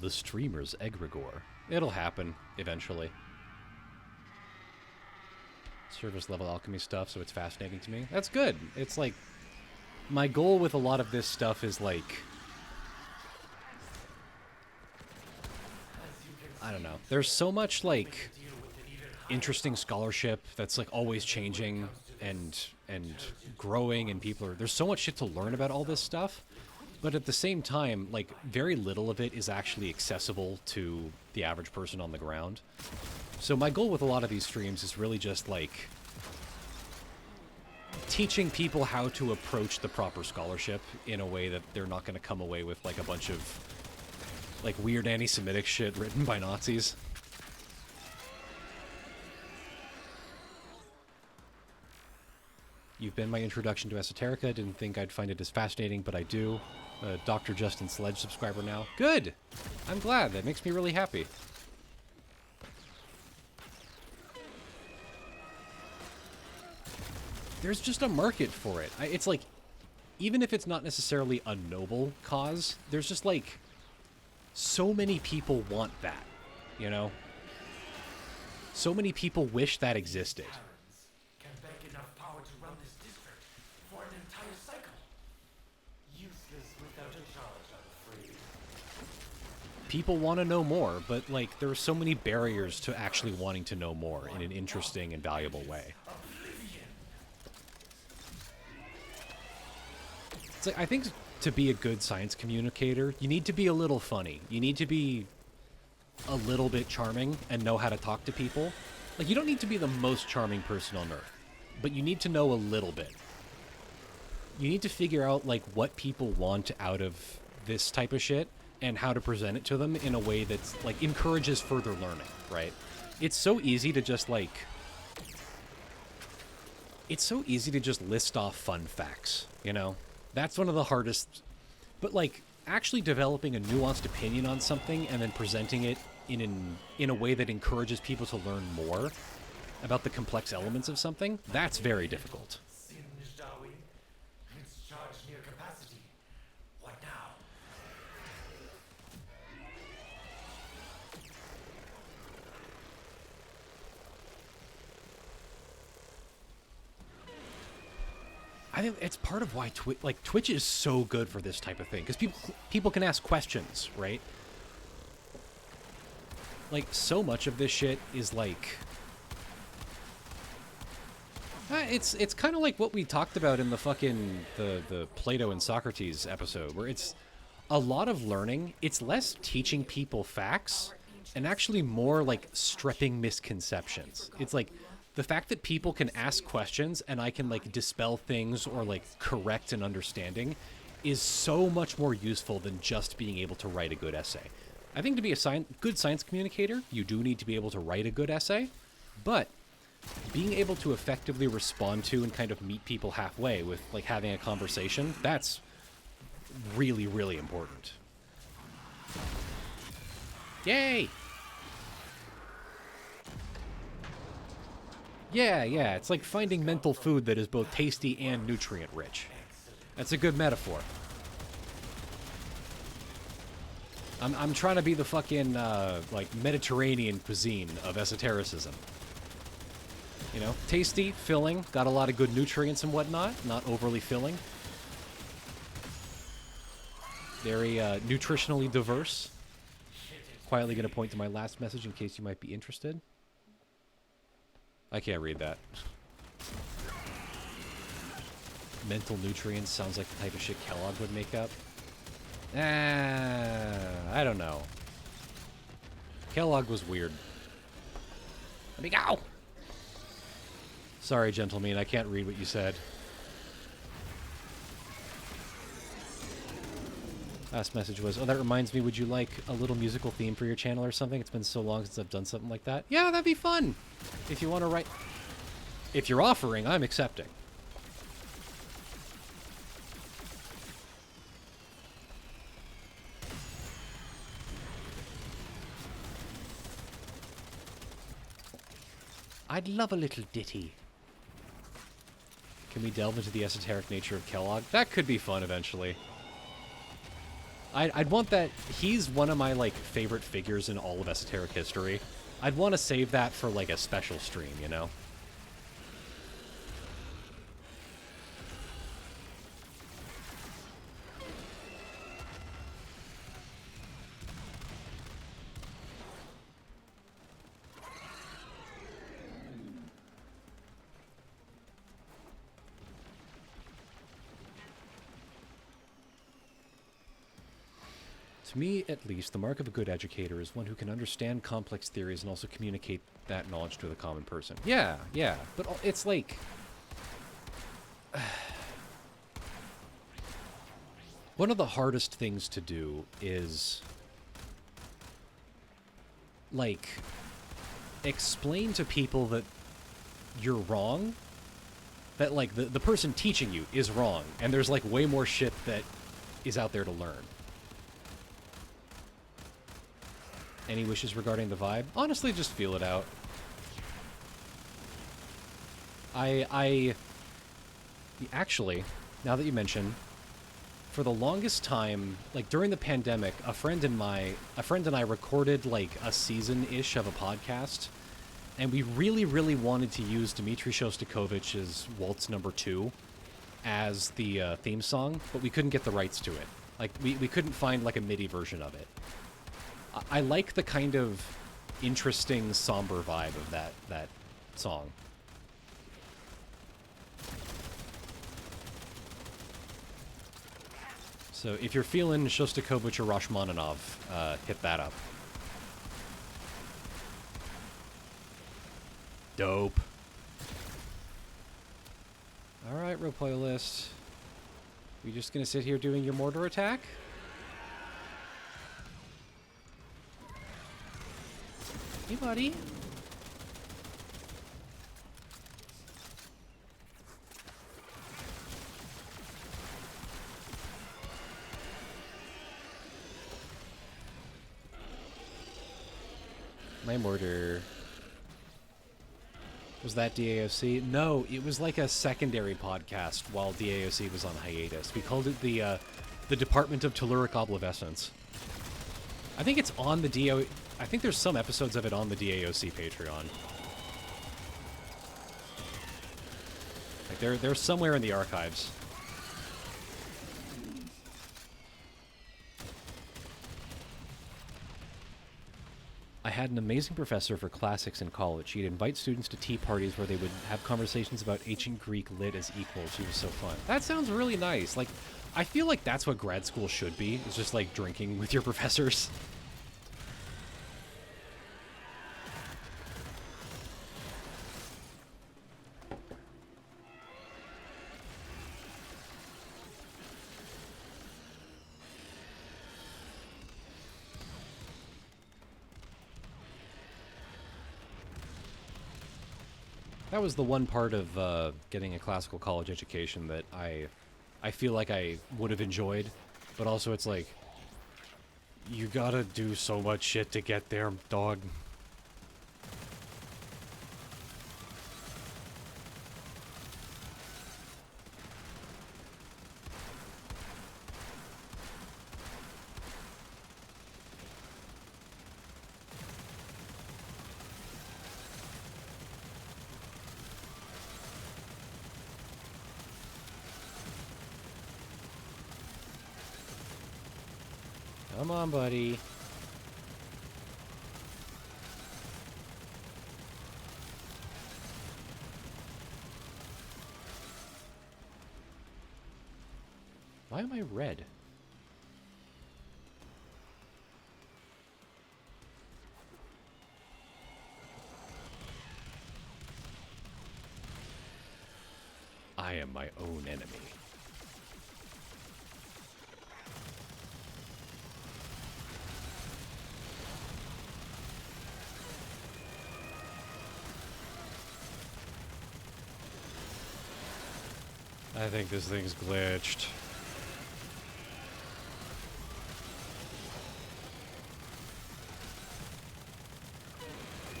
The streamer's egregore. It'll happen, eventually. Service level alchemy stuff, so it's fascinating to me. That's good. It's like, my goal with a lot of this stuff is like, I don't know. There's so much like interesting scholarship that's like always changing and growing, and there's so much shit to learn about all this stuff. But at the same time, like, very little of it is actually accessible to the average person on the ground. So my goal with a lot of these streams is really just, like, teaching people how to approach the proper scholarship in a way that they're not going to come away with, like, a bunch of, like, weird anti-Semitic shit written by Nazis. You've been my introduction to Esoterica. Didn't think I'd find it as fascinating, but I do. Dr. Justin Sledge subscriber now. Good! I'm glad. That makes me really happy. There's just a market for it. It's like, even if it's not necessarily a noble cause, there's just like so many people want that, you know? So many people wish that existed.
Barons can beg enough power to run this district for an entire cycle. Useless without a charge, I'm afraid.
People want to know more, but like there are so many barriers to actually wanting to know more in an interesting and valuable way.
Oblivion.
It's like, I think to be a good science communicator, you need to be a little funny. You need to be a little bit charming and know how to talk to people. Like, you don't need to be the most charming person on Earth, but you need to know a little bit. You need to figure out, like, what people want out of this type of shit and how to present it to them in a way that's, like, encourages further learning, right? It's so easy to just, like... It's so easy to just list off fun facts, you know? That's one of the hardest... But, like, actually developing a nuanced opinion on something and then presenting it in a way that encourages people to learn more about the complex elements of something, that's very difficult.
Singed, are we? It's charged near capacity. What now?
I think it's part of why Twitch is so good for this type of thing, because people can ask questions, right? Like, so much of this shit is like... it's kind of like what we talked about in the fucking... the Plato and Socrates episode, where it's a lot of learning. It's less teaching people facts, and actually more like stripping misconceptions. It's like... the fact that people can ask questions and I can, like, dispel things or, like, correct an understanding is so much more useful than just being able to write a good essay. I think to be a good science communicator, you do need to be able to write a good essay, but being able to effectively respond to and kind of meet people halfway with, like, having a conversation, that's really, really important. Yay! Yeah, it's like finding mental food that is both tasty and nutrient-rich. That's a good metaphor. I'm trying to be the fucking, like, Mediterranean cuisine of esotericism. You know, tasty, filling, got a lot of good nutrients and whatnot, not overly filling. Very, nutritionally diverse. Quietly gonna point to my last message in case you might be interested. I can't read that. Mental nutrients sounds like the type of shit Kellogg would make up. I don't know. Kellogg was weird. Let me go! Sorry, gentlemen, I can't read what you said. Last message was, oh, that reminds me, would you like a little musical theme for your channel or something? It's been so long since I've done something like that. Yeah, that'd be fun! If you want to write... If you're offering, I'm accepting. I'd love a little ditty. Can we delve into the esoteric nature of Kellogg? That could be fun eventually. I'd want that. He's one of my, like, favorite figures in all of esoteric history. I'd want to save that for, like, a special stream, you know? To me, at least, the mark of a good educator is one who can understand complex theories and also communicate that knowledge to the common person. Yeah, but it's like... one of the hardest things to do is, like, explain to people that you're wrong, that, like, the person teaching you is wrong, and there's, like, way more shit that is out there to learn. Any wishes regarding the vibe? Honestly, just feel it out. Actually, now that you mention, for the longest time, like during the pandemic, a friend and I recorded like a season-ish of a podcast, and we really, really wanted to use Dmitry Shostakovich's Waltz Number 2 as the theme song, but we couldn't get the rights to it. Like, we couldn't find like a MIDI version of it. I like the kind of interesting, somber vibe of that song. So if you're feeling Shostakovich or Rachmaninoff, hit that up. Dope. Alright, Ropoilist. We just gonna sit here doing your mortar attack? Hey, buddy. My mortar. Was that DAOC? No, it was like a secondary podcast while DAOC was on hiatus. We called it the Department of Telluric Obsolescence. I think it's on the I think there's some episodes of it on the DAOC Patreon. Like they're somewhere in the archives. I had an amazing professor for classics in college. He'd invite students to tea parties where they would have conversations about ancient Greek lit as equals. She was so fun. That sounds really nice. Like, I feel like that's what grad school should be. It's just like drinking with your professors. That was the one part of getting a classical college education that I feel like I would have enjoyed, but also it's like, you gotta do so much shit to get there, dog. Come on, buddy. Why am I red? I am my own enemy. I think this thing's glitched.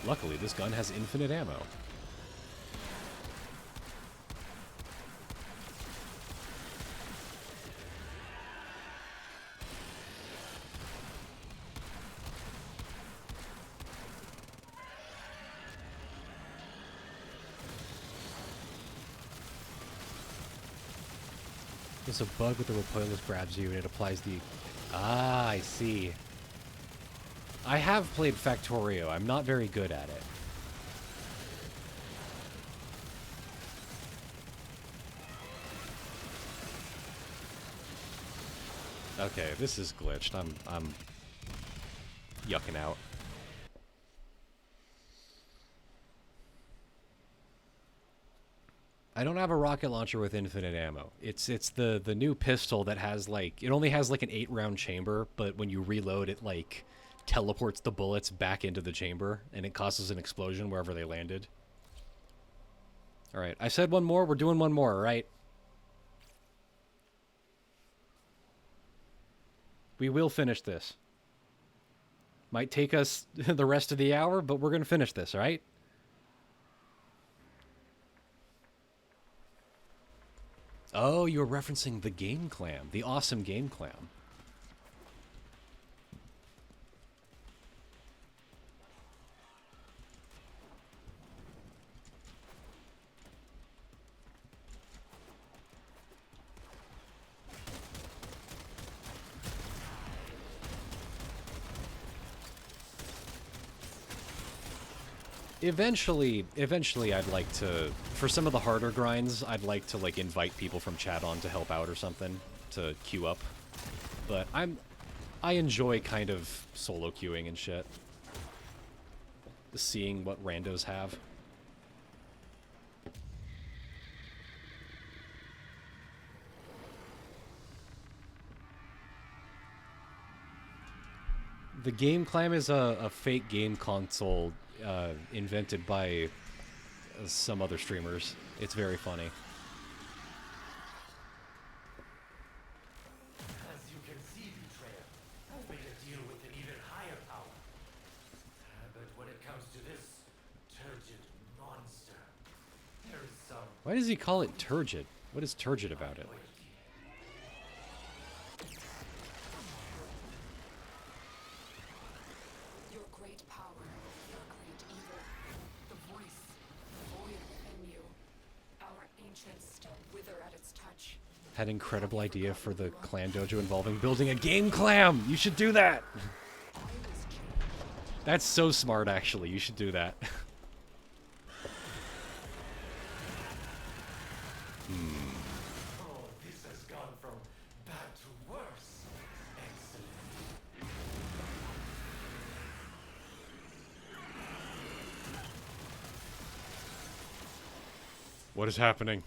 Luckily, this gun has infinite ammo. There's a bug with the Ropoilus grabs you and it applies the... Ah, I see. I have played Factorio. I'm not very good at it. Okay, this is glitched. I'm yucking out. I don't have a rocket launcher with infinite ammo. It's the new pistol that has like, it only has like an 8-round chamber, but when you reload it like teleports the bullets back into the chamber and it causes an explosion wherever they landed. All right, I said one more. We're doing one more, right? We will finish this. Might take us the rest of the hour, but we're going to finish this, all right? Oh, you're referencing the game clam, the awesome game clam. Eventually I'd like to, for some of the harder grinds, I'd like to like invite people from chat on to help out or something to queue up. But I enjoy kind of solo queuing and shit. Seeing what randos have. The Game Clam is a fake game console invented by some other streamers. It's very funny.
As you can see, Betrayer, I've made a deal with an even higher power. But when it comes to this turgid monster, there is some
Why does he call it turgid? What is turgid about it?
loyalty.
Your great power, your great evil. The voice, the void within you. Our ancients still wither at its touch.
Had an incredible idea for the clan dojo involving building a game clam! You should do that!
I was changed.
That's so smart, actually. You should do that.
Oh, this has gone from bad to worse. Excellent.
What is happening?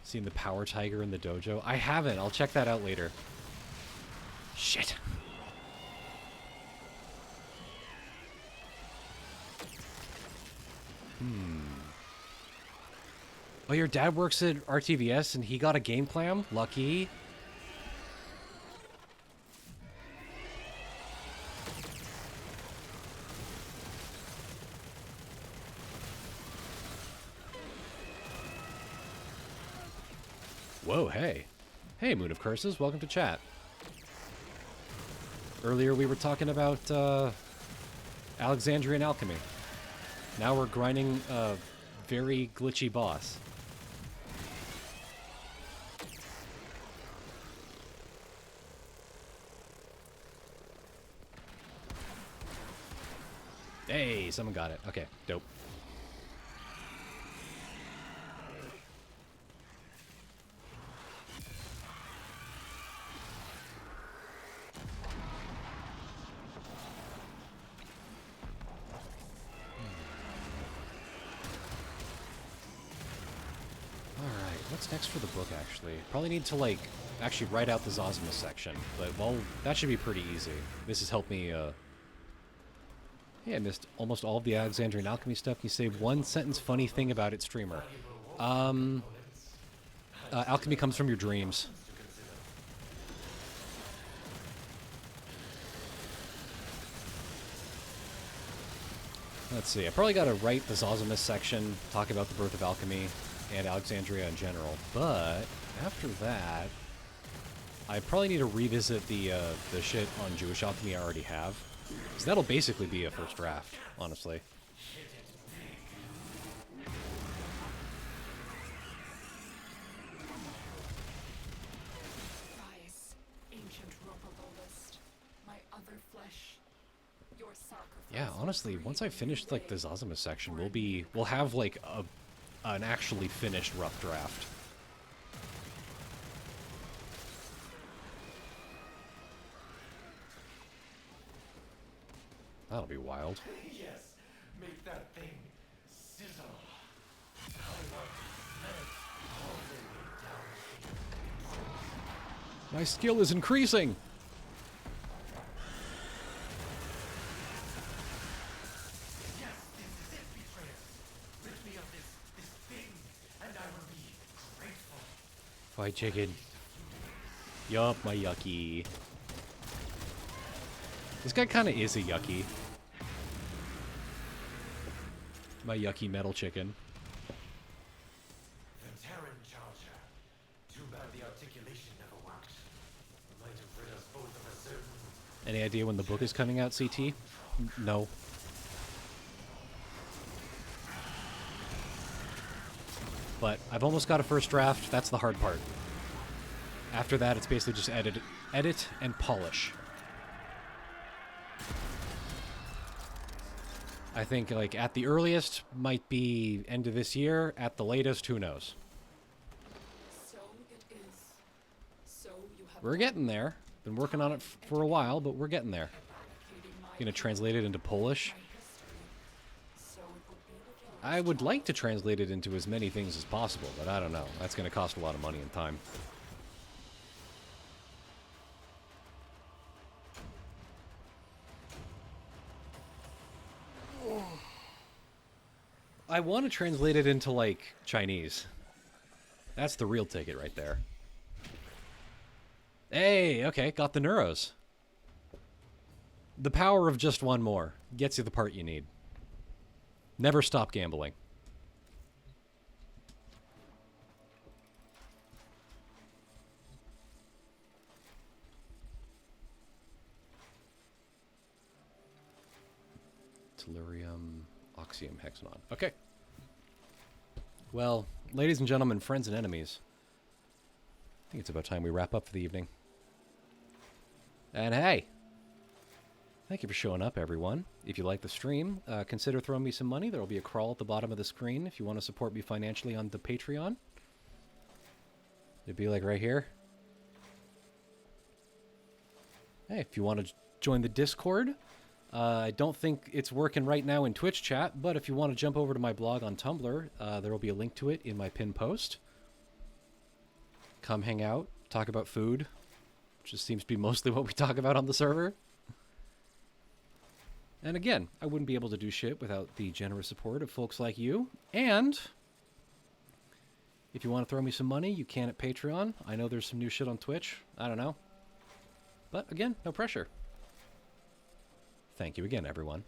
Seen the Power Tiger in the dojo? I haven't. I'll check that out later. Shit. Oh, your dad works at RTVS and he got a game clam? Lucky. Whoa, hey. Hey, Moon of Curses, welcome to chat. Earlier we were talking about Alexandrian Alchemy. Now we're grinding a very glitchy boss. Hey, someone got it. Okay, dope. Alright, what's next for the book, actually? Probably need to, like, actually write out the Zosimos section. But, well, that should be pretty easy. This has helped me, Hey, I missed almost all of the Alexandrian Alchemy stuff. Can you say one sentence funny thing about its streamer? Alchemy comes from your dreams. Let's see, I probably got to write the Zosimos section, talk about the birth of alchemy and Alexandria in general, but after that, I probably need to revisit the shit on Jewish alchemy I already have. So that'll basically be a first draft, honestly.
Rise, ancient ropobolist. My other flesh. Your sacrifice.
Yeah, honestly, once I finish like the Zasimos section, we'll have like an actually finished rough draft. That'll be wild.
Yes, make that thing sizzle. I want to smell it all the way down.
My skill is increasing!
Yes, this is it, betrayer. Rid me of this thing, and I will be grateful.
Fried chicken. Yup, my yucky. This guy kinda is a yucky. My yucky metal chicken.
The Terran Charger. Too bad the articulation never worked. Might have rid us both of a certain...
Any idea when the book is coming out, CT? No. But I've almost got a first draft. That's the hard part. After that, it's basically just edit and polish. I think, like, at the earliest, might be end of this year. At the latest, who knows?
So it is. So you have
We're getting there. Been working on it for a while, but we're getting there.
eradicated my
Gonna translate it into Polish.
history. So it would be with
I would like to translate it into as many things as possible, but I don't know. That's gonna cost a lot of money and time. I want to translate it into, like, Chinese. That's the real ticket right there. Hey, okay, got the neuros. The power of just one more gets you the part you need. Never stop gambling. Tellurium, Oxium, Hexanon. Okay. Well, ladies and gentlemen, friends and enemies, I think it's about time we wrap up for the evening. And hey, thank you for showing up, everyone. If you like the stream, consider throwing me some money. There will be a crawl at the bottom of the screen if you want to support me financially on the Patreon. It'd be like right here. Hey, if you want to join the Discord, I don't think it's working right now in Twitch chat, but if you want to jump over to my blog on Tumblr, there will be a link to it in my pinned post. Come hang out, talk about food, which just seems to be mostly what we talk about on the server. And again, I wouldn't be able to do shit without the generous support of folks like you. And if you want to throw me some money, you can at Patreon. I know there's some new shit on Twitch. I don't know. But again, no pressure. Thank you again, everyone.